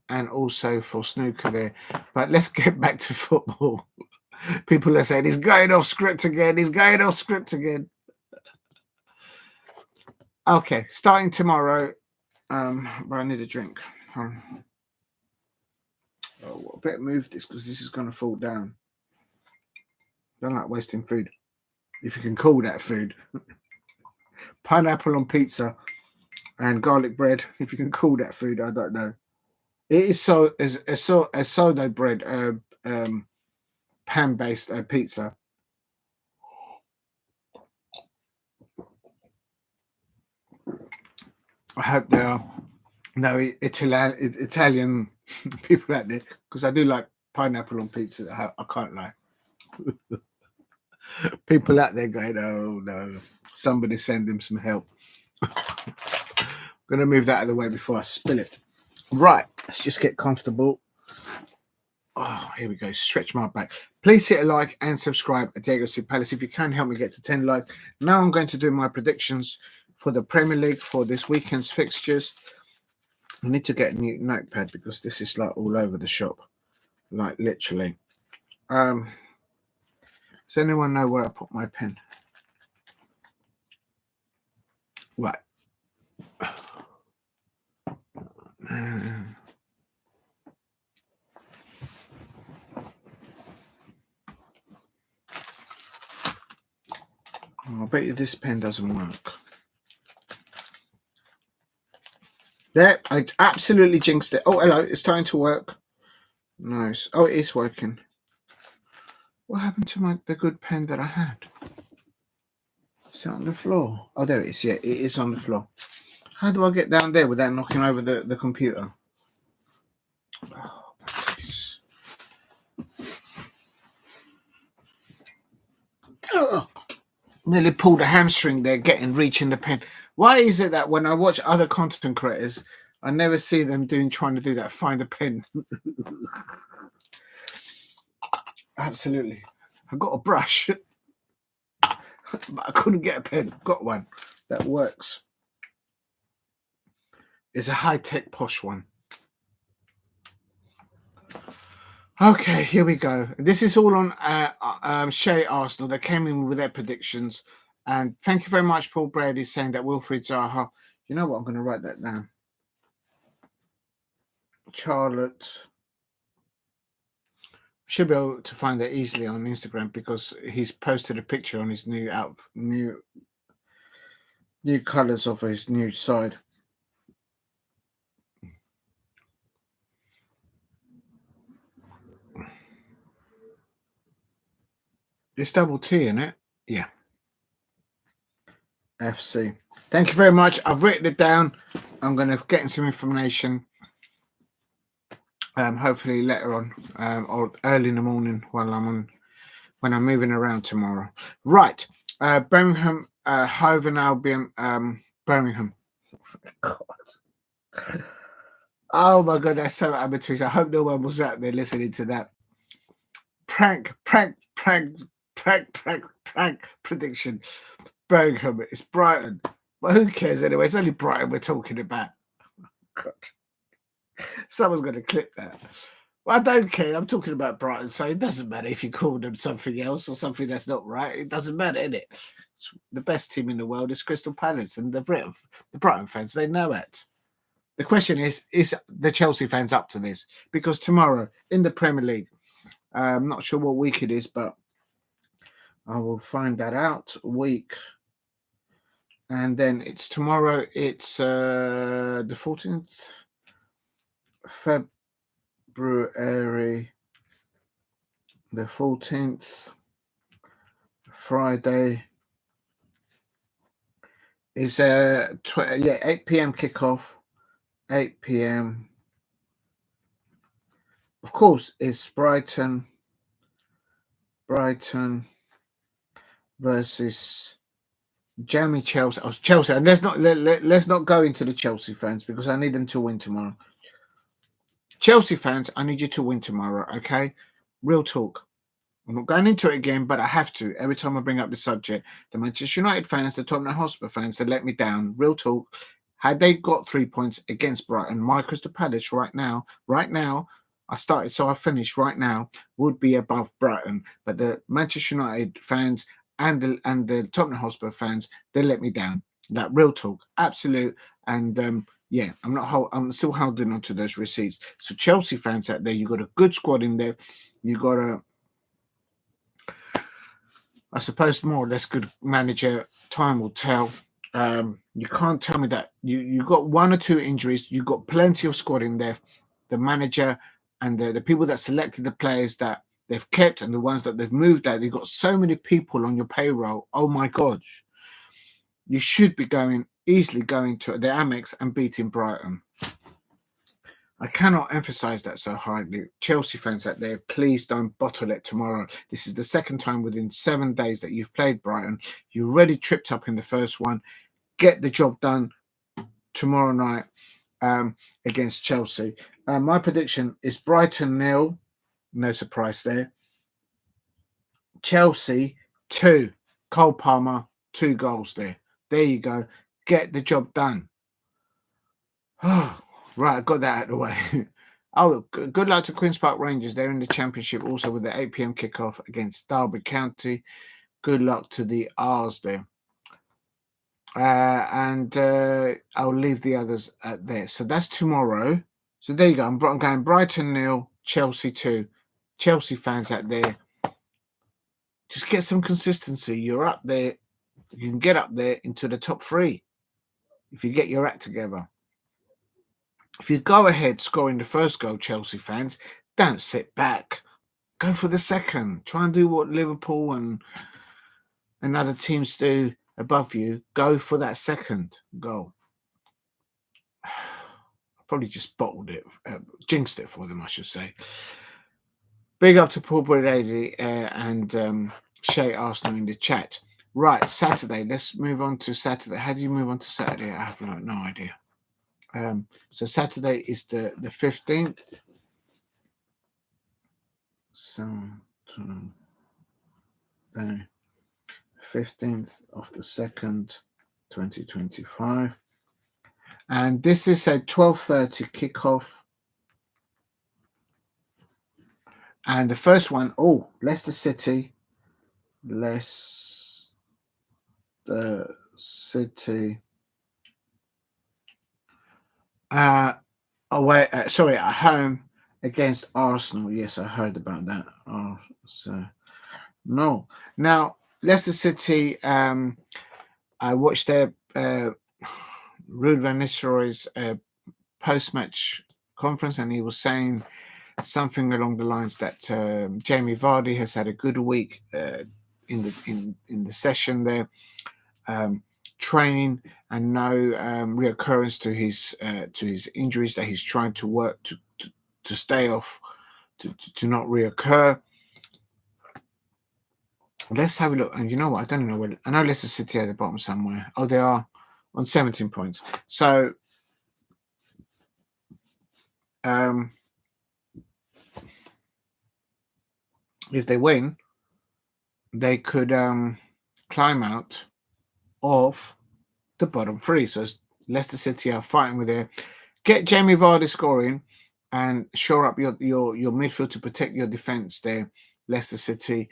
and also for snooker there. But let's get back to football. People are saying he's going off script again. He's going off script again. Okay, starting tomorrow. But I need a drink. Oh, I better move this because this is going to fall down. Don't like wasting food. If you can call that food. Pineapple on pizza and garlic bread. If you can call that food, I don't know. It is a sourdough bread, pan-based pizza. I hope there are no Italian people out there, because I do like pineapple on pizza. I can't lie. People out there going, oh no, somebody send him some help. I'm going to move that out of the way before I spill it. Right, let's just get comfortable. Oh, here we go. Stretch my back. Please hit a like and subscribe at Diego C Palace if you can help me get to 10 likes. Now I'm going to do my predictions for the Premier League for this weekend's fixtures. I need to get a new notepad because this is like all over the shop, like literally. Does anyone know where I put my pen? Right. I bet you this pen doesn't work. There, I absolutely jinxed it. Oh, hello, it's starting to work. Nice. Oh, it is working. What happened to the good pen that I had? Is it on the floor? Oh, there it is. Yeah, it is on the floor. How do I get down there without knocking over the computer? Oh, nearly pulled a hamstring there, reaching the pen. Why is it that when I watch other content creators, I never see them trying to do that? Find a pen. Absolutely. I got a brush, but I couldn't get a pen. Got one that works. It's a high-tech posh one. Okay, here we go. This is all on Shay Arsenal. They came in with their predictions. And thank you very much, Paul Brady, saying that Wilfried Zaha. You know what? I'm going to write that down. Charlotte. Should be able to find that easily on Instagram because he's posted a picture on his new colours of his new side. It's double T in it. Yeah. FC. Thank you very much. I've written it down. I'm going to get some information. Hopefully later on, or early in the morning when I'm moving around tomorrow. Right. Birmingham, Hove and Albion, Birmingham. God. Oh my God, that's so amateurish. I hope no one was out there listening to that. Prank prediction. Birmingham, it's Brighton. But who cares anyway? It's only Brighton we're talking about. God. Someone's going to clip that. Well, I don't care. I'm talking about Brighton, so it doesn't matter if you call them something else or something that's not right. It doesn't matter, innit? The best team in the world is Crystal Palace, and the Brighton fans, they know it. The question is the Chelsea fans up to this? Because tomorrow in the Premier League, I'm not sure what week it is, but I will find that out. Week. And then it's tomorrow. It's the 14th February. The 14th, Friday. Is 8 p.m. kickoff. 8 p.m. Of course, it's Brighton versus Jamie Chelsea. Oh, Chelsea, and let's not go into the Chelsea fans because I need them to win tomorrow. Chelsea fans, I need you to win tomorrow, okay? Real talk. I'm not going into it again, but I have to. Every time I bring up the subject, the Manchester United fans, the Tottenham Hotspur fans, they let me down. Real talk. Had they got 3 points against Brighton, my Crystal Palace right now, I started, so I finished right now, would be above Brighton. But the Manchester United fans and the Tottenham Hotspur fans, they let me down. That real talk, absolute. And yeah, I'm still holding on to those receipts. So Chelsea fans out there, you got a good squad in there. You got I suppose more or less good manager. Time will tell. You can't tell me that you got one or two injuries. You got plenty of squad in there. The manager and the people that selected the players that they've kept and the ones that they've moved out. They've got so many people on your payroll. Oh my gosh. You should be easily going to the Amex and beating Brighton. I cannot emphasize that so highly. Chelsea fans out there, please don't bottle it tomorrow. This is the second time within 7 days that you've played Brighton. You already tripped up in the first one. Get the job done tomorrow night against Chelsea. My prediction is Brighton 0. No surprise there. Chelsea 2. Cole Palmer, 2 goals there. There you go. get the job done. Oh, right, I got that out of the way. Oh, good luck to Queen's Park Rangers. They're in the Championship also with the 8 p.m. kickoff against Derby County. Good luck to the R's there. And I'll leave the others there. So that's tomorrow. So there you go. I'm going Brighton 0, Chelsea 2. Chelsea fans out there, just get some consistency. You're up there. You can get up there into the top 3 if you get your act together. If you go ahead scoring the first goal, Chelsea fans, don't sit back. Go for the second. Try and do what Liverpool and other teams do above you. Go for that second goal. I probably just bottled it, jinxed it for them, I should say. Big up to Paul Brady and Shay Arsenal in the chat. Right, Saturday. Let's move on to Saturday. How do you move on to Saturday? I have no idea. So Saturday is the 15th. So the 15th of the 2nd, 2025. And this is a 12:30 kickoff. And the first one, Leicester City. Leicester City. Away, at home against Arsenal. Yes, I heard about that. No. Now, Leicester City, I watched their Ruud van Nistelrooy's post-match conference, and he was saying something along the lines that Jamie Vardy has had a good week in the session there, training, and no reoccurrence to his injuries that he's trying to work to stay off, to not reoccur. Let's have a look. And you know what? I don't know where. I know Leicester City at the bottom somewhere. Oh, they are on 17 points. So if they win, they could climb out of the bottom 3. So Leicester City are fighting with their. Get Jamie Vardy scoring and shore up your midfield to protect your defence there, Leicester City.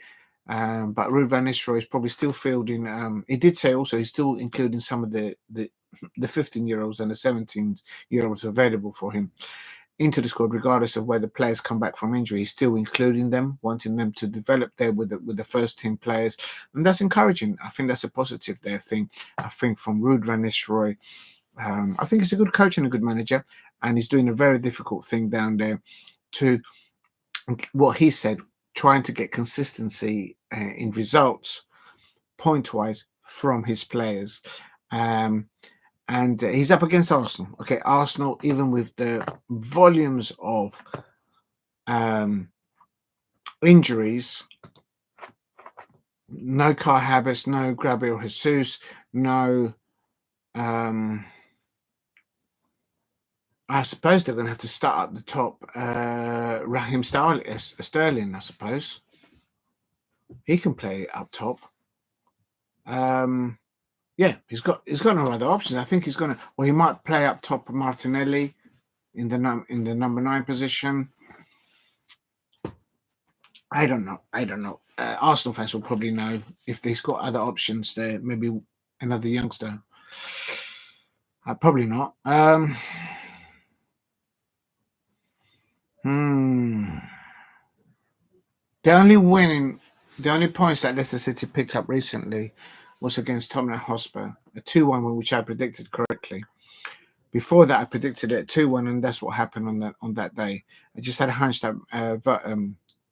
But Ruud van Nistelrooy is probably still fielding. He did say also he's still including some of the 15-year-olds and the 17-year-olds available for him into the squad, regardless of where the players come back from injury. He's still including them, wanting them to develop there with the first team players, and that's encouraging. I think that's a positive there thing. I think from Ruud van Nistelrooy, I think he's a good coach and a good manager, and he's doing a very difficult thing down there to what he said, trying to get consistency in results, point-wise, from his players. And he's up against Arsenal. Okay, Arsenal, even with the volumes of injuries, no Kai Havertz, no Gabriel Jesus, no. I suppose they're going to have to start at the top. Raheem Sterling, I suppose. He can play up top. Yeah, he's got no other options. I think he's going to. Well, he might play up top Martinelli in the number 9 position. I don't know. Arsenal fans will probably know if he's got other options there. Maybe another youngster. Probably not. The only points that Leicester City picked up recently was against Tottenham Hotspur, a 2-1, which I predicted correctly. Before that, I predicted it 2-1, and that's what happened on that day. I just had a hunch that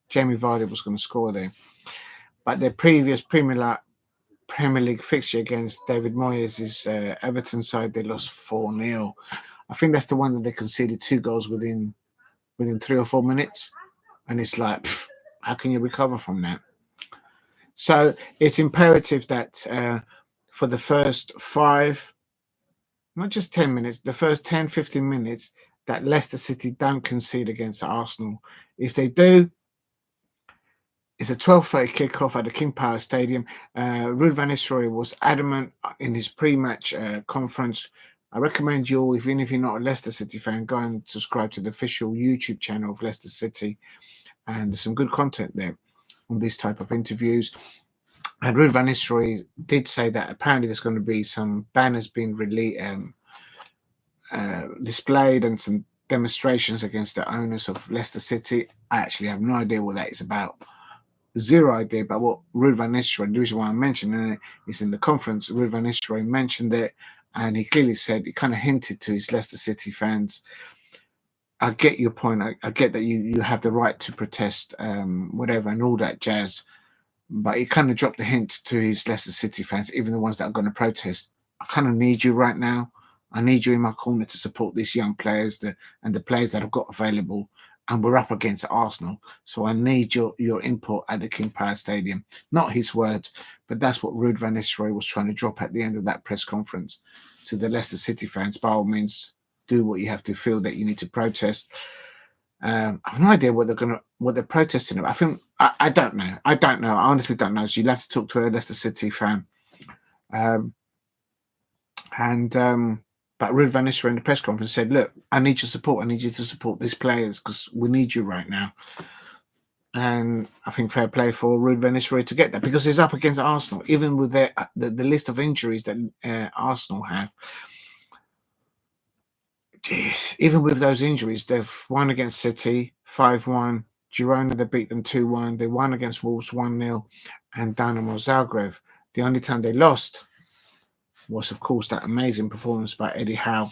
Jamie Vardy was going to score there. But their previous Premier League fixture against David Moyes' Everton side, they lost 4-0. I think that's the one that they conceded 2 goals within 3 or 4 minutes, and it's like, how can you recover from that? So it's imperative that for the first 5, not just 10 minutes, the first 10, 15 minutes, that Leicester City don't concede against Arsenal. If they do, It's a 12:30 kickoff at the King Power Stadium. Ruud van Nistelrooy was adamant in his pre-match conference. I recommend you all, even if you're not a Leicester City fan, go and subscribe to the official YouTube channel of Leicester City, and there's some good content there on these type of interviews. And Ruud van Nistelrooy did say that apparently there's going to be some banners being displayed and some demonstrations against the owners of Leicester City. I actually have no idea what that is about. Zero idea. But what Ruud van Nistelrooy, the reason why I'm mentioning it is in the conference, Ruud van Nistelrooy mentioned it, and he clearly said, he kind of hinted to his Leicester City fans, I get your point. I get that you have the right to protest, whatever, and all that jazz. But he kind of dropped the hint to his Leicester City fans, even the ones that are going to protest. I kind of need you right now. I need you in my corner to support these young players and the players that I've got available. And we're up against Arsenal. So I need your input at the King Power Stadium. Not his words, but that's what Ruud van Nistelrooy was trying to drop at the end of that press conference to the Leicester City fans. By all means, do what you have to feel that you need to protest. I have no idea what they're protesting about. I don't know. I honestly don't know. So you'll have to talk to a Leicester City fan. But Ruud van Nistelrooy in the press conference said, look, I need your support. I need you to support these players because we need you right now. And I think fair play for Ruud van Nistelrooy to get that, because he's up against Arsenal, even with the list of injuries that Arsenal have. Jeez, even with those injuries, they've won against City 5-1. Girona, they beat them 2-1. They won against Wolves 1-0. And Dynamo Zagreb, the only time they lost was, of course, that amazing performance by Eddie Howe,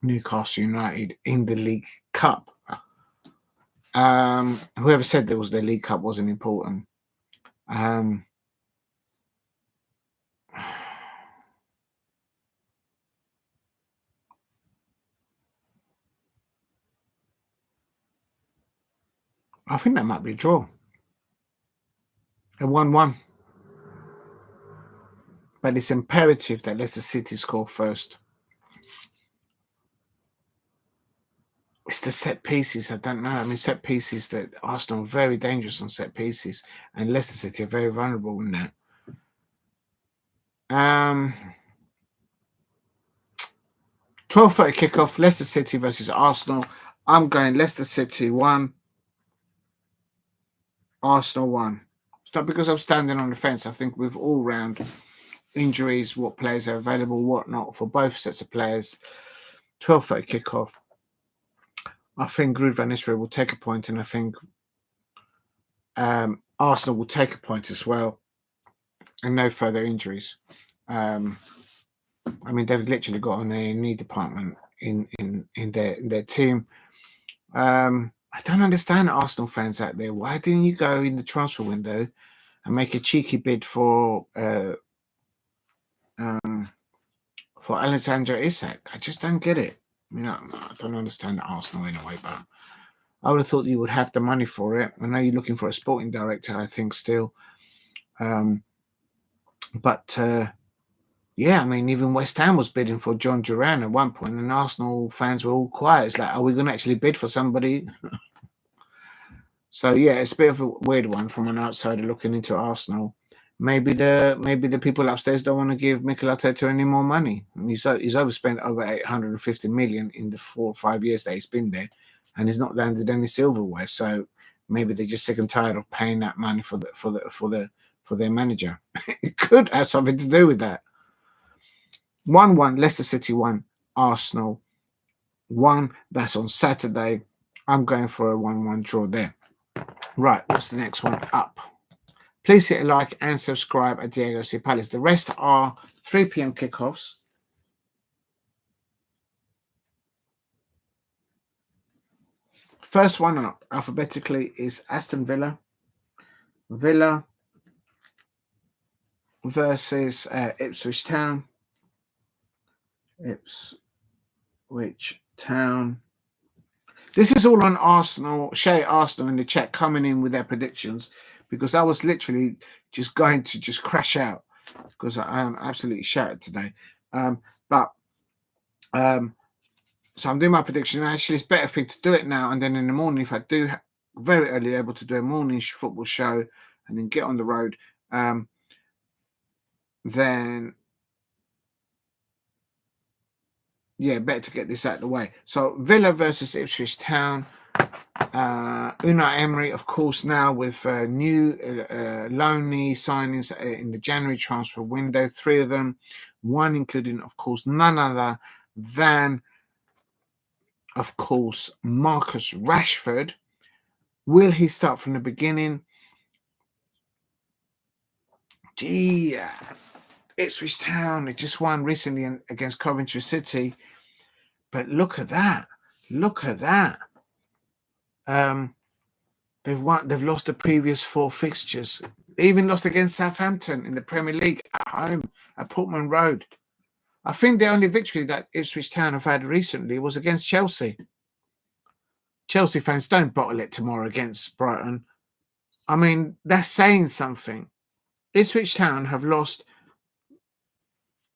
Newcastle United, in the League Cup. Whoever said there was the League Cup wasn't important. I think that might be a draw. A 1-1. But it's imperative that Leicester City score first. It's the set pieces. I don't know. I mean, set pieces, that Arsenal are very dangerous on set pieces, and Leicester City are very vulnerable in that. 12:30 kickoff, Leicester City versus Arsenal. I'm going Leicester City 1, Arsenal 1. It's not because I'm standing on the fence. I think with all round injuries, what players are available, what not, for both sets of players. 12:30 kickoff. I think Ruud van Nistelrooy will take a point, and I think Arsenal will take a point as well, and no further injuries. I mean, they've literally got an A&E department in their team. I don't understand Arsenal fans out there. Why didn't you go in the transfer window and make a cheeky bid for Alexander Isak? I just don't get it. I mean, I don't understand Arsenal anyway, but I would have thought you would have the money for it. I know you're looking for a sporting director, I think, still. Yeah, I mean, even West Ham was bidding for John Duran at one point, and Arsenal fans were all quiet. It's like, are we going to actually bid for somebody? So yeah, it's a bit of a weird one from an outsider looking into Arsenal. Maybe the people upstairs don't want to give Mikel Arteta any more money. I mean, he's overspent over 850 million in the 4 or 5 years that he's been there, and he's not landed any silverware. So maybe they're just sick and tired of paying that money for their manager. It could have something to do with that. 1-1, Leicester City 1, Arsenal 1. That's on Saturday. I'm going for a 1-1 draw there. Right, what's the next one up? Please hit a like and subscribe at Diego C. Palace. The rest are 3 p.m. kickoffs. First one up alphabetically is Aston Villa. Villa versus Ipswich Town. Ipswich Town. This is all on Arsenal. Shay Arsenal in the chat coming in with their predictions, because I was literally just going to just crash out because I am absolutely shattered today. So I'm doing my prediction. Actually, it's better for me to do it now, and then in the morning, if I do very early, able to do a morning football show and then get on the road. Then, yeah, better to get this out of the way. So Villa versus Ipswich Town. Unai Emery, of course, now with new loanee signings in the January transfer window, 3 of them, one including, of course, none other than, of course, Marcus Rashford. Will he start from the beginning? Gee, Ipswich Town, they just won recently against Coventry City. But look at that. Look at that. They've lost the previous 4 fixtures. They even lost against Southampton in the Premier League at home at Portman Road. I think the only victory that Ipswich Town have had recently was against Chelsea. Chelsea fans, don't bottle it tomorrow against Brighton. I mean, that's saying something. Ipswich Town have lost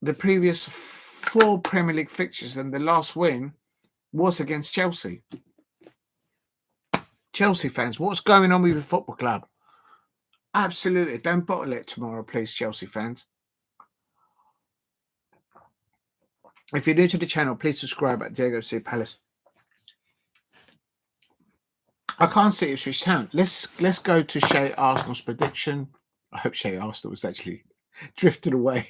the previous 4 Premier League fixtures, and the last win was against Chelsea. Chelsea fans, what's going on with the football club? Absolutely. Don't bottle it tomorrow, please, Chelsea fans. If you're new to the channel, please subscribe at Diego C. Palace. I can't see Ipswich Town. Let's go to Shay Arsenal's prediction. I hope Shay Arsenal was actually drifted away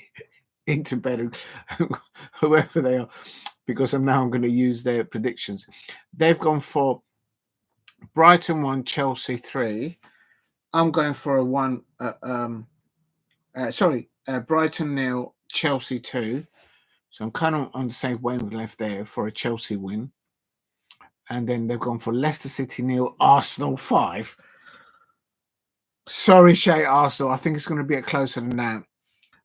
into bed, whoever they are, because I'm going to use their predictions. They've gone for Brighton 1, Chelsea 3. I'm going for a 1. Brighton 0, Chelsea 2. So I'm kind of on the same wavelength there for a Chelsea win. And then they've gone for Leicester City 0, Arsenal 5. Sorry, Shay Arsenal. I think it's going to be a closer than that.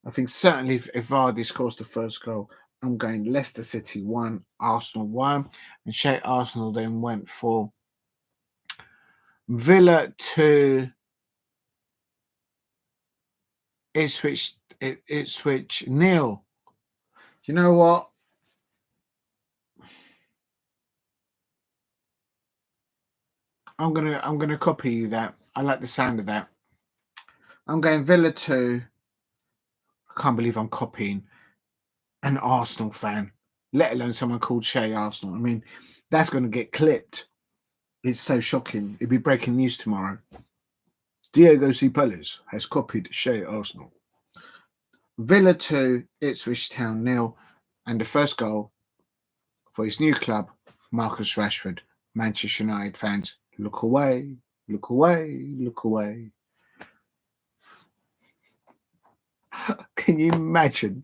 I think certainly if Vardy scores the first goal, I'm going Leicester City 1, Arsenal 1. And Shay Arsenal then went for Villa 2, Ipswich 0. You know what? I'm gonna copy you that. I like the sound of that. I'm going Villa 2. I can't believe I'm copying an Arsenal fan, let alone someone called Shay Arsenal. I mean, that's going to get clipped. It's so shocking. It'll be breaking news tomorrow. Diego C. Palace has copied Shay Arsenal. Villa 2, Ipswich Town 0. And the first goal for his new club, Marcus Rashford. Manchester United fans, look away, look away, look away. Can you imagine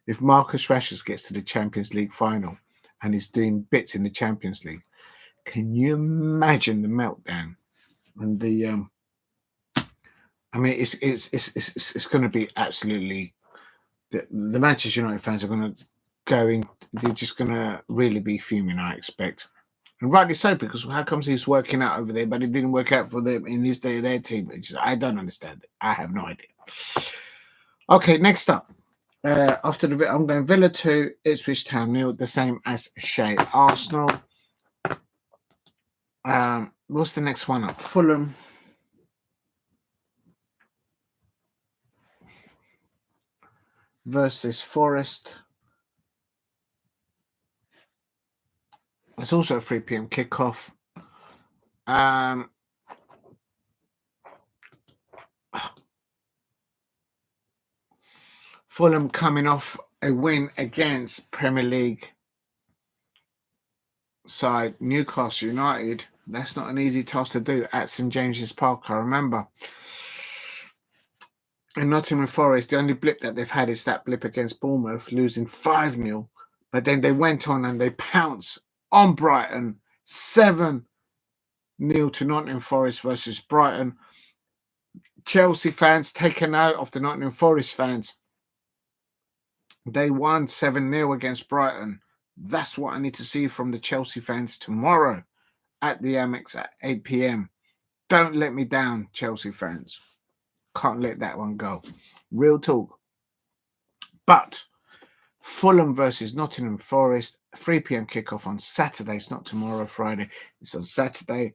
if Marcus Rashford gets to the Champions League final and is doing bits in the Champions League? Can you imagine the meltdown and the? I mean, it's going to be absolutely. The Manchester United fans are going to go in. They're just going to really be fuming, I expect, and rightly so, because how comes he's working out over there, but it didn't work out for them in this day of their team? I don't understand it. I have no idea. Okay, next up. After I'm going Villa 2, Ipswich Town 0, the same as Shay Arsenal. What's the next one up? Fulham versus Forest. It's also a 3 p.m. kickoff. Fulham coming off a win against Premier League side Newcastle United. That's not an easy task to do at St James's Park, I remember. In Nottingham Forest, the only blip that they've had is that blip against Bournemouth, losing 5-0. But then they went on and they pounced on Brighton, 7-0 to Nottingham Forest versus Brighton. Chelsea fans taken out of the Nottingham Forest fans. They won 7-0 against Brighton. That's what I need to see from the Chelsea fans tomorrow at the Amex at 8 p.m. Don't let me down, Chelsea fans. Can't let that one go. Real talk. But Fulham versus Nottingham Forest, 3 p.m. kickoff on Saturday. It's not tomorrow, Friday. It's on Saturday.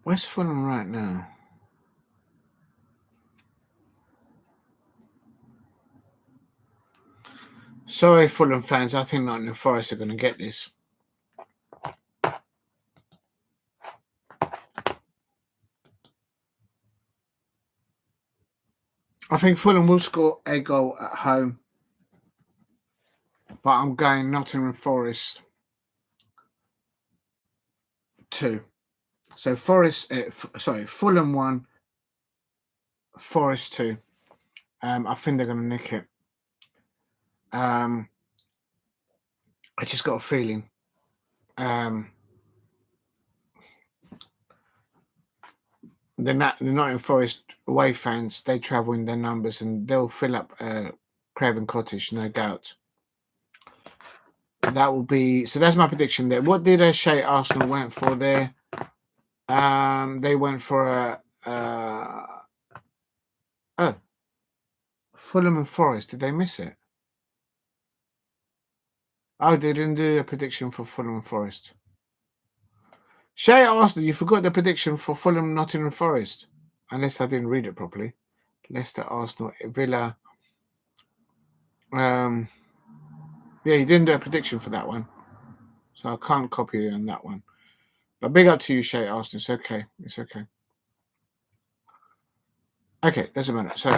Where's Fulham right now? Sorry, Fulham fans. I think Nottingham Forest are going to get this. I think Fulham will score a goal at home, but I'm going Nottingham Forest 2. So Fulham 1, Forest 2. I think they're going to nick it. I just got a feeling. The Nottingham Forest away fans, they travel in their numbers and they'll fill up Craven Cottage, no doubt. That will be so. That's my prediction there. What did Shea Arsenal went for there? They went for Fulham and Forest. Did they miss it? Oh, they didn't do a prediction for Fulham and Forest. Shea Arsenal, you forgot the prediction for Fulham, Nottingham Forest. Unless I didn't read it properly. Leicester, Arsenal, Villa. Yeah, you didn't do a prediction for that one. So I can't copy you on that one. But big up to you, Shea Arsenal. It's okay. It's okay. Okay, doesn't matter. So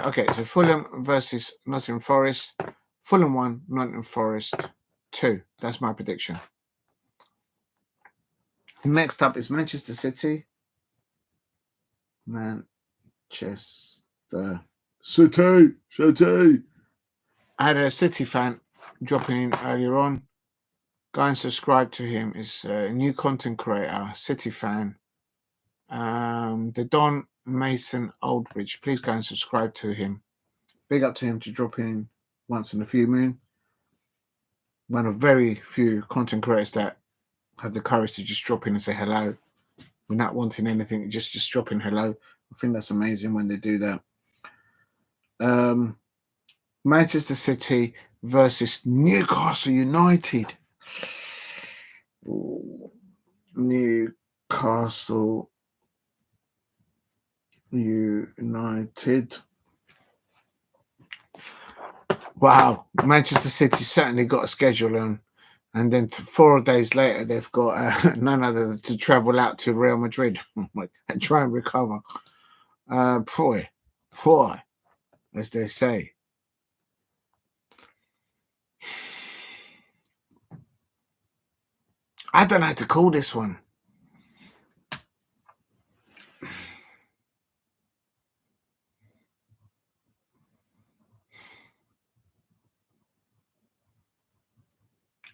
Fulham versus Nottingham Forest. Fulham 1, Nottingham Forest 2. That's my prediction. Next up is Manchester City. Manchester City. I had a City fan dropping in earlier on. Go and subscribe to him. Is a new content creator, City fan. The Don Mason Aldridge. Please go and subscribe to him. Big up to him to drop in once in a few moon. One of very few content creators that have the courage to just drop in and say hello. We're not wanting anything, just dropping hello. I think that's amazing when they do that. Manchester City versus Newcastle United. Ooh, Newcastle United. Wow, Manchester City certainly got a schedule on, and then 4 days later they've got none other than to travel out to Real Madrid and try and recover. Boy, as they say. I don't know how to call this one.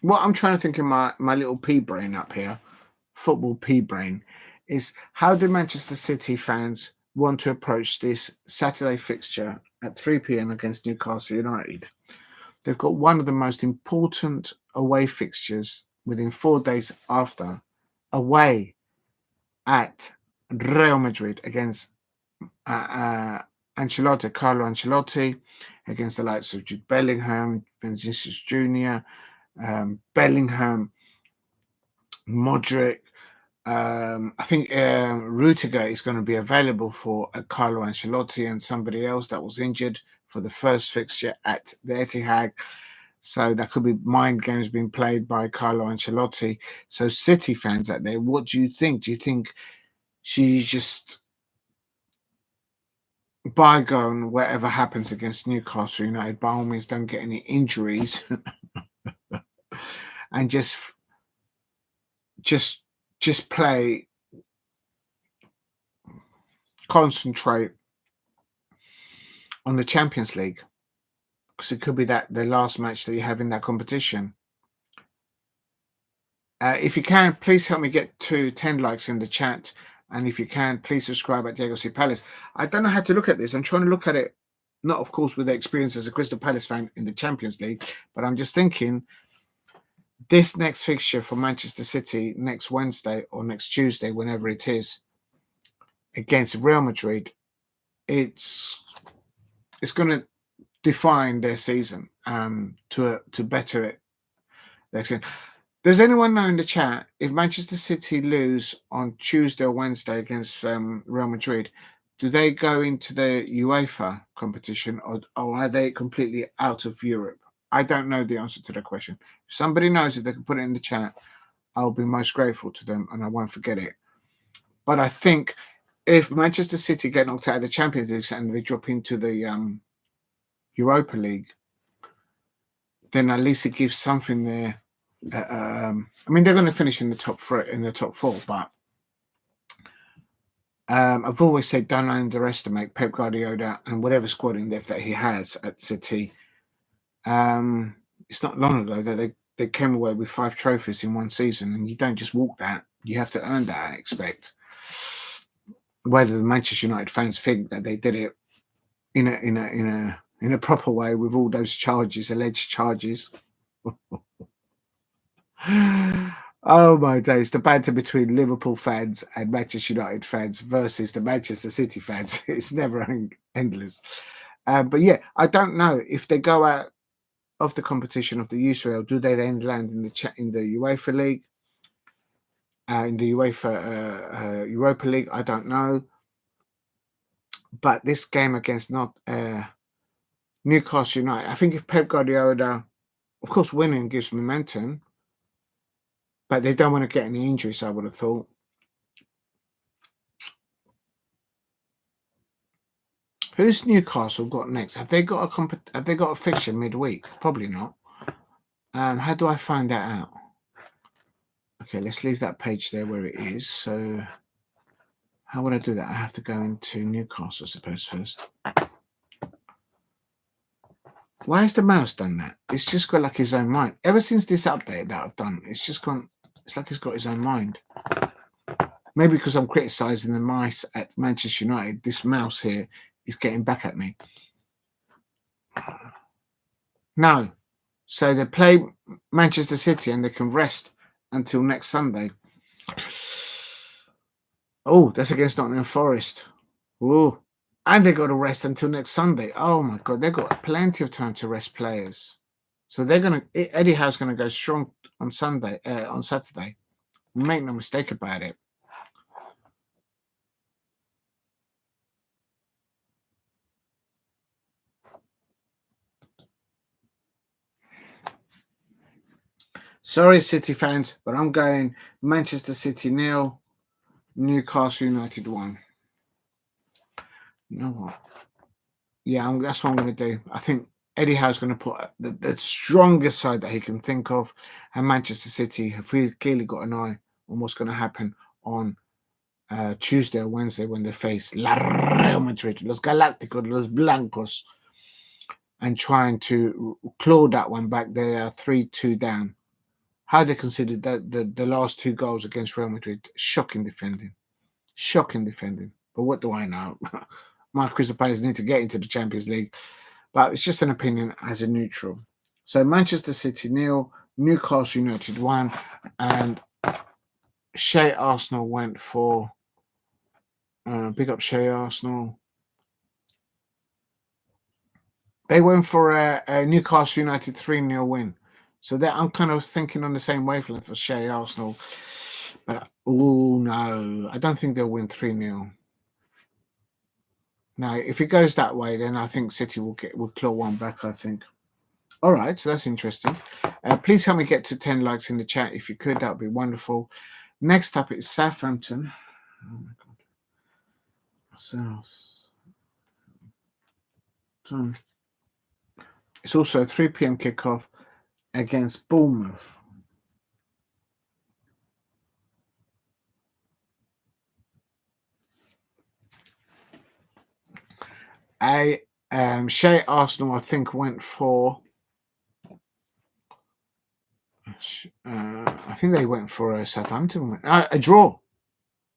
What I'm trying to think in my little pea brain up here, football pea brain, is how do Manchester City fans want to approach this Saturday fixture at 3 p.m. against Newcastle United? They've got one of the most important away fixtures within 4 days after, away at Real Madrid against Carlo Ancelotti, against the likes of Jude Bellingham, Vinicius Jr., Bellingham, Modric. I think Rudiger is going to be available for Carlo Ancelotti and somebody else that was injured for the first fixture at the Etihad. So that could be mind games being played by Carlo Ancelotti. So City fans out there, what do you think? Do you think she's just bygone, whatever happens against Newcastle United, by all means don't get any injuries and just play, concentrate on the Champions League, because it could be that the last match that you have in that competition. If you can, please help me get to 10 likes in the chat, and if you can, please subscribe at Diego C. Palace. I don't know how to look at this. I'm trying to look at it, not of course with the experience as a Crystal Palace fan in the Champions League, but I'm just thinking this next fixture for Manchester City next Wednesday or next Tuesday, whenever it is, against Real Madrid, it's going to define their season to better it. Does anyone know in the chat if Manchester City lose on Tuesday or Wednesday against Real Madrid, do they go into the UEFA competition or are they completely out of Europe? I don't know the answer to that question. If somebody knows, if they can put it in the chat, I'll be most grateful to them and I won't forget it. But I think if Manchester City get knocked out of the Champions League and they drop into the Europa League, then at least it gives something there. I mean, they're going to finish in the top four, but I've always said don't underestimate Pep Guardiola and whatever squad in depth that he has at City. It's not long ago that they came away with 5 trophies in one season, and you don't just walk that; you have to earn that. I expect. Whether the Manchester United fans think that they did it in a proper way with all those charges, alleged charges. Oh my days, the banter between Liverpool fans and Manchester United fans versus the Manchester City fans, it's never endless. But yeah, I don't know if they go out of the competition of the UCL, do they then land in the UEFA League, in the UEFA Europa League? I don't know. But this game against Newcastle United, I think if Pep Guardiola, of course, winning gives momentum, but they don't want to get any injuries, I would have thought. Who's Newcastle got next? Have they got a fixture midweek? Probably not. How do I find that out? Okay, let's leave that page there where it is. So how would I do that? I have to go into Newcastle, I suppose, first. Why has the mouse done that? It's just got like his own mind. Ever since this update that I've done, it's just gone. It's like it's got his own mind. Maybe because I'm criticizing the mice at Manchester United, this mouse here is getting back at me. No. So they play Manchester City and they can rest until next Sunday. Oh, that's against Nottingham Forest. Oh, and they got to rest until next Sunday. Oh my God, they've got plenty of time to rest players. So Eddie Howe's going to go strong on Saturday. Make no mistake about it. Sorry, City fans, but I'm going Manchester City 0, Newcastle United 1. You know what? Yeah, that's what I'm going to do. I think Eddie Howe's going to put the strongest side that he can think of, and Manchester City have clearly got an eye on what's going to happen on Tuesday or Wednesday when they face Real Madrid, Los Galácticos, Los Blancos, and trying to claw that one back. They are 3-2 down. How they considered that the last 2 goals against Real Madrid, shocking defending. But what do I know? My Crystal Palace need to get into the Champions League, but it's just an opinion as a neutral. So Manchester City 0, Newcastle United 1, and Shea Arsenal went for big up Shea Arsenal. They went for a Newcastle United 3-0 win. So I'm kind of thinking on the same wavelength for Shea Arsenal. But, oh, no. I don't think they'll win 3-0. No, if it goes that way, then I think City will claw one back, I think. All right, so that's interesting. Please help me get to 10 likes in the chat. If you could, that would be wonderful. Next up is Southampton. Oh, my God. It's also a 3 p.m. kickoff against Bournemouth. Shea Arsenal, I think, went for. I think they went for a Southampton a draw.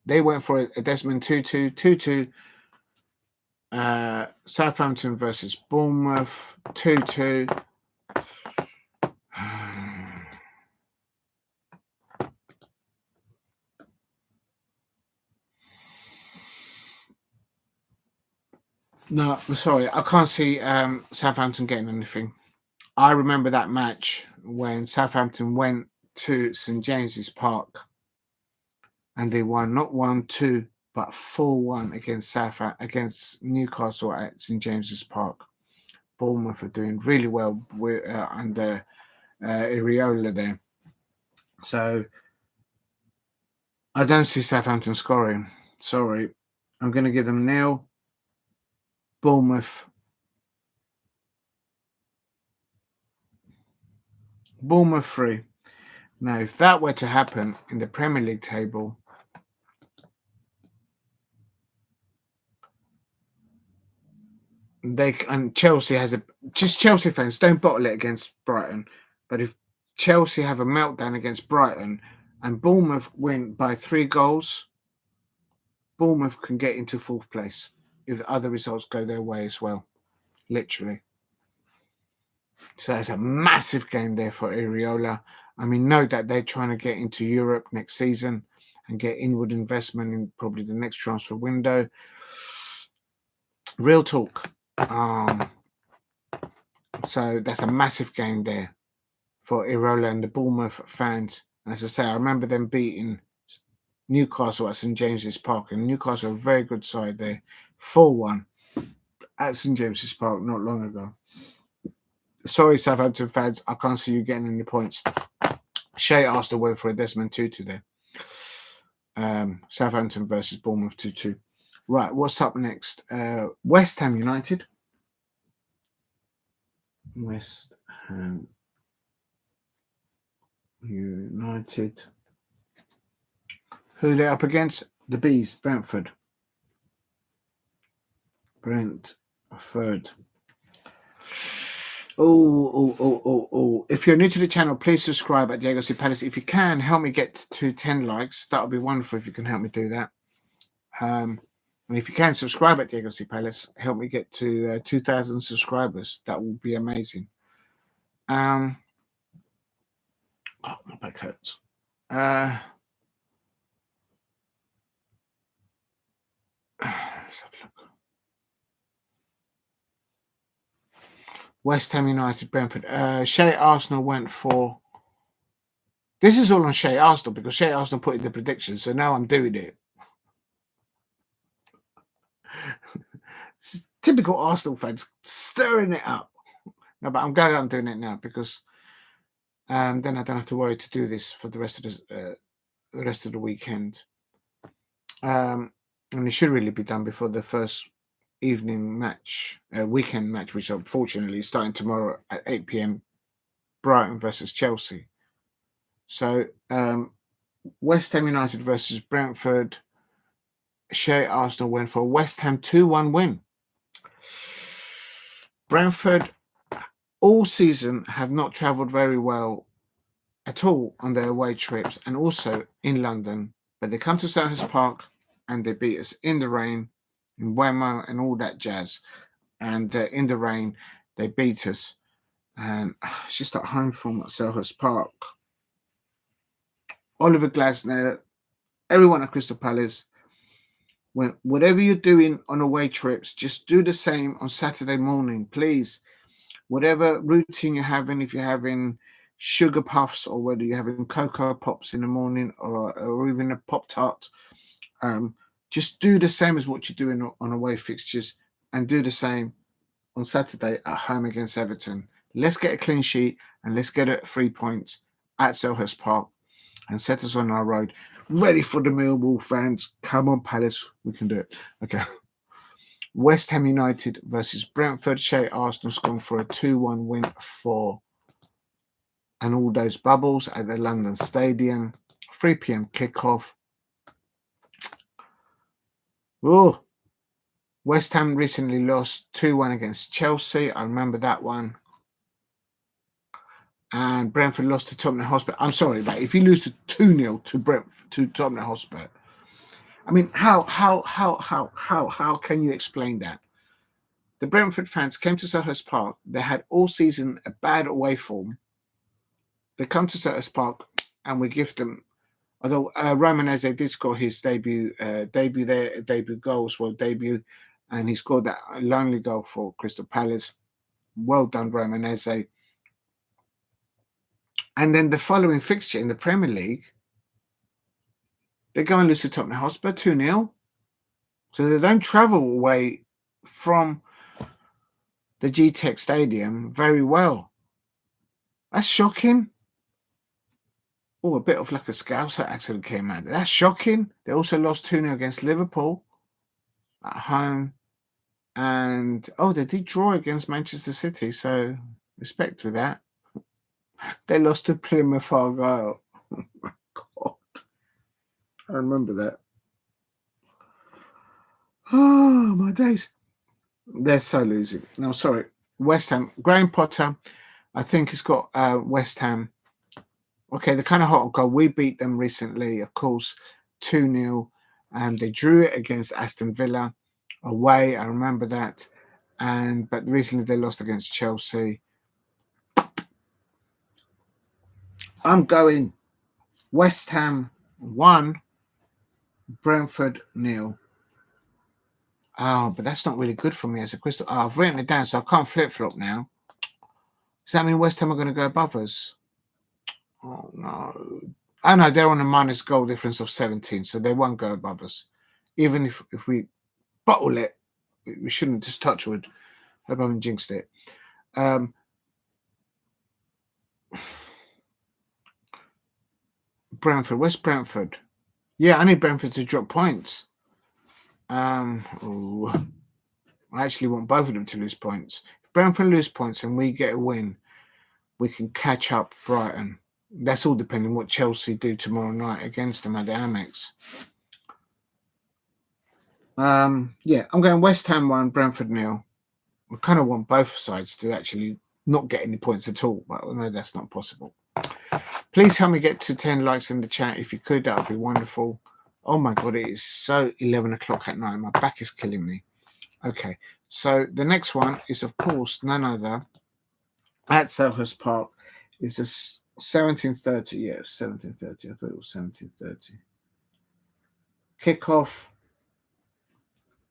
They went for a Desmond 2-2. Southampton versus Bournemouth 2-2. No, sorry, I can't see Southampton getting anything. I remember that match when Southampton went to St James's Park, and they won not 1-2 but 4-1 against Newcastle at St James's Park. Bournemouth are doing really well under Iriola there. So I don't see Southampton scoring. Sorry. I'm going to give them 0. Bournemouth 3. Now, if that were to happen in the Premier League table, Chelsea has just Chelsea fans, don't bottle it against Brighton. But if Chelsea have a meltdown against Brighton and Bournemouth win by 3 goals, Bournemouth can get into 4th place if other results go their way as well. Literally. So that's a massive game there for Iriola. I mean, note that they're trying to get into Europe next season and get inward investment in probably the next transfer window. Real talk. So that's a massive game there for Iriola and the Bournemouth fans. And as I say, I remember them beating Newcastle at St James's Park, and Newcastle are a very good side there. 4-1 at St James's Park not long ago. Sorry, Southampton fans, I can't see you getting any points. Shea Arsenal went for a Desmond Tutu there. Southampton versus Bournemouth 2-2. Right, what's up next? West Ham United. West Ham United. Who they're up against? The Bees, Brentford. Oh. If you're new to the channel, please subscribe at Diego C. Palace. If you can, help me get to 10 likes. That would be wonderful if you can help me do that. And if you can, subscribe at Diego C. Palace. Help me get to 2,000 subscribers. That would be amazing. Oh, my back hurts. Let's have a look. West Ham United, Brentford. Shea Arsenal went for... This is all on Shea Arsenal because Shea Arsenal put in the predictions, so now I'm doing it. Typical Arsenal fans stirring it up. No, but I'm glad I'm doing it now because then I don't have to worry to do this for the rest of the weekend. And it should really be done before the first evening match, weekend match, which unfortunately is starting tomorrow at 8 p.m. Brighton versus Chelsea. So West Ham United versus Brentford. Shea Arsenal went for a West Ham 2-1 win. Brentford all season have not travelled very well at all on their away trips and also in London, but they come to Selhurst Park and they beat us in the rain, in Wemo and all that jazz. And in the rain, they beat us. And it's just at home from Selhurst Park. Oliver Glasner, everyone at Crystal Palace, whatever you're doing on away trips, just do the same on Saturday morning, please. Whatever routine you're having, if you're having sugar puffs or whether you're having Cocoa Pops in the morning or even a Pop-Tart, just do the same as what you're doing on away fixtures and do the same on Saturday at home against Everton. Let's get a clean sheet and let's get it 3 points at Selhurst Park and set us on our road. Ready for the Millwall fans. Come on, Palace. We can do it. Okay. West Ham United versus Brentford. Shea Arsenal's gone for a 2-1 win for and all those bubbles at the London Stadium. 3 p.m. kickoff. Oh, West Ham recently lost 2-1 against Chelsea. I remember that one. And Brentford lost to Tottenham Hotspur. I'm sorry, but if you lose to 2-0 to Tottenham Hotspur, I mean, how can you explain that? The Brentford fans came to Selhurst Park. They had all season a bad away form. They come to Selhurst Park, and we give them. Although Romanese did score his debut goal, and he scored that lonely goal for Crystal Palace. Well done, Romanese. And then the following fixture in the Premier League, they go and lose to Tottenham Hotspur 2-0. So they don't travel away from the G-Tech Stadium very well. That's shocking. Oh, a bit of like a Scouser accident came out. That's shocking. They also lost 2-0 against Liverpool at home. And, they did draw against Manchester City. So, respect for that. They lost to Plymouth Argyle. Oh, my God. I remember that. Oh, my days. They're so losing. No, sorry. West Ham. Graham Potter, I think, has got West Ham. Okay, they're kind of hot on goal. We beat them recently, of course, 2-0. They drew it against Aston Villa away. I remember that. But recently they lost against Chelsea. I'm going West Ham 1, Brentford 0. Oh, but that's not really good for me as a crystal. Oh, I've written it down, so I can't flip-flop now. Does that mean West Ham are going to go above us? Oh, no. Oh, no, they're on a minus goal difference of 17, so they won't go above us. Even if we bottle it, we shouldn't just touch wood. Hope I haven't jinxed it. Brentford. Where's Brentford? Yeah, I need Brentford to drop points. I actually want both of them to lose points. If Brentford lose points and we get a win, we can catch up Brighton. That's all depending on what Chelsea do tomorrow night against them at the Amex. Yeah, I'm going West Ham 1, Brentford 0. I kind of want both sides to actually not get any points at all, but I know that's not possible. Please help me get to 10 likes in the chat. If you could, that would be wonderful. Oh my God, it is so 11 o'clock at night. My back is killing me. Okay, so the next one is, of course, none other at Selhurst Park. It's a 17:30. Yeah, 17:30. I thought it was 17:30. Kickoff.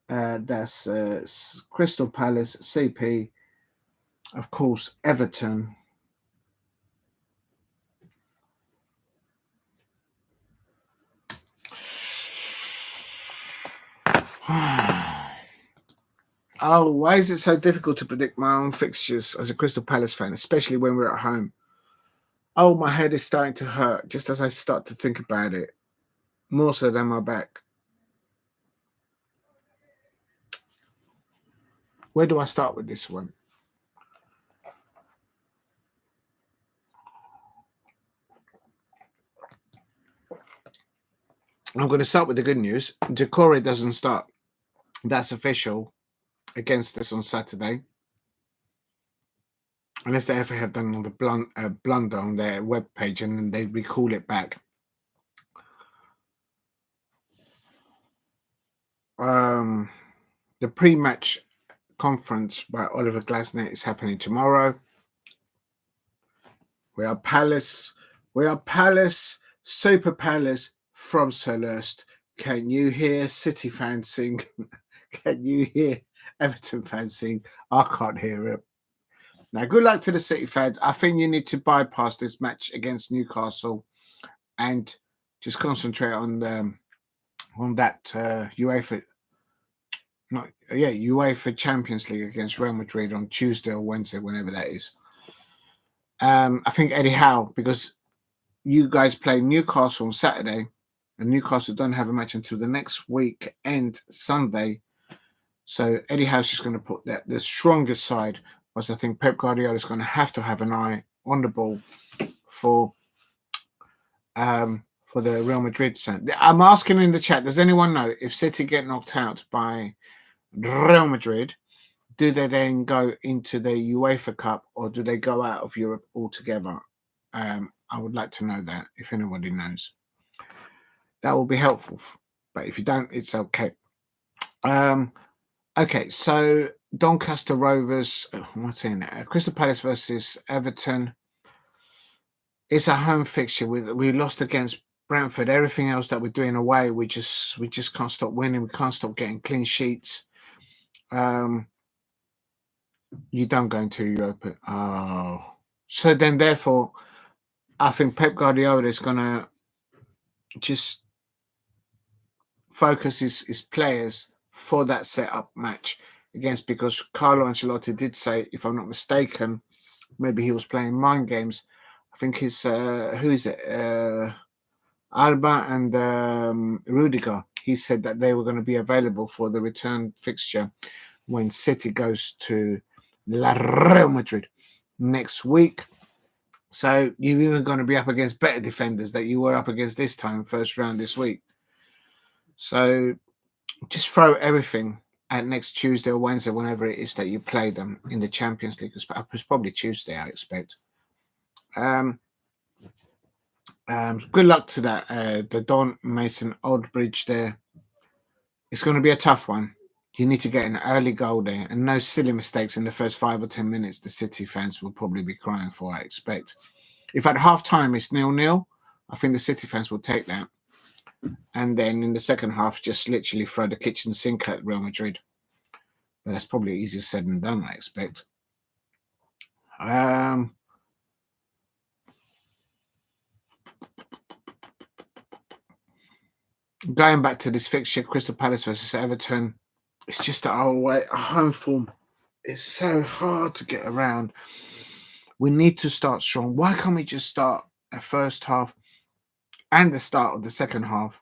That's Crystal Palace, CP. Of course, Everton. Oh, why is it so difficult to predict my own fixtures as a Crystal Palace fan, especially when we're at home? Oh, my head is starting to hurt just as I start to think about it, more so than my back. Where do I start with this one? I'm going to start with the good news. Decore doesn't start. That's official against us on Saturday. Unless they ever have done the blunder on their webpage and then they recall it back. The pre-match conference by Oliver Glasner is happening tomorrow. We are Palace, Super Palace from Selhurst. Can you hear City fans sing? Can you hear Everton fans sing? I can't hear it. Now, good luck to the City fans. I think you need to bypass this match against Newcastle and just concentrate on that UEFA Champions League against Real Madrid on Tuesday or Wednesday, whenever that is. I think Eddie Howe, because you guys play Newcastle on Saturday, and Newcastle don't have a match until the next week end Sunday. So Eddie Howe's just going to put the strongest side. Was I think Pep Guardiola is going to have an eye on the ball for the Real Madrid side. I'm asking in the chat, does anyone know if City get knocked out by Real Madrid, do they then go into the UEFA Cup or do they go out of Europe altogether? I would like to know that if anybody knows. That will be helpful. But if you don't, it's okay. Okay, so Doncaster Rovers, what's in it? Crystal Palace versus Everton. It's a home fixture. We lost against Brentford. Everything else that we're doing away, we just can't stop winning. We can't stop getting clean sheets. You don't go into Europa. Oh, so then therefore, I think Pep Guardiola is going to just focus his players for that setup match against, because Carlo Ancelotti did say, if I'm not mistaken, maybe he was playing mind games. I think his who is it? Alba and Rudiger. He said that they were going to be available for the return fixture when City goes to Real Madrid next week. So you're even going to be up against better defenders that you were up against this time, first round this week. So just throw everything at next Tuesday or Wednesday, whenever it is that you play them in the Champions League. It's probably Tuesday, I expect. Good luck to that. The Don Mason Oldbridge there. It's going to be a tough one. You need to get an early goal there, and no silly mistakes in the first 5 or 10 minutes. The City fans will probably be crying for, I expect. If at half time it's 0-0, I think the City fans will take that. And then in the second half, just literally throw the kitchen sink at Real Madrid. But that's probably easier said than done, I expect. Going back to this fixture, Crystal Palace versus Everton, it's just our home form. It's so hard to get around. We need to start strong. Why can't we just start a first half and the start of the second half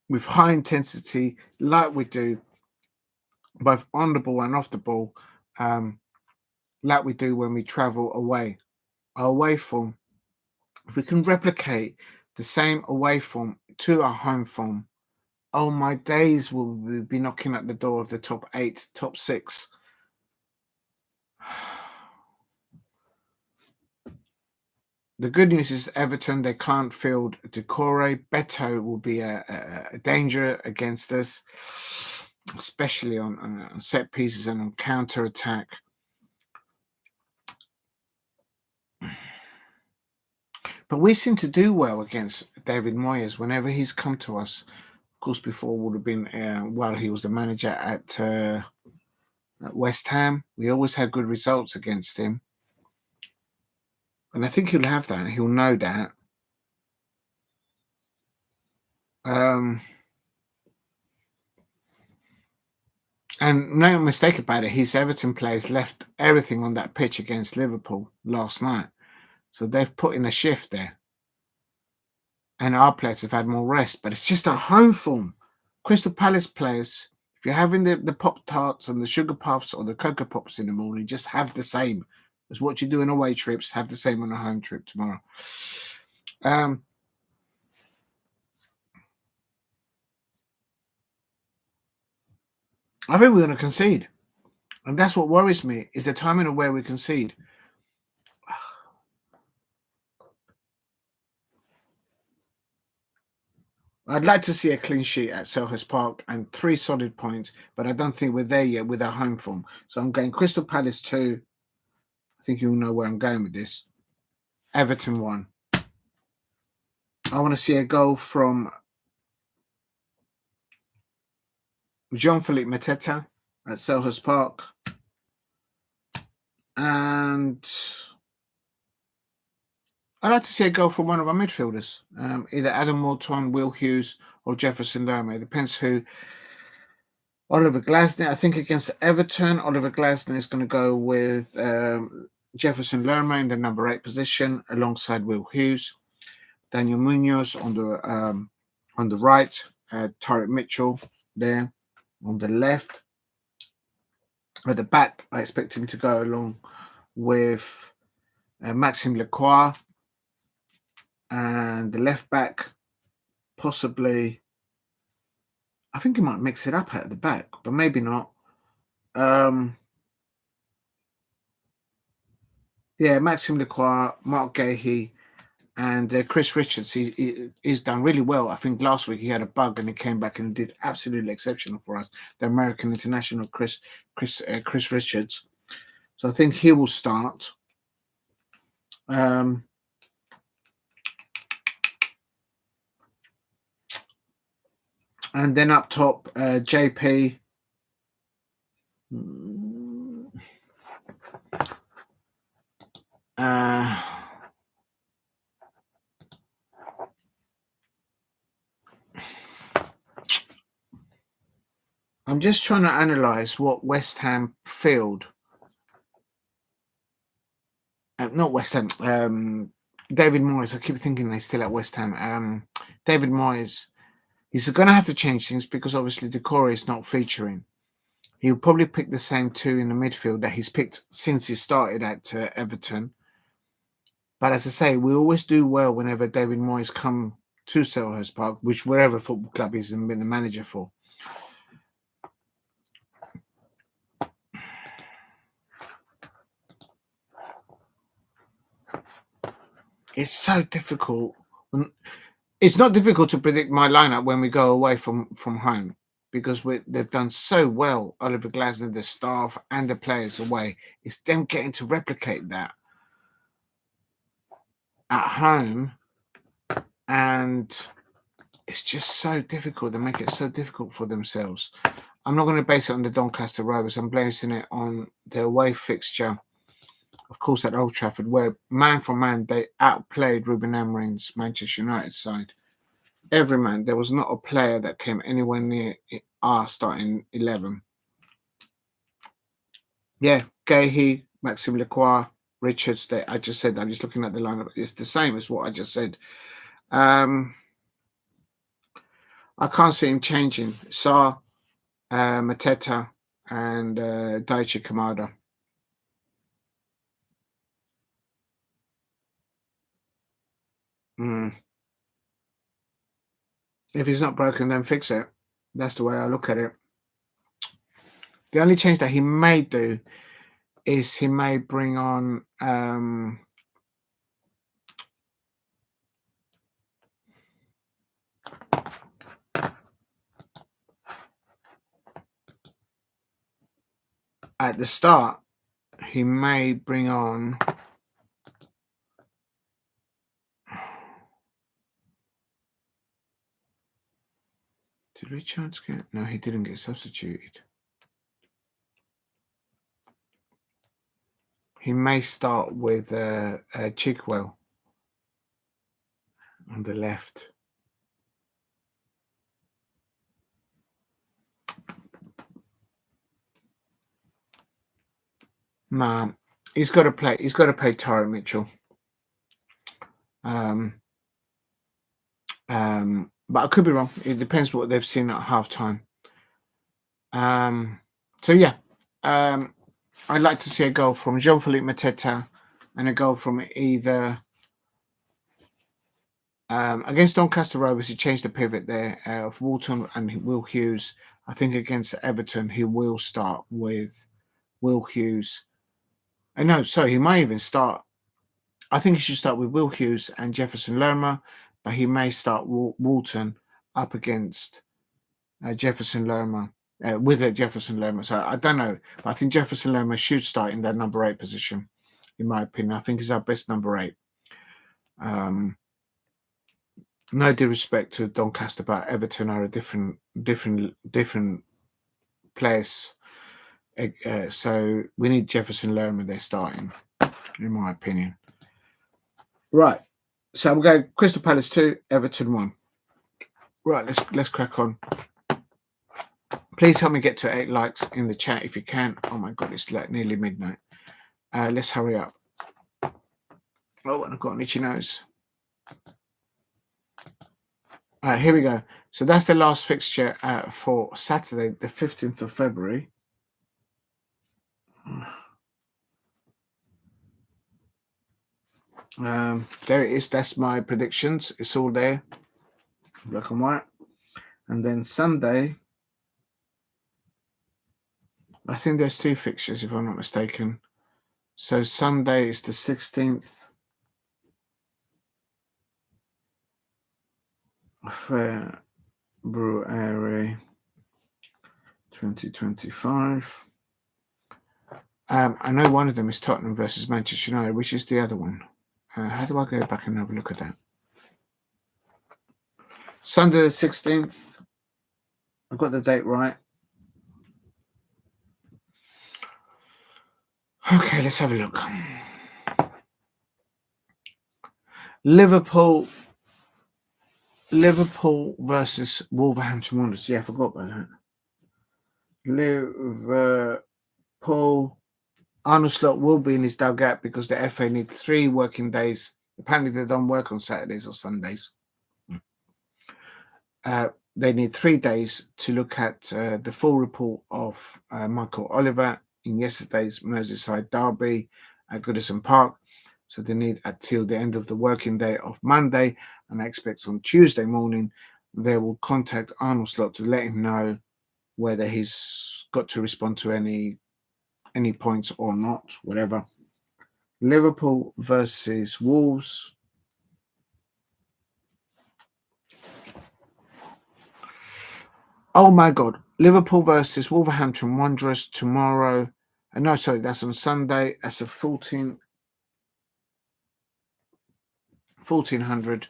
with high intensity, like we do, both on the ball and off the ball, like we do when we travel away? Our away form, if we can replicate the same away form to our home form, oh my days, will we be knocking at the door of the top 8, top 6. The good news is Everton, they can't field Decore. Beto will be a danger against us, especially on set pieces and on counter attack. But we seem to do well against David Moyes whenever he's come to us. Of course, before would have been while he was the manager at West Ham. We always had good results against him. And I think he'll have that. He'll know that. And no mistake about it, his Everton players left everything on that pitch against Liverpool last night. So they've put in a shift there. And our players have had more rest. But it's just a home form. Crystal Palace players, if you're having the Pop-Tarts and the Sugar Puffs or the Cocoa Pops in the morning, just have the same as what you do in away trips. Have the same on a home trip tomorrow. I think we're going to concede. And that's what worries me, is the timing of where we concede. I'd like to see a clean sheet at Selhurst Park and 3 solid points, but I don't think we're there yet with our home form. So I'm going Crystal Palace 2. I think you'll know where I'm going with this. Everton 1. I want to see a goal from Jean-Philippe Mateta at Selhurst Park. And I'd like to see a goal from one of our midfielders, either Adam Morton, Will Hughes, or Jefferson Lerma. It depends who. Oliver Glasner, I think against Everton, Oliver Glasner is going to go with Jefferson Lerma in the number 8 position, alongside Will Hughes. Daniel Munoz on the right, Tariq Mitchell there on the left. At the back, I expect him to go along with Maxime Lacroix, and the left back, possibly. I think he might mix it up at the back, but maybe not. Yeah, Maxime Lacroix, Mark Gahey, and Chris Richards. He's done really well. I think last week he had a bug and he came back and did absolutely exceptional for us. The American international Chris Richards. So I think he will start. And then up top, JP. I'm just trying to analyse what West Ham field. Not West Ham. David Moyes. I keep thinking they're still at West Ham. David Moyes. He's going to have to change things because obviously Decore is not featuring. He'll probably pick the same two in the midfield that he's picked since he started at Everton. But as I say, we always do well whenever David Moyes come to Selhurst Park, which wherever football club he's been the manager for. It's so difficult. It's not difficult to predict my lineup when we go away from home because they've done so well, Oliver Glasner, the staff and the players away. It's them getting to replicate that at home, and it's just so difficult. They make it so difficult for themselves. I'm not going to base it on the Doncaster Rovers. I'm basing it on the away fixture, of course, at Old Trafford, where man for man they outplayed Ruben Amorim's Manchester United side. Every man. There was not a player that came anywhere near our starting 11. Yeah, Gahey, Maxime Lacroix, Richards. I just said. I'm just looking at the lineup. It's the same as what I just said. I can't see him changing. Sarr, Mateta, and Daichi Kamada. If he's not broken, then fix it. That's the way I look at it. The only change that he may do is he may bring on at the start, he may bring on did Richards get? No, he didn't get substituted. He may start with Chigwell on the left. Nah, he's got to play. He's got to play Tyron Mitchell. But I could be wrong. It depends what they've seen at half time. So yeah, I'd like to see a goal from Jean-Philippe Mateta and a goal from either against Doncaster Rovers. He changed the pivot there of Walton and Will Hughes. I think against Everton, he will start with Will Hughes. No, sorry, he might even start. I think he should start with Will Hughes and Jefferson Lerma, but he may start Walton up against Jefferson Lerma with Jefferson Lerma. So I don't know, but I think Jefferson Lerma should start in that number 8 position, in my opinion. I think he's our best number 8. No disrespect to Doncaster, but Everton are a different place. So we need Jefferson Lerma there starting, in my opinion. Right. So we'll go Crystal Palace 2, Everton 1. Right, let's crack on. Please help me get to 8 likes in the chat if you can. Oh my god, it's like nearly midnight. Let's hurry up. Oh, and I've got an itchy nose. Here we go. So that's the last fixture for Saturday, the 15th of February. There it is. That's my predictions. It's all there, black and white. And then Sunday, I think there's 2 fixtures, if I'm not mistaken. So Sunday is the 16th. February 2025. I know one of them is Tottenham versus Manchester United, which is the other one. How do I go back and have a look at that? Sunday the 16th. I've got the date right. Okay, let's have a look. Liverpool versus Wolverhampton Wanderers. Yeah, I forgot about that. Liverpool. Arnold Slot will be in his dugout because the FA need 3 working days. Apparently, they don't work on Saturdays or Sundays. They need 3 days to look at the full report of Michael Oliver in yesterday's Merseyside derby at Goodison Park. So they need until the end of the working day of Monday, and I expect on Tuesday morning they will contact Arnold Slot to let him know whether he's got to respond to any points or not, whatever. Liverpool versus Wolves. Oh my God. Liverpool versus Wolverhampton Wanderers tomorrow. No, sorry, that's on Sunday. That's a 1400.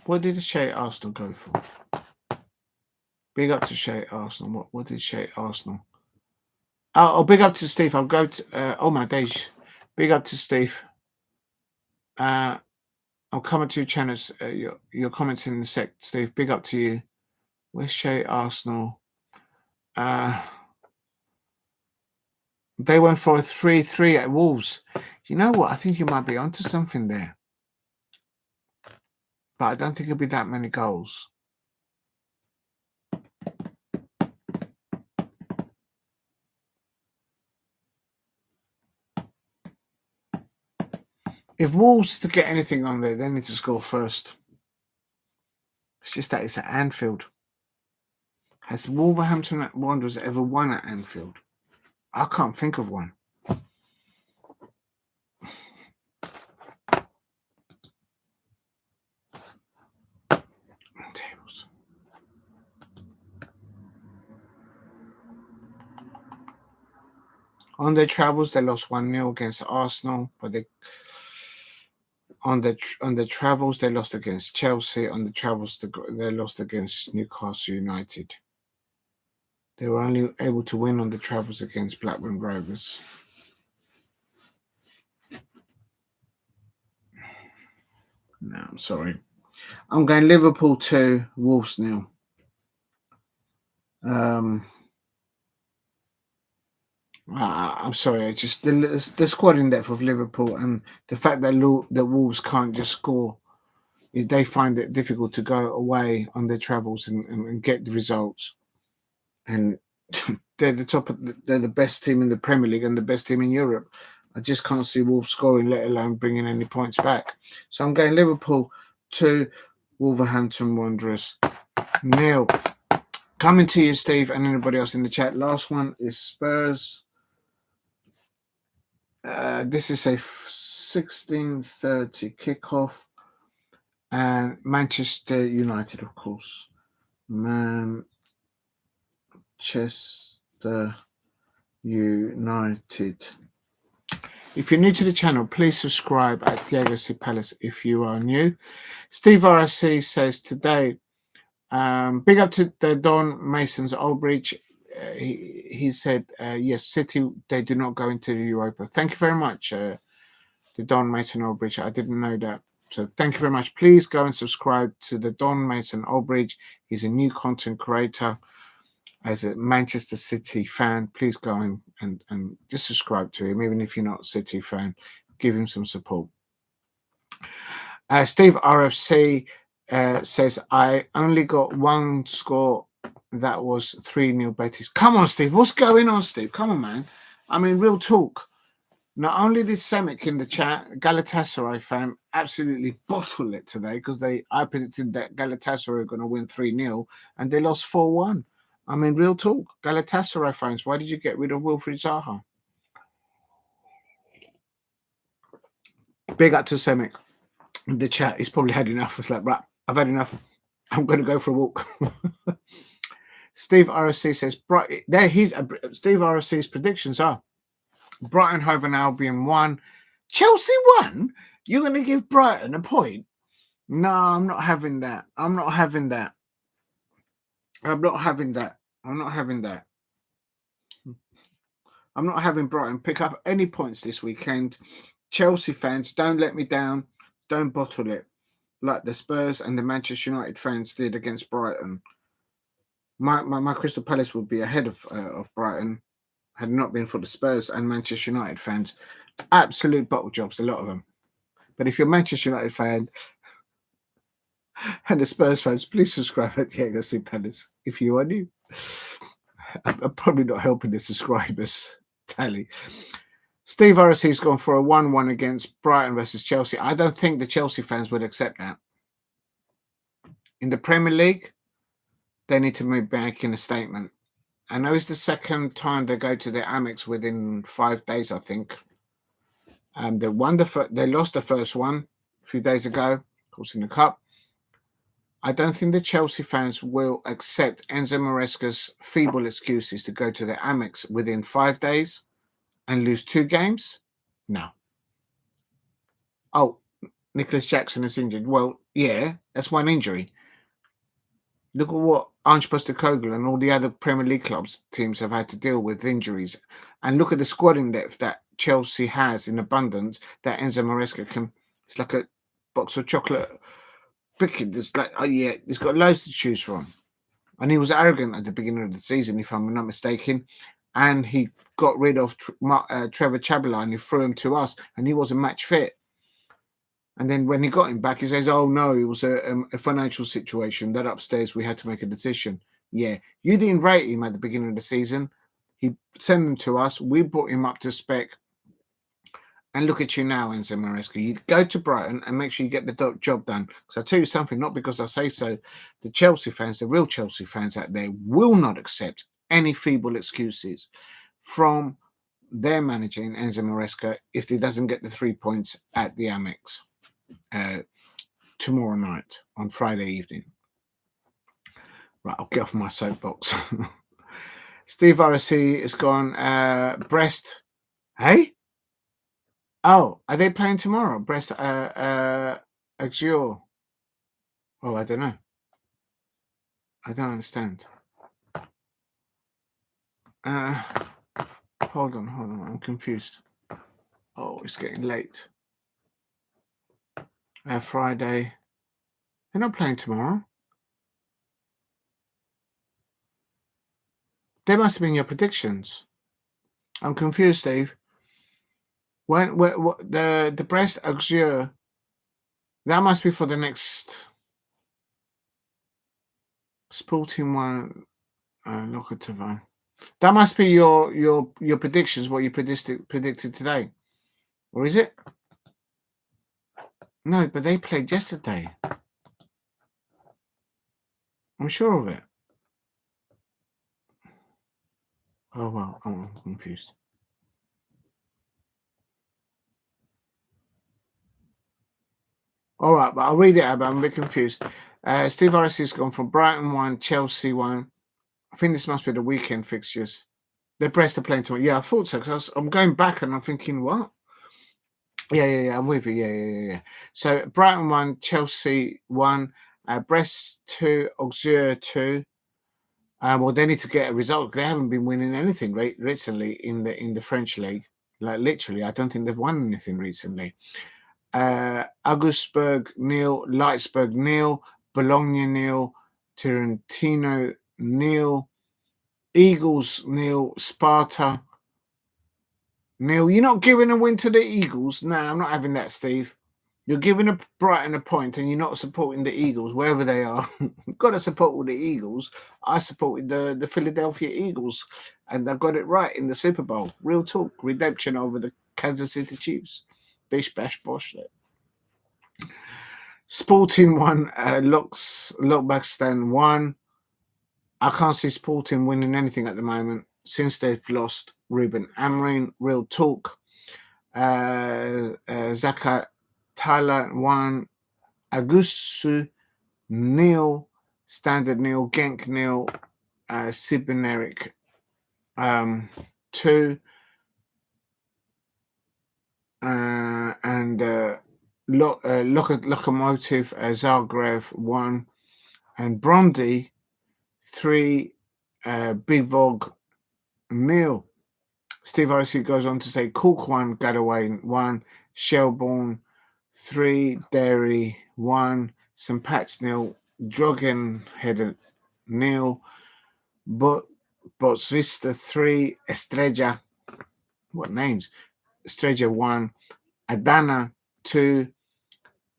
What did Shay Arsenal go for? Big up to Shay Arsenal. What did Shay Arsenal? Oh, big up to Steve. I'll go to oh my days. Big up to Steve. I'll comment to your channels. Your comments in a sec, Steve. Big up to you. Where's Shay Arsenal? They went for a 3-3 at Wolves. You know what? I think you might be onto something there. But I don't think it'll be that many goals. If Wolves to get anything on there, they need to score first. It's just that it's at Anfield. Has Wolverhampton Wanderers ever won at Anfield? I can't think of one. Tables. On their travels, they lost 1-0 against Arsenal, but on the travels they lost against Chelsea. On the travels they lost against Newcastle United. They were only able to win on the travels against Blackburn Rovers. No, I'm sorry. I'm going Liverpool 2, Wolves 0. I'm sorry. Just the squad in depth of Liverpool and the fact that the Wolves can't just score, they find it difficult to go away on their travels and get the results. And they're the best team in the Premier League and the best team in Europe. I just can't see Wolves scoring, let alone bringing any points back. So I'm going Liverpool 2, Wolverhampton Wanderers 0. Coming to you, Steve, and anybody else in the chat. Last one is Spurs. This is a 16:30 kickoff, and Manchester United, of course. Manchester United. If you're new to the channel, please subscribe at Diego C. Palace if you are new. Steve RSC says today, big up to the Don Mason's Aldbridge. He said, yes, City, they do not go into the Europa. Thank you very much, the Don Mason Aldbridge. I didn't know that. So thank you very much. Please go and subscribe to the Don Mason Aldbridge. He's a new content creator. As a Manchester City fan, please go and just subscribe to him. Even if you're not a City fan, give him some support. Steve RFC says, I only got one score. That was 3-0 Betis. Come on, Steve. What's going on, Steve? Come on, man. I mean, real talk. Not only did Semic in the chat, Galatasaray fan, absolutely bottle it today because I predicted that Galatasaray were going to win 3-0 and they lost 4-1. I mean, real talk. Galatasaray fans, why did you get rid of Wilfried Zaha? Big up to Semic in the chat. He's probably had enough. It's like, right, I've had enough. I'm going to go for a walk. Steve RSC says, Steve RSC's predictions are Brighton, Hove and Albion 1. Chelsea 1? You're going to give Brighton a point? No, I'm not having that. I'm not having that. I'm not having that. I'm not having that. I'm not having Brighton pick up any points this weekend. Chelsea fans, don't let me down. Don't bottle it. like the Spurs and the Manchester United fans did against Brighton. My Crystal Palace would be ahead of Brighton had it not been for the Spurs and Manchester United fans. Absolute bottle jobs, a lot of them. But if you're a Manchester United fan and the Spurs fans, please subscribe at Diego C. Palace if you are new. I'm probably not helping the subscribers tally. Steve RSC's gone for a 1-1 against Brighton versus Chelsea. I don't think the Chelsea fans would accept that. In the Premier League, they need to move back in a statement. I know it's the second time they go to the Amex within 5 days, I think. They lost the first one a few days ago, of course, in the Cup. I don't think the Chelsea fans will accept Enzo Maresca's feeble excuses to go to the Amex within 5 days and lose 2 games. No. Oh, Nicholas Jackson is injured. Well, yeah, that's one injury. Look at what Ange Postecoglou and all the other Premier League teams have had to deal with injuries. And look at the squad in depth that Chelsea has in abundance that Enzo Maresca can. It's like a box of chocolate. It's like, oh yeah, he's got loads to choose from. And he was arrogant at the beginning of the season, if I'm not mistaken. And he got rid of Trevor Chabala and he threw him to us. And he wasn't match fit. And then when he got him back, he says, oh, no, it was a financial situation. That upstairs, we had to make a decision. Yeah, you didn't rate him at the beginning of the season. He sent him to us. We brought him up to spec. And look at you now, Enzo Maresca. You go to Brighton and make sure you get the job done. Because I tell you something, not because I say so, the Chelsea fans, the real Chelsea fans out there will not accept any feeble excuses from their manager in Enzo Maresca if he doesn't get the 3 points at the Amex. Tomorrow night on Friday evening. Right, I'll get off my soapbox. Steve RSC is gone. Brest. Hey? Oh, are they playing tomorrow? Brest Auxerre. Oh, I don't know. I don't understand. Hold on. I'm confused. Oh, it's getting late. Friday. They're not playing tomorrow. They must have been your predictions. I'm confused, Steve. What the Brest Auxerre? That must be for the next Sporting one. Locativa. That must be your predictions. What you predicted today, or is it? No, but they played yesterday. I'm sure of it. Oh well, I'm confused. All right, but I'll read it out, but I'm a bit confused. Steve RSC has gone from Brighton 1, Chelsea 1. I think this must be the weekend fixtures. The Brest are playing tomorrow. Yeah, I thought so, because I'm going back and I'm thinking, what? Yeah, I'm with you. Yeah. So Brighton 1, Chelsea 1, Brest 2, Auxerre 2. Well, they need to get a result. They haven't been winning anything recently in the French league. Like literally, I don't think they've won anything recently. Augsburg 0, Leipzig 0, Bologna 0, Trentino 0, Eagles 0, Sparta 0. You're not giving a win to the Eagles. No, I'm not having that, Steve. You're giving a Brighton a point and you're not supporting the Eagles, wherever they are. You've got to support all the Eagles. I supported the Philadelphia Eagles and I got it right in the Super Bowl. Real talk. Redemption over the Kansas City Chiefs. Bish, bash, bosh. Sporting 1, Lockbackstan 1. I can't see Sporting winning anything at the moment since they've lost Ruben Amorim. Real talk. Zakar Tyler 1, Agusu 0, Standard 0, Genk 0, Sibineric 2, and Lokomotiv Zagreb 1, and Brondby 3, Big Vog 0. Steve RC goes on to say Cork 1, Galloway 1, Shelbourne 3, Derry 1, St. Pat's nil, Drogenhead nil, Botsvista 3, Estrella, what names? Estrella 1, Adana 2,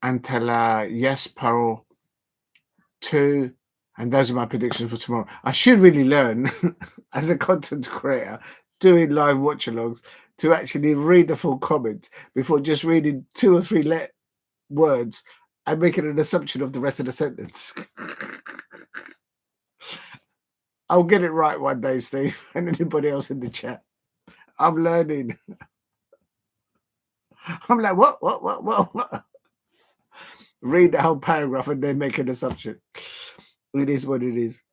Antala Yasparo 2, and those are my predictions for tomorrow. I should really learn as a content creator doing live watch-alongs to actually read the full comments before just reading 2 or 3 words and making an assumption of the rest of the sentence. I'll get it right one day, Steve, and anybody else in the chat. I'm learning. I'm like, what? Read the whole paragraph and then make an assumption. It is what it is.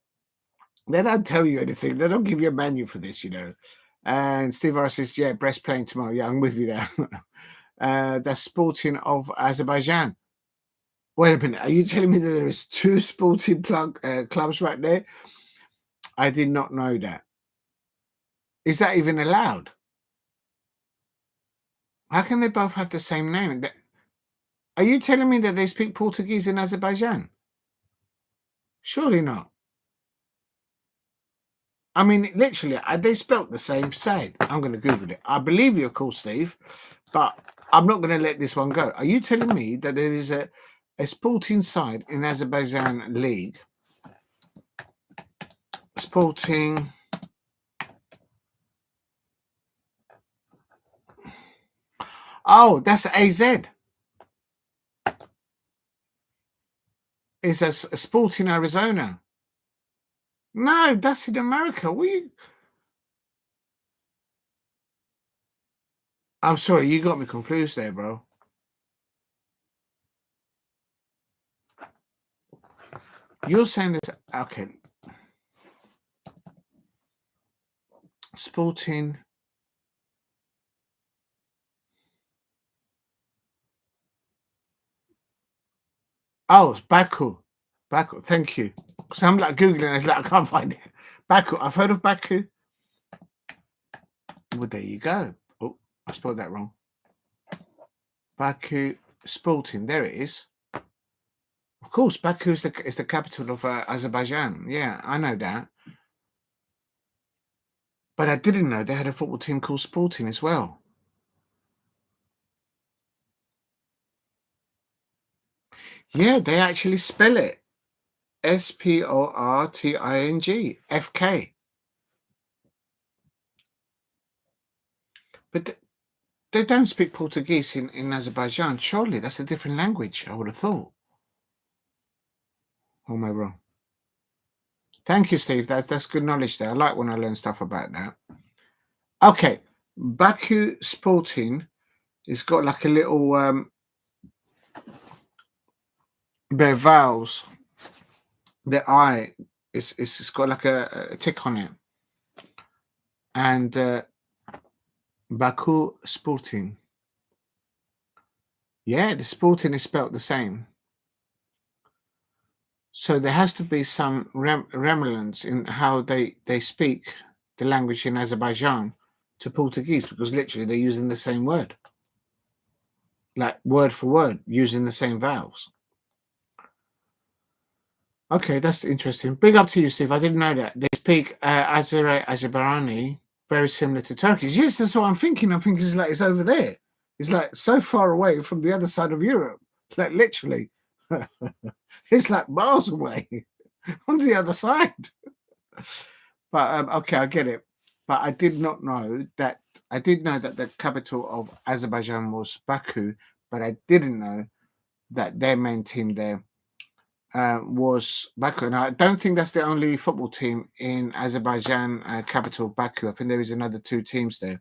They don't tell you anything. They don't give you a manual for this, you know. And Steve R says, yeah, Brest playing tomorrow. Yeah, I'm with you there. That's Sporting of Azerbaijan. Wait a minute. Are you telling me that there is 2 sporting clubs right there? I did not know that. Is that even allowed? How can they both have the same name? Are you telling me that they speak Portuguese in Azerbaijan? Surely not. I mean, literally, they spelt the same side. I'm going to Google it. I believe you, of course, Steve, but I'm not going to let this one go. Are you telling me that there is a sporting side in Azerbaijan League? Sporting. Oh, that's AZ. It's a Sporting Arizona. No, that's in America. I'm sorry, you got me confused there, bro. You're saying this, okay. Sporting. Oh, it's Baku. Baku, thank you. So I'm like Googling, it's like, I can't find it. Baku, I've heard of Baku. Well, there you go. Oh, I spelled that wrong. Baku Sporting, there it is. Of course, Baku is the capital of Azerbaijan. Yeah, I know that. But I didn't know they had a football team called Sporting as well. Yeah, they actually spell it Sporting, FK. But they don't speak Portuguese in Azerbaijan. Surely that's a different language, I would have thought. Or am I wrong? Thank you, Steve. That's good knowledge there. I like when I learn stuff about that. Okay, Baku Sporting has got like a little their vowels. The I it's got like a tick on it, and Baku Sporting. Yeah, the Sporting is spelt the same. So there has to be some remnants in how they speak the language in Azerbaijan to Portuguese, because literally they're using the same word, like word for word, using the same vowels. Okay, that's interesting. Big up to you, Steve. I didn't know that. They speak Azerbaijani, very similar to Turkish. Yes, that's what I'm thinking. I'm thinking it's over there. It's like so far away from the other side of Europe. Like literally. It's like miles away on the other side. But okay, I get it. But I did not know that. I did know that the capital of Azerbaijan was Baku, but I didn't know that their main team there was Baku. And I don't think that's the only football team in Azerbaijan capital Baku. I think there is another 2 teams there.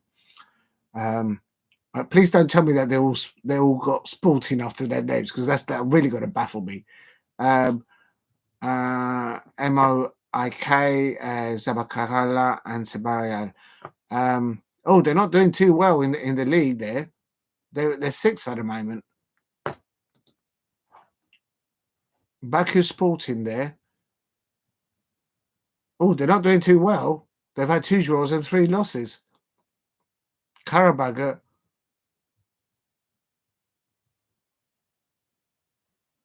Please don't tell me that they all got Sporting after their names, because that really going to baffle me. MOIK, Zabakarala, and Sabarial. Oh, they're not doing too well in the league there. They're 6th at the moment. Baku Sporting there. Oh, they're not doing too well. They've had 2 draws and 3 losses. Karabagh.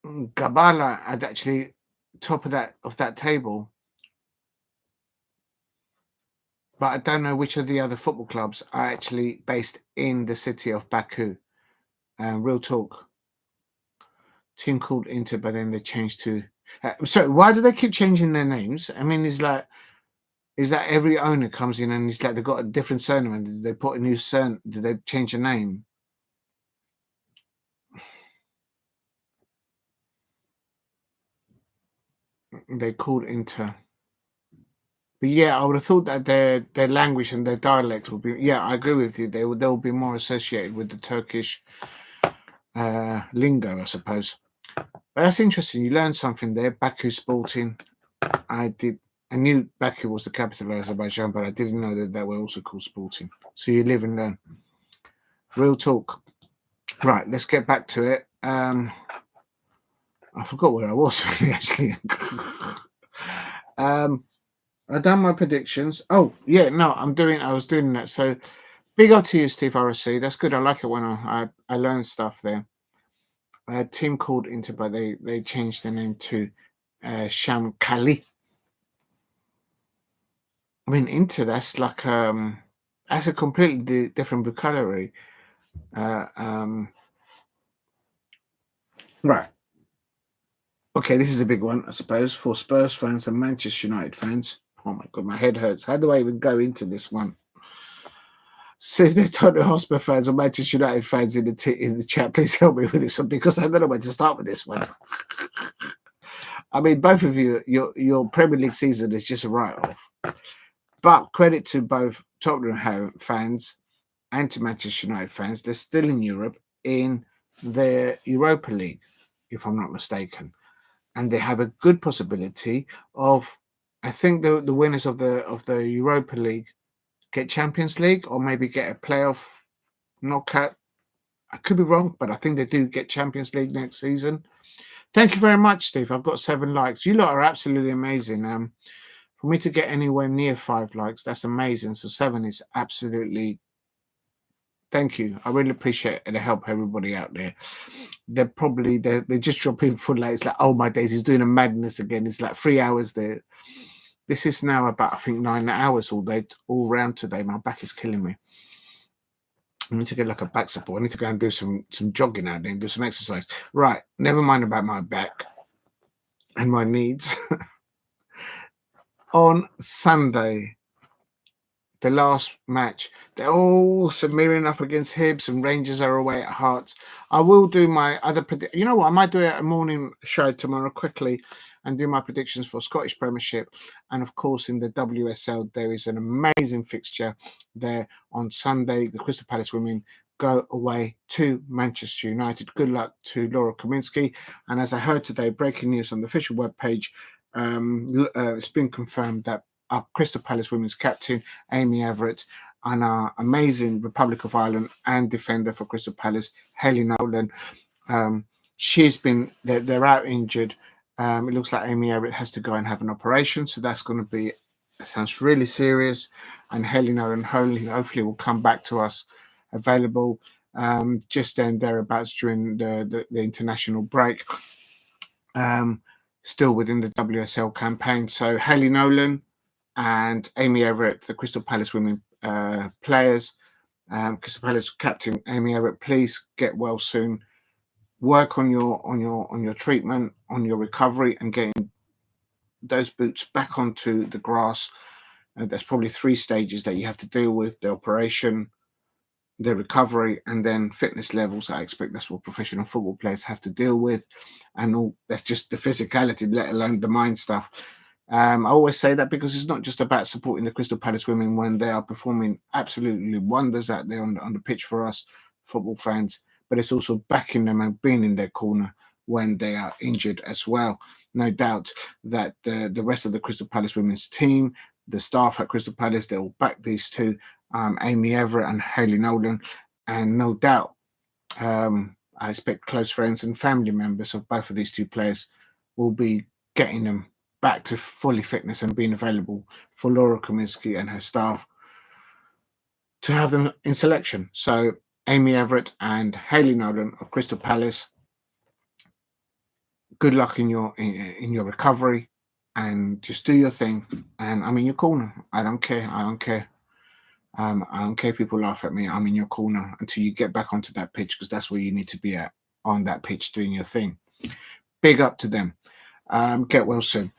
Gabala had actually top of that table, but I don't know which of the other football clubs are actually based in the city of Baku. Real talk. Team called Inter, but then they changed to. So why do they keep changing their names? I mean, is that every owner comes in and it's like they've got a different surname and they put a new surname? Did they change the name? They called Inter. But yeah, I would have thought that their language and their dialect would be. Yeah, I agree with you. They'll be more associated with the Turkish lingo, I suppose. But that's interesting. You learned something there. Baku Sporting. I did. I knew Baku was the capital of Azerbaijan, but I didn't know that they were also called Sporting. So you live and learn. Real talk. Right, let's get back to it. I forgot where I was actually. I've done my predictions. Oh yeah, no, I was doing that. So big up to you, Steve RSC. That's good. I like it when I learn stuff there. I had a team called Inter, but they changed their name to Shamkali. I mean, Inter. That's a completely different vocabulary. Right. Okay, this is a big one, I suppose, for Spurs fans and Manchester United fans. Oh my god, my head hurts. How do I even go into this one? So if there's Tottenham Hotspur fans or Manchester United fans in the chat, please help me with this one because I don't know where to start with this one. I mean, both of you, your Premier League season is just a write-off. But credit to both Tottenham fans and to Manchester United fans, they're still in Europe in the Europa League, if I'm not mistaken. And they have a good possibility of, I think the winners of the Europa League get Champions League or maybe get a playoff knockout. I could be wrong, but I think they do get Champions League next season. Thank you very much, Steve. I've got 7 likes. You lot are absolutely amazing. For me to get anywhere near 5 likes, that's amazing. So 7 is absolutely. Thank you. I really appreciate it to help everybody out there. They're just dropping full likes. Like, oh my days, he's doing a madness again. It's like 3 hours there. This is now about, I think, 9 hours all day, all round today. My back is killing me. I need to get like a back support. I need to go and do some jogging out there and do some exercise. Right. Never mind about my back and my needs. On Sunday, the last match, they're all mirroring up against Hibs and Rangers are away at Hearts. I will do my other You know what? I might do a morning show tomorrow quickly and do my predictions for Scottish Premiership. And of course, in the WSL, there is an amazing fixture there on Sunday. The Crystal Palace women go away to Manchester United. Good luck to Laura Kaminsky. And as I heard today, breaking news on the official webpage, it's been confirmed that our Crystal Palace women's captain, Amy Everett, and our amazing Republic of Ireland and defender for Crystal Palace, Hayley Nolan, they're out injured. It looks like Amy Everett has to go and have an operation, so that's going to be, it sounds really serious. And Hayley Nolan hopefully will come back to us available just then thereabouts during the international break. Still within the WSL campaign. So Hayley Nolan and Amy Everett, the Crystal Palace women players, Crystal Palace captain Amy Everett, please get well soon. Work on your treatment, on your recovery, and getting those boots back onto the grass. There's probably 3 stages that you have to deal with: the operation, the recovery, and then fitness levels. I expect that's what professional football players have to deal with, and all that's just the physicality, let alone the mind stuff. I always say that because it's not just about supporting the Crystal Palace women when they are performing absolutely wonders out there on the pitch for us football fans, but it's also backing them and being in their corner when they are injured as well. No doubt that the rest of the Crystal Palace women's team, the staff at Crystal Palace, they will back these two, Amy Everett and Hayley Nolan, and no doubt I expect close friends and family members of both of these 2 players will be getting them back to fully fitness and being available for Laura Kaminsky and her staff to have them in selection. So Amy Everett and Hayley Nolan of Crystal Palace, good luck in your recovery, and just do your thing. And I'm in your corner. I don't care. I don't care. I don't care if people laugh at me. I'm in your corner until you get back onto that pitch, because that's where you need to be at, on that pitch doing your thing. Big up to them. Get well soon.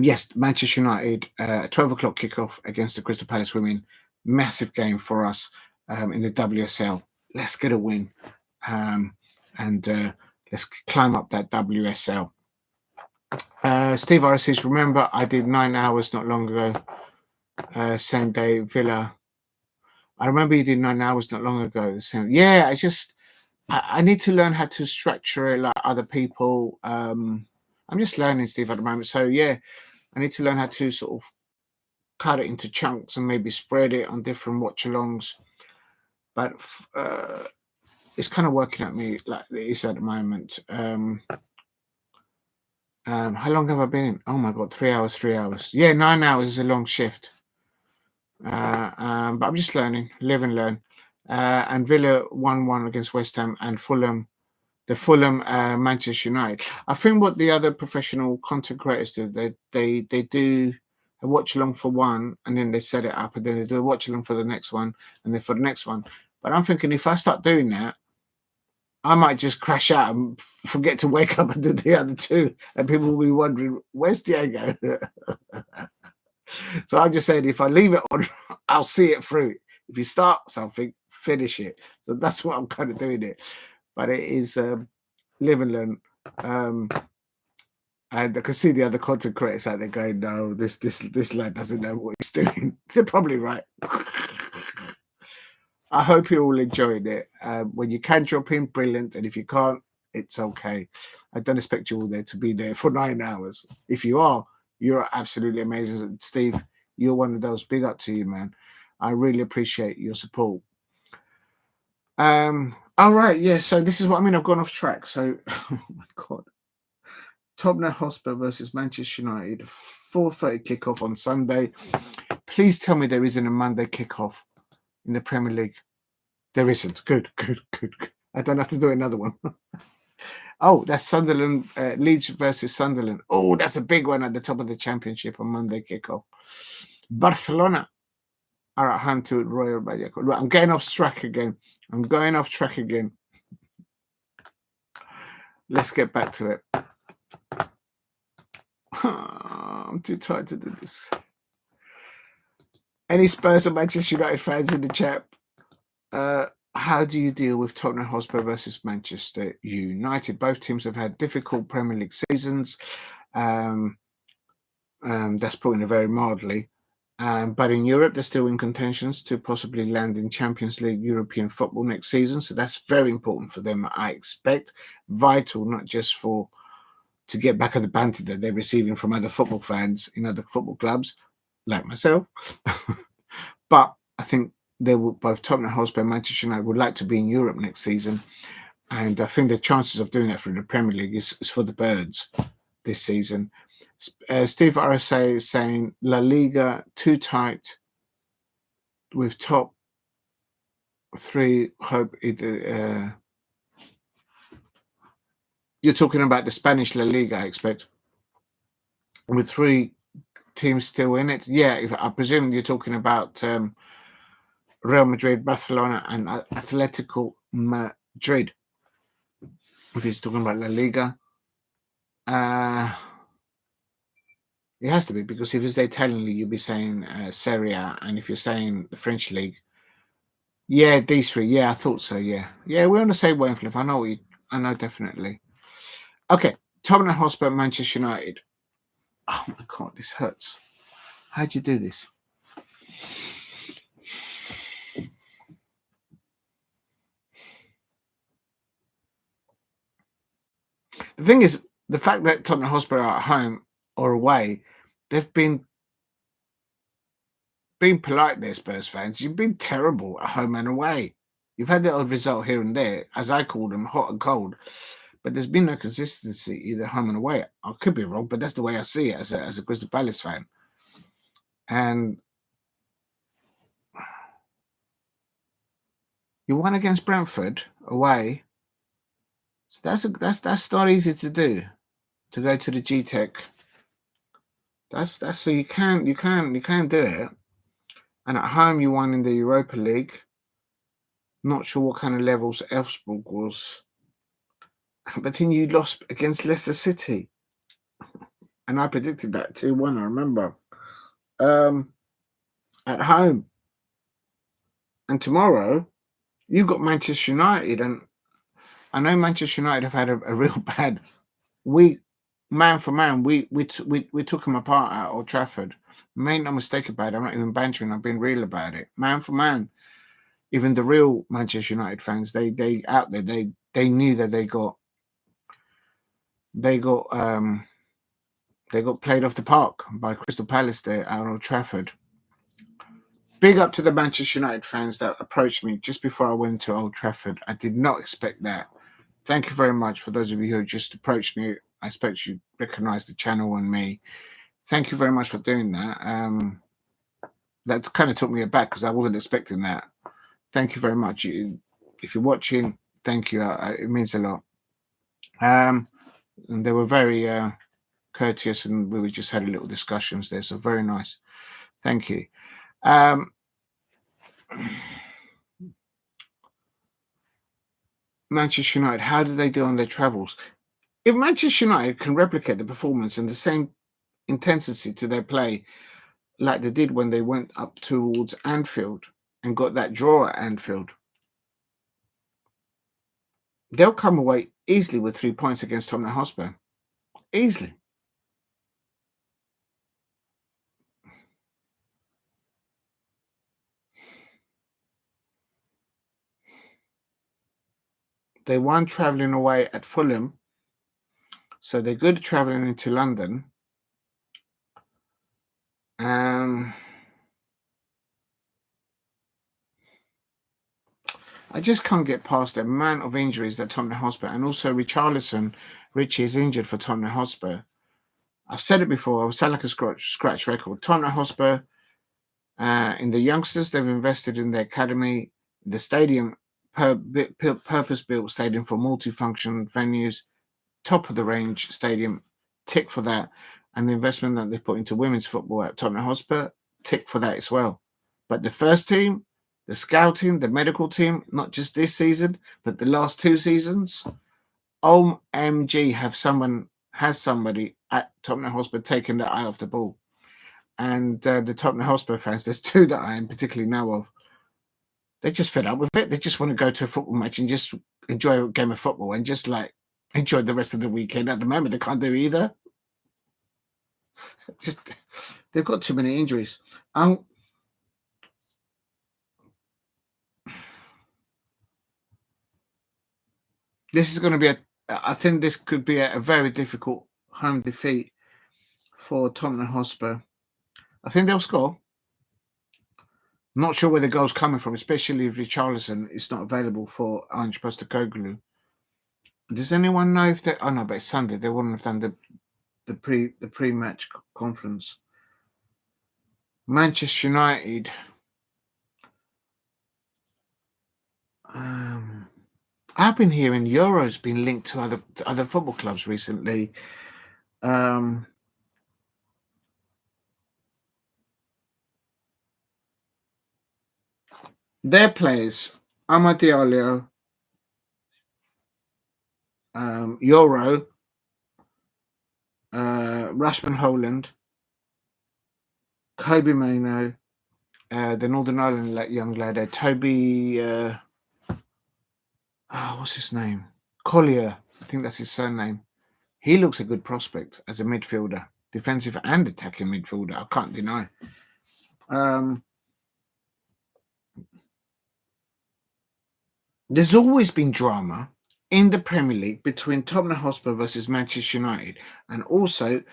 Yes, Manchester United, 12 o'clock kickoff against the Crystal Palace women. Massive game for us in the WSL. Let's get a win, and let's climb up that WSL. Steve R says, remember, I did 9 hours not long ago. Same day, Villa. I remember you did 9 hours not long ago. Yeah, I need to learn how to structure it like other people. I'm just learning, Steve, at the moment. So yeah, I need to learn how to sort of cut it into chunks and maybe spread it on different watch-alongs. But it's kind of working at me like it is at the moment. How long have I been in? Oh my God, 3 hours, 3 hours. Yeah, 9 hours is a long shift. But I'm just learning, live and learn. And Villa 1-1 against West Ham, and Fulham, Manchester United. I think what the other professional content creators do, they do a watch along for one, and then they set it up, and then they do a watch along for the next one, and then for the next one. But I'm thinking, if I start doing that, I might just crash out and forget to wake up and do the other two, and people will be wondering, where's Diego? So I'm just saying, if I leave it on, I'll see it through. If you start something, finish it. So that's what I'm kind of doing it. But it is live and learn. And I can see the other content creators out there going, no, this lad doesn't know what he's doing. They're probably right. I hope you're all enjoying it. When you can drop in, brilliant. And if you can't, it's okay. I don't expect you all there to be there for 9 hours. If you are, you're absolutely amazing. Steve, you're one of those. Big up to you, man. I really appreciate your support. All right, yeah. So this is what I mean. I've gone off track. So, oh my God. Tottenham Hotspur versus Manchester United, 4:30 kickoff on Sunday. Please tell me there isn't a Monday kickoff in the Premier League. There isn't. Good. I don't have to do another one. Oh, that's Sunderland, Leeds versus Sunderland. Oh, that's a big one at the top of the Championship on Monday kickoff. Barcelona are at home to Royal Vallecano. Right, I'm getting off track again. Let's get back to it. I'm too tired to do this. Any Spurs or Manchester United fans in the chat? How do you deal with Tottenham Hotspur versus Manchester United? Both teams have had difficult Premier League seasons. That's putting it very mildly. But in Europe, they're still in contentions to possibly land in Champions League European football next season. So that's very important for them, I expect. Vital, not just to get back at the banter that they're receiving from other football fans in other football clubs, like myself. But I think they will, both Tottenham Hotspur and Manchester United would like to be in Europe next season. And I think the chances of doing that through the Premier League is for the birds this season. Steve RSA is saying La Liga too tight with top three. Hope it. You're talking about the Spanish La Liga, I expect, with 3 teams still in it. Yeah, I presume you're talking about Real Madrid, Barcelona, and Atletico Madrid. If he's talking about La Liga, it has to be, because if it's the Italian league, you'll be saying Serie A, and if you're saying the French league, yeah, these 3. Yeah, I thought so. Yeah, we're on the same wavelength. I know definitely. Okay, Tottenham Hotspur, Manchester United. Oh my God, this hurts. How'd you do this? The thing is, the fact that Tottenham Hotspur are at home or away, they've been polite there, Spurs fans. You've been terrible at home and away. You've had the odd result here and there, as I call them, hot and cold. But there's been no consistency either home and away. I could be wrong, but that's the way I see it as a Crystal Palace fan. And you won against Brentford away, so that's not easy to do. to go to the G-Tech. That's so you can do it. And at home you won in the Europa League. Not sure what kind of levels Elfsborg was. But then you lost against Leicester City. And I predicted that 2-1, I remember. At home. And tomorrow, you've got Manchester United. And I know Manchester United have had a real bad week. Man for man, we took them apart at Old Trafford. Made no mistake about it. I'm not even bantering. I've been real about it. Man for man. Even the real Manchester United fans, they out there, they knew that they got played off the park by Crystal Palace there at Old Trafford. Big up to the Manchester United fans that approached me just before I went to Old Trafford. I did not expect that. Thank you very much for those of you who just approached me. I expect you recognize the channel and me. Thank you very much for doing that. That kind of took me aback because I wasn't expecting that. Thank you very much. If you're watching, thank you. It means a lot. And they were very courteous, and we just had a little discussions there. So very nice. Thank you. Manchester United, how do they do on their travels? If Manchester United can replicate the performance and the same intensity to their play like they did when they went up towards Anfield and got that draw at Anfield, they'll come away easily with 3 points against Tottenham Hotspur. Easily. They won travelling away at Fulham, so they're good travelling into London. I just can't get past the amount of injuries that Tottenham Hotspur, and also Richie is injured for Tottenham Hotspur. I've said it before, I would sound like a scratch record. Tottenham Hotspur, in the youngsters, they've invested in the academy, the stadium, purpose-built stadium for multifunction venues, top of the range stadium, tick for that. And the investment that they put into women's football at Tottenham Hotspur, tick for that as well. But the first team, the scouting, the medical team, not just this season, but the last 2 seasons, OMG, has somebody at Tottenham Hotspur taking the eye off the ball. And the Tottenham Hotspur fans, there's 2 that I particularly know of, they just fed up with it. They just want to go to a football match and just enjoy a game of football and just like enjoy the rest of the weekend. At the moment, they can't do either. Just they've got too many injuries. This is going to be I think this could be a very difficult home defeat for Tottenham Hotspur. I think they'll score. Not sure where the goal's coming from, especially if Richarlison is not available for Ange Postecoglou. Does anyone know if they? Oh no, but it's Sunday. They wouldn't have done the pre-match conference. Manchester United. I've been hearing Euro's been linked to other football clubs recently. Their players, Amad Diallo, Euro, Rashman Holland, Kobe Maino, the Northern Ireland young lad, Toby, what's his name? Collier, I think that's his surname. He looks a good prospect as a midfielder, defensive and attacking midfielder. I can't deny. There's always been drama in the Premier League between Tottenham Hotspur versus Manchester United, and also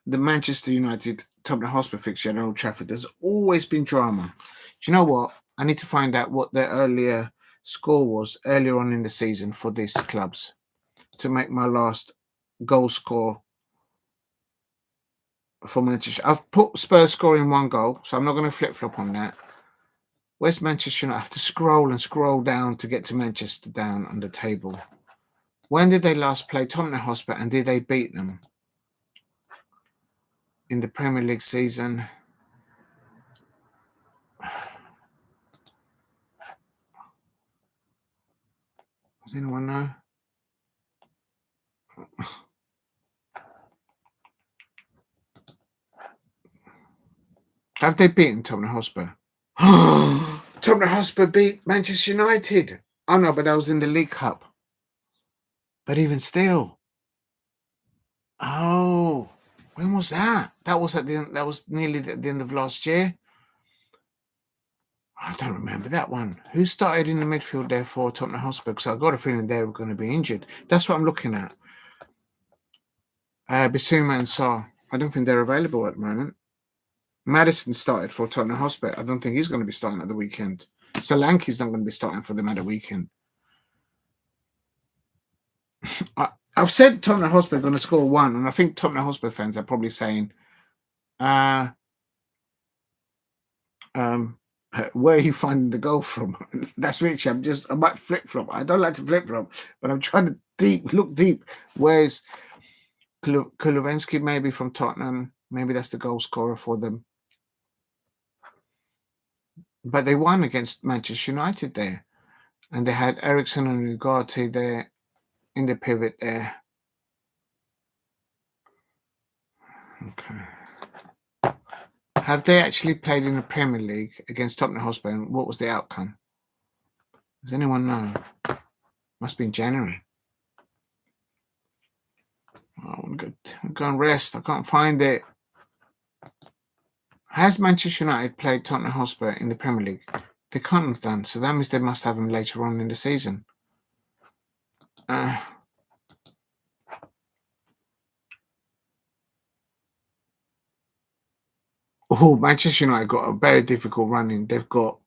the Manchester United Tottenham Hotspur fixture at Old Trafford. There's always been drama. Do you know what? I need to find out what their earlier score was earlier on in the season for these clubs to make my last goal score for Manchester. I've put Spurs scoring 1 goal, so I'm not going to flip-flop on that. Where's Manchester United? I have to scroll down to get to Manchester down on the table. When did they last play Tottenham Hotspur and did they beat them? in the Premier League season. Does anyone know? Have they beaten Tottenham Hotspur? Tottenham Hotspur beat Manchester United. Oh no, but that was in the League Cup. But even still. Oh, when was that? That was at the end, that was nearly at the end of last year. I don't remember that one. Who started in the midfield there for Tottenham Hotspur? Because I got a feeling they were going to be injured. That's what I'm looking at. Bissouma and Sarr. I don't think they're available at the moment. Maddison started for Tottenham Hotspur. I don't think he's going to be starting at the weekend. Solanke's not going to be starting for them at the weekend. I've said Tottenham Hotspur are going to score 1, and I think Tottenham Hotspur fans are probably saying, where are you finding the goal from? That's Richie. I might flip flop. I don't like to flip flop, but I'm trying to look deep. Where's Kulowski maybe from Tottenham? Maybe that's the goal scorer for them. But they won against Manchester United there, and they had Ericsson and Ugarte there in the pivot there. Okay. Have they actually played in the Premier League against Tottenham Hotspur? And what was the outcome? Does anyone know? Must be in January. I'm going to go and rest. I can't find it. Has Manchester United played Tottenham Hotspur in the Premier League? They can't have done, so that means they must have them later on in the season. Manchester United got a very difficult run in. They've got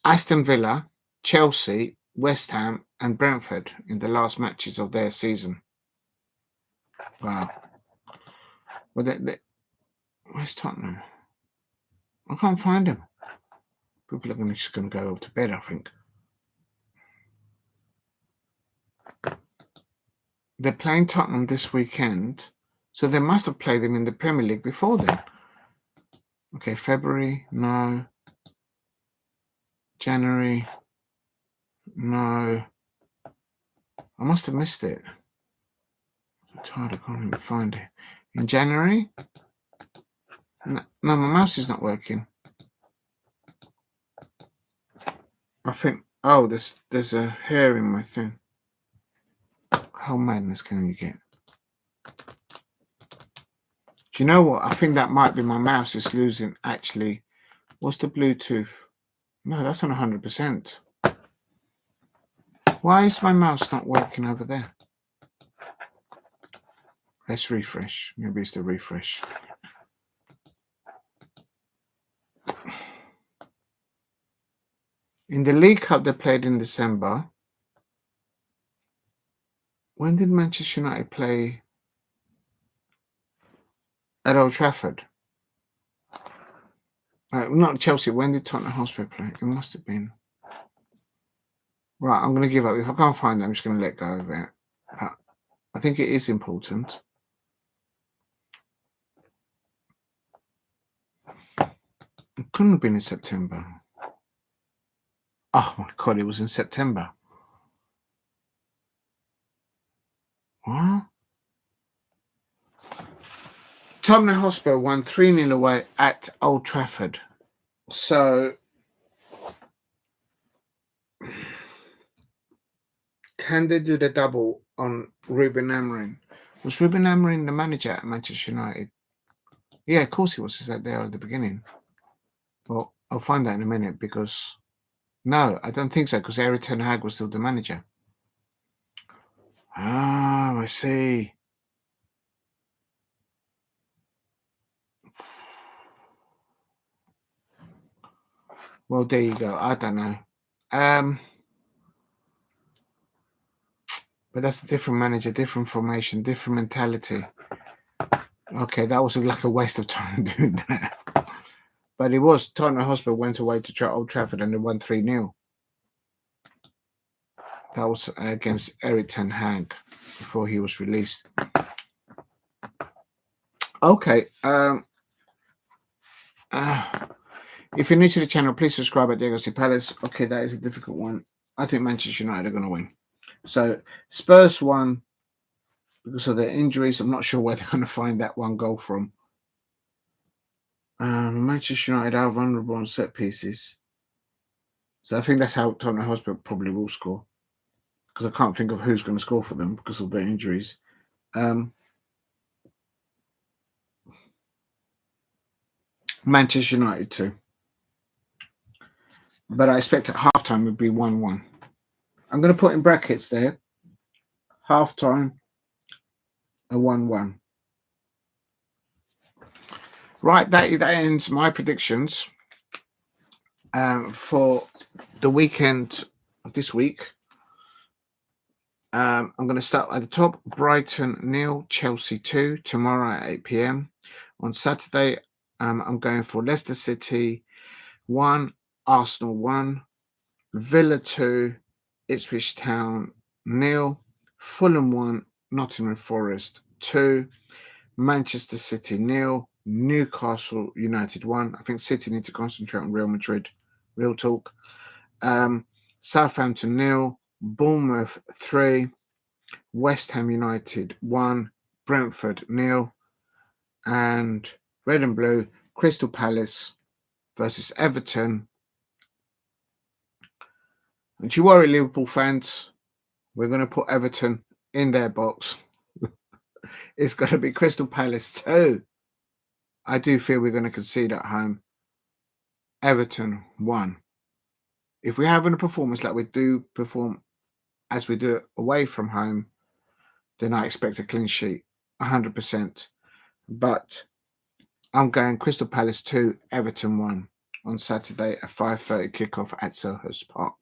Aston Villa, Chelsea, West Ham, and Brentford in the last matches of their season. Wow. Well, where's Tottenham? I can't find them. People are just going to go to bed, I think. They're playing Tottenham this weekend, so they must have played them in the Premier League before then. Okay, February, no. January, no. I must have missed it. I'm tired, I can't even find it. In January? No, my mouse is not working. I think, there's a hair in my thing. How madness can you get? Do you know what? I think that might be my mouse is losing, actually. What's the Bluetooth? No, that's on 100%. Why is my mouse not working over there? Let's refresh. Maybe it's the refresh. In the League Cup they played in December. When did Manchester United play at Old Trafford? Not Chelsea. When did Tottenham Hotspur play? It must have been. Right, I'm going to give up. If I can't find it, I'm just going to let go of it. But I think it is important. It couldn't have been in September. Oh my God, it was in September. What? Tottenham Hotspur won 3-0 away at Old Trafford. So, can they do the double on Ruben Amorim? Was Ruben Amorim the manager at Manchester United? Yeah, of course he was. He said there at the beginning. Well, I'll find out in a minute because... No, I don't think so because Erik ten Hag was still the manager. Ah, I see. Well, there you go. I don't know. But that's a different manager, different formation, different mentality. Okay, that was like a waste of time doing that. But it was. Tottenham Hotspur went away to Old Trafford and they won 3-0. That was against Erik ten Hag before he was released. Okay, If you're new to the channel, please subscribe at Diego C. Palace. Okay, that is a difficult one. I think Manchester United are going to win. So Spurs won because of their injuries. I'm not sure where they're going to find that one goal from. Manchester United are vulnerable on set pieces. So I think that's how Tottenham Hotspur probably will score. Because I can't think of who's going to score for them because of their injuries. Manchester United too. But I expect at halftime would be 1-1. I'm going to put in brackets there. Halftime, a 1-1. Right, that ends my predictions for the weekend of this week. I'm going to start at the top. Brighton 0, Chelsea 2 tomorrow at 8 p.m. On Saturday, I'm going for Leicester City 1, Arsenal 1, Villa 2, Ipswich Town 0, Fulham 1, Nottingham Forest 2, Manchester City 0, Newcastle United 1. I think City need to concentrate on Real Madrid. Real talk. Southampton 0, Bournemouth 3, West Ham United 1, Brentford 0, and Red and Blue, Crystal Palace versus Everton. Don't you worry, Liverpool fans. We're going to put Everton in their box. It's going to be Crystal Palace too. I do feel we're going to concede at home. Everton 1. If we're having a performance like we do perform as we do away from home, then I expect a clean sheet, 100%. But I'm going Crystal Palace 2, Everton 1 on Saturday at 5:30 kickoff at Selhurst Park.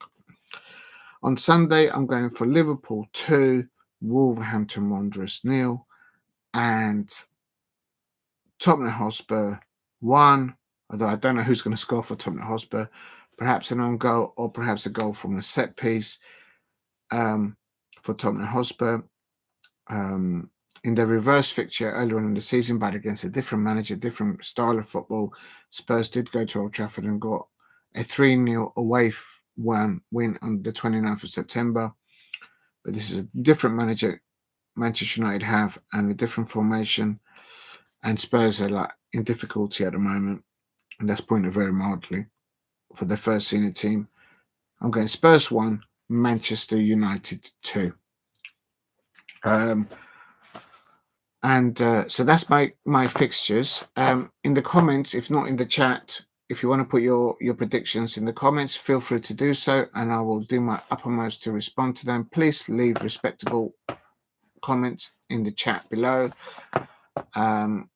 On Sunday, I'm going for Liverpool 2, Wolverhampton Wanderers 0, and Tottenham Hotspur 1. Although I don't know who's going to score for Tottenham Hotspur. Perhaps an own goal or perhaps a goal from a set piece for Tottenham Hotspur. In the reverse fixture earlier on in the season, but against a different manager, different style of football, Spurs did go to Old Trafford and got a 3-0 away win on the 29th of September. But this is a different manager Manchester United have and a different formation. And Spurs are like in difficulty at the moment. And that's putting it very mildly for the first senior team. I'm going Spurs 1, Manchester United 2. So that's my fixtures. In the comments, if not in the chat, if you want to put your predictions in the comments, feel free to do so, and I will do my uppermost to respond to them. Please leave respectable comments in the chat below. I'll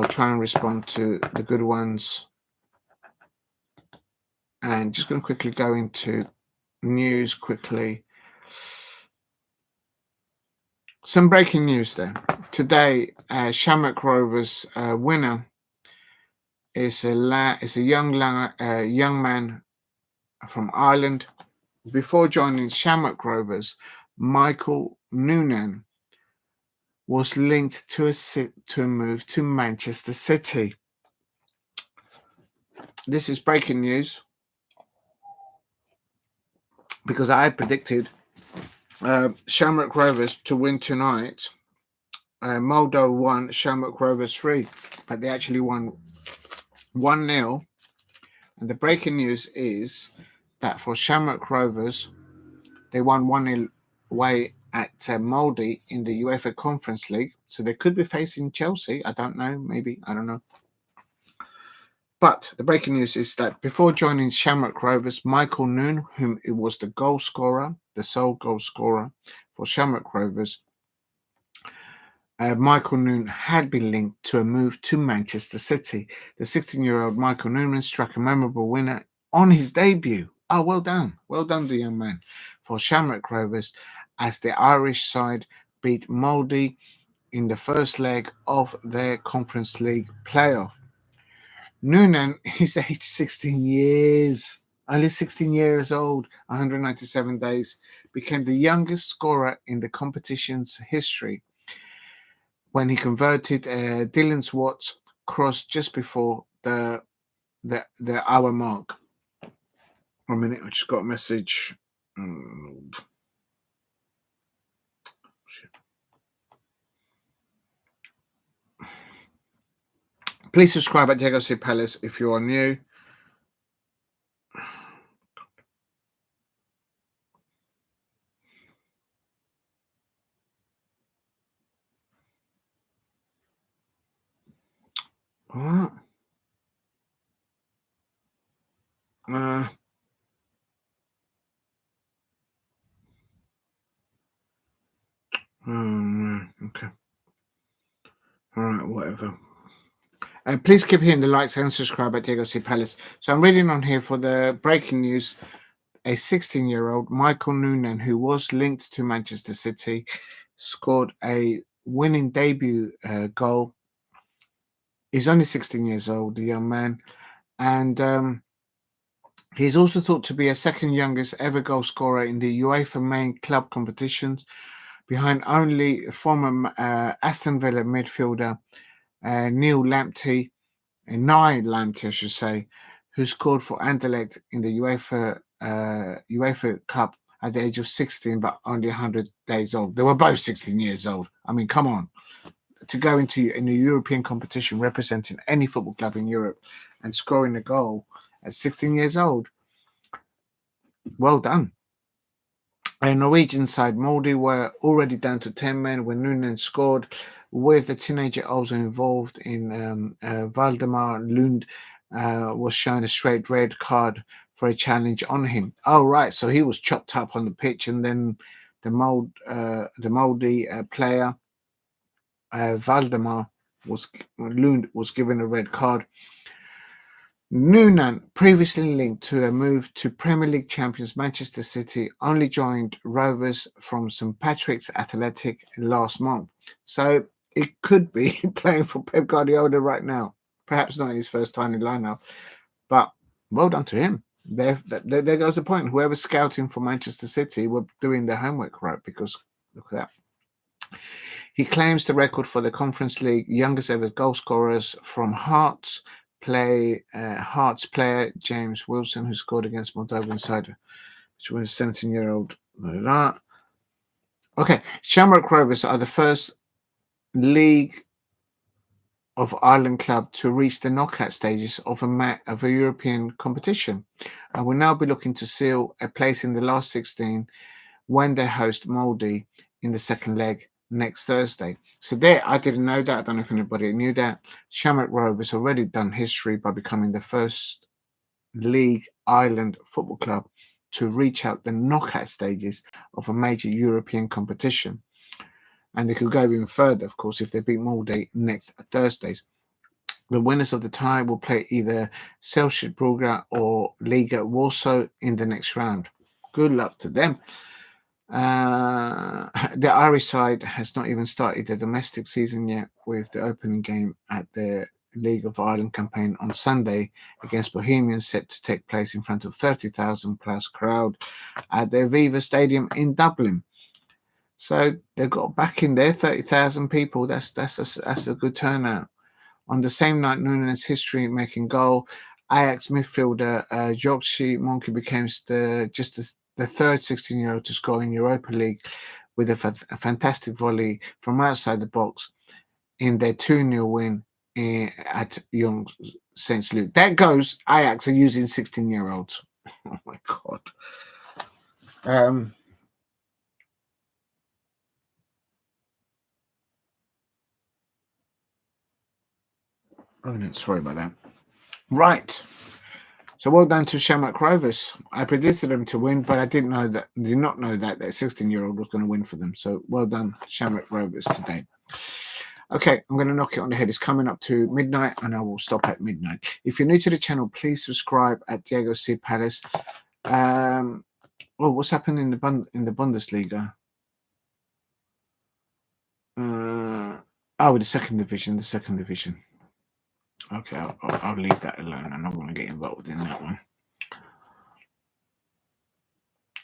try and respond to the good ones. And just going to quickly go into news quickly. Some breaking news there. Today, Shamrock Rovers winner is a young man from Ireland. Before joining Shamrock Rovers, Michael Noonan was linked to a move to Manchester City. This is breaking news because I predicted Shamrock Rovers to win tonight. Moldo won, Shamrock Rovers 3, but they actually won 1-0. And the breaking news is that for Shamrock Rovers, they won 1-0 away at Molde in the UEFA Conference League. So they could be facing Chelsea. I don't know. Maybe. I don't know. But the breaking news is that before joining Shamrock Rovers, Michael Noon, whom it was the goal scorer, the sole goal scorer for Shamrock Rovers, Michael Noon had been linked to a move to Manchester City. The 16-year-old Michael Noonan struck a memorable winner on his debut. Oh, well done. Well done, the young man, for Shamrock Rovers as the Irish side beat Molde in the first leg of their Conference League playoff. Noonan is aged 16 years, only 16 years old, 197 days, became the youngest scorer in the competition's history. when he converted Dylan's Watts cross just before the hour mark. 1 minute, I just got a message. Please subscribe at Diego C Palace if you are new. What? Okay. All right, whatever. Please keep hitting the likes and subscribe at Diego C Palace. So I'm reading on here for the breaking news. A 16-year-old, Michael Noonan, who was linked to Manchester City, scored a winning debut goal. He's only 16 years old, the young man, and he's also thought to be a second youngest ever goal scorer in the UEFA main club competitions, behind only former Aston Villa midfielder Niall Lamptey, I should say, who scored for Anderlecht in the UEFA Cup at the age of 16, but only 100 days old. They were both 16 years old. I mean, come on. To go into a European competition representing any football club in Europe and scoring a goal at 16 years old, well done. A Norwegian side, Molde, were already down to 10 men when Noonan scored, with the teenager also involved in Valdemar Lund was shown a straight red card for a challenge on him. Oh, right. So he was chopped up on the pitch, and then the Molde player, Valdemar Lund, was given a red card. Noonan, previously linked to a move to Premier League champions Manchester City, only joined Rovers from St Patrick's Athletic last month. So it could be playing for Pep Guardiola right now. Perhaps not in his first time in lineup, but well done to him. There goes the point. Whoever's scouting for Manchester City were doing their homework right, because look at that. He claims the record for the Conference League youngest ever goal scorers from Hearts player James Wilson, who scored against Moldovan side, which was a 17-year-old. Okay, Shamrock Rovers are the first League of Ireland club to reach the knockout stages of a European competition, and will now be looking to seal a place in the last 16 when they host Molde in the second leg next Thursday. So there, I didn't know that. I don't know if anybody knew that. Shamrock Rovers already done history by becoming the first League Ireland football club to reach out the knockout stages of a major European competition. And they could go even further, of course, if they beat Molde next Thursdays. The winners of the tie will play either Celtic Brugge or Liga Warsaw in the next round. Good luck to them. The Irish side has not even started their domestic season yet, with the opening game at the League of Ireland campaign on Sunday against Bohemians set to take place in front of 30,000 plus crowd at the Aviva Stadium in Dublin. So they've got back in there 30,000 people. That's a good turnout. On the same night, Noonan's history-making goal, Ajax midfielder Joksi Monkey became the third 16-year-old to score in Europa League with a fantastic volley from outside the box in their 2-0 win at Young Saint Luke. That goes, Ajax are using 16-year-olds. Oh my God. Oh, no, sorry about that. Right. So well done to Shamrock Rovers. I predicted them to win, but I did not know that 16-year-old was going to win for them. So well done, Shamrock Rovers, today. Okay, I'm going to knock it on the head. It's coming up to midnight, and I will stop at midnight. If you're new to the channel, please subscribe at Diego C Palace. What's happening in the Bundesliga? The second division. Okay, I'll leave that alone. I'm not going to get involved in that one.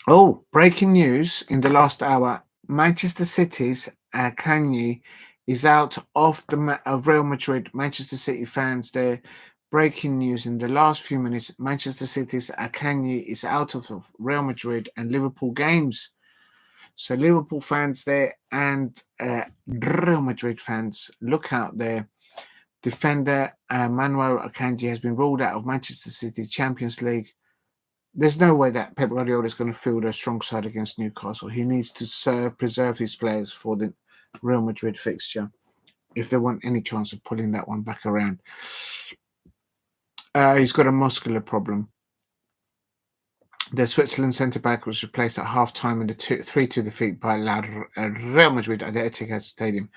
Oh, breaking news in the last hour. Manchester City's Kanye is out of of Real Madrid. Manchester City fans there. Breaking news in the last few minutes: Manchester City's Akanji is out of Real Madrid and Liverpool games. So Liverpool fans there and Real Madrid fans, look out there. Defender Manuel Akanji has been ruled out of Manchester City Champions League. There's no way that Pep Guardiola is going to field a strong side against Newcastle. He needs to preserve his players for the Real Madrid fixture if they want any chance of pulling that one back around. He's got a muscular problem. The Switzerland centre-back was replaced at half-time in the 3-2 defeat by Real Madrid at the Etihad Stadium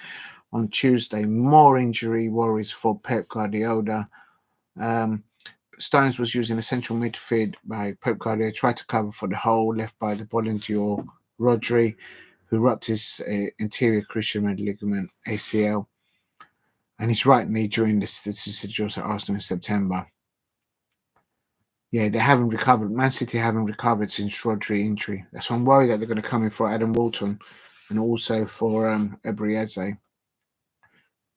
on Tuesday. More injury worries for Pep Guardiola. Stones was using a central midfield by Pep Guardiola, tried to cover for the hole left by the volunteer Rodri, who ruptured his anterior cruciate ligament ACL and his right knee during the deciduous at Arsenal in September. Yeah, they haven't recovered. Man City haven't recovered since Rodri injury. That's why I'm worried that they're going to come in for Adam Walton and also for Ebrieze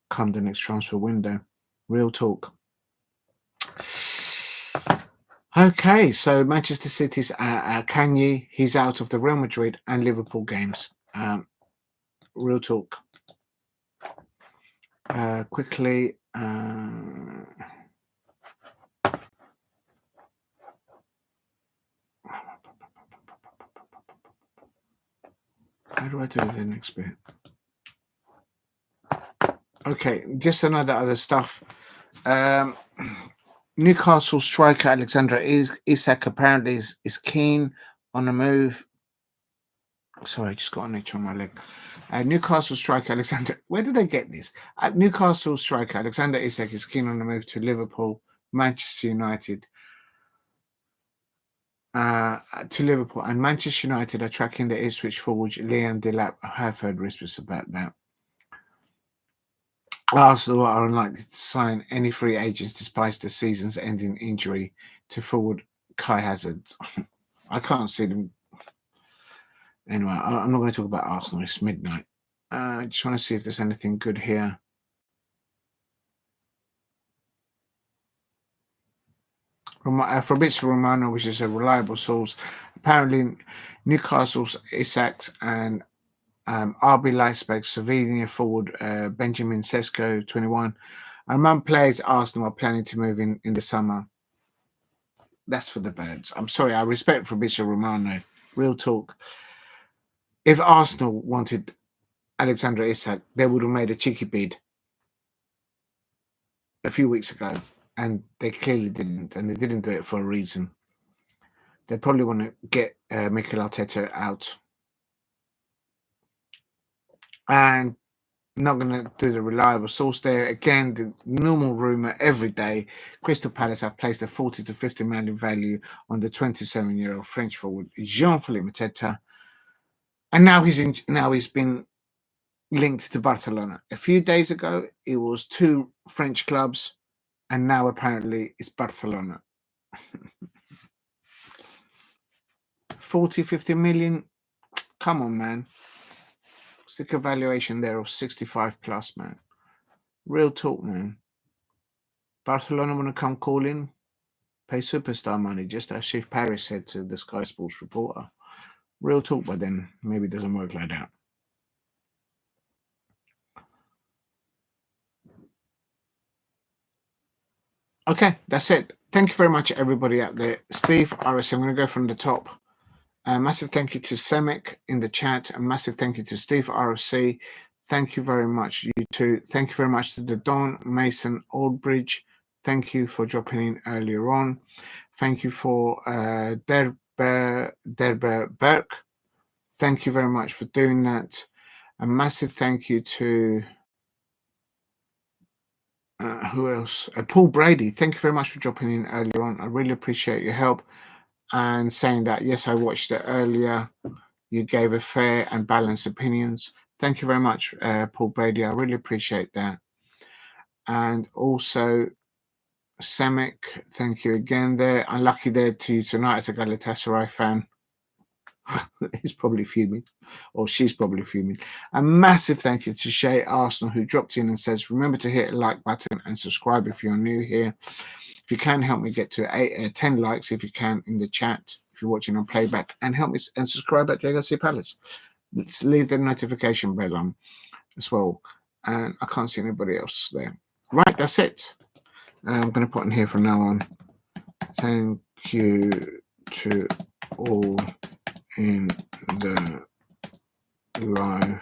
come the next transfer window. Real talk. Okay, so Manchester City's Kanye, he's out of the Real Madrid and Liverpool games. Real talk. Quickly. How do I do the next bit? Okay, just other stuff. Newcastle striker Alexander Isak apparently is keen on a move. Sorry, I just got an itch on my leg. Newcastle striker Alexander. Where did they get this? Newcastle striker Alexander Isak is keen on a move to Liverpool, Manchester United. To Liverpool and Manchester United are tracking the Ipswich forward Liam Delap. I have heard whispers about that. Arsenal are unlikely to sign any free agents despite the season's ending injury to forward Kai Hazard. I can't see them. Anyway, I'm not going to talk about Arsenal. It's midnight. I just want to see if there's anything good here. Fabrizio Romano, which is a reliable source, apparently Newcastle's Isaacs and RB Leipzig, Slovenia forward Benjamin Sesko, 21, among players Arsenal are planning to move in the summer. That's for the birds. I'm sorry, I respect Fabrizio Romano. Real talk. If Arsenal wanted Alexander Isak, they would have made a cheeky bid a few weeks ago, and they clearly didn't, and they didn't do it for a reason. They probably want to get Mikel Arteta out and not going to do the reliable source there. Again, the normal rumour every day. Crystal Palace have placed a 40 to 50 million value on the 27-year-old French forward Jean-Philippe Mateta, and now he's been linked to Barcelona. A few days ago, it was 2 French clubs, and now apparently it's Barcelona. 40, 50 million. Come on, man. Stick a valuation there of 65 plus, man. Real talk, man. Barcelona want to come calling, pay superstar money, just as Chief Paris said to the Sky Sports reporter. Real talk, but then maybe it doesn't work like that. Okay, that's it. Thank you very much, everybody out there. Steve, RS, I'm going to go from the top. Massive thank you to Semic in the chat. A massive thank you to Steve RC. Thank you very much, you two. Thank you very much to the Don Mason Aldbridge. Thank you for dropping in earlier on. Thank you for Derber Burke. Thank you very much for doing that. A massive thank you to who else? Paul Brady. Thank you very much for dropping in earlier on. I really appreciate your help and saying that, yes, I watched it earlier. You gave a fair and balanced opinions. Thank you very much, Paul Brady. I really appreciate that. And also, Semic, thank you again there. Unlucky there to you tonight as a Galatasaray fan. He's probably fuming, or she's probably fuming. A massive thank you to Shay Arsenal, who dropped in and says, remember to hit a like button and subscribe if you're new here. If you can, help me get to 10 likes if you can in the chat, if you're watching on playback, and help me and subscribe at Legacy Palace. Let's leave the notification bell on as well. And I can't see anybody else there. Right, that's it. I'm going to put in here from now on. Thank you to all in the live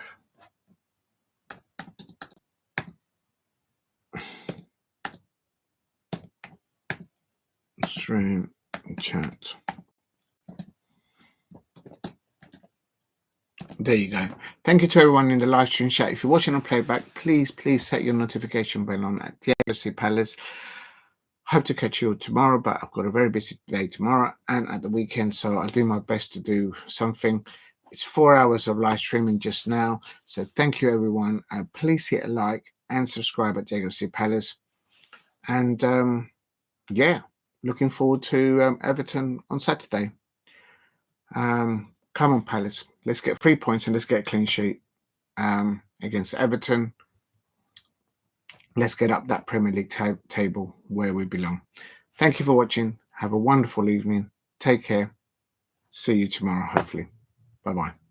stream chat. There you go. Thank you to everyone in the live stream chat. If you're watching on playback, please set your notification bell on at Legacy Palace. Hope to catch you tomorrow, but I've got a very busy day tomorrow and at the weekend, so I'll do my best to do something. It's 4 hours of live streaming just now, so thank you everyone. Please hit a like and subscribe at Legacy Palace. And yeah, looking forward to Everton on Saturday. Come on, Palace. Let's get 3 points and let's get a clean sheet against Everton. Let's get up that Premier League table where we belong. Thank you for watching. Have a wonderful evening. Take care. See you tomorrow, hopefully. Bye-bye.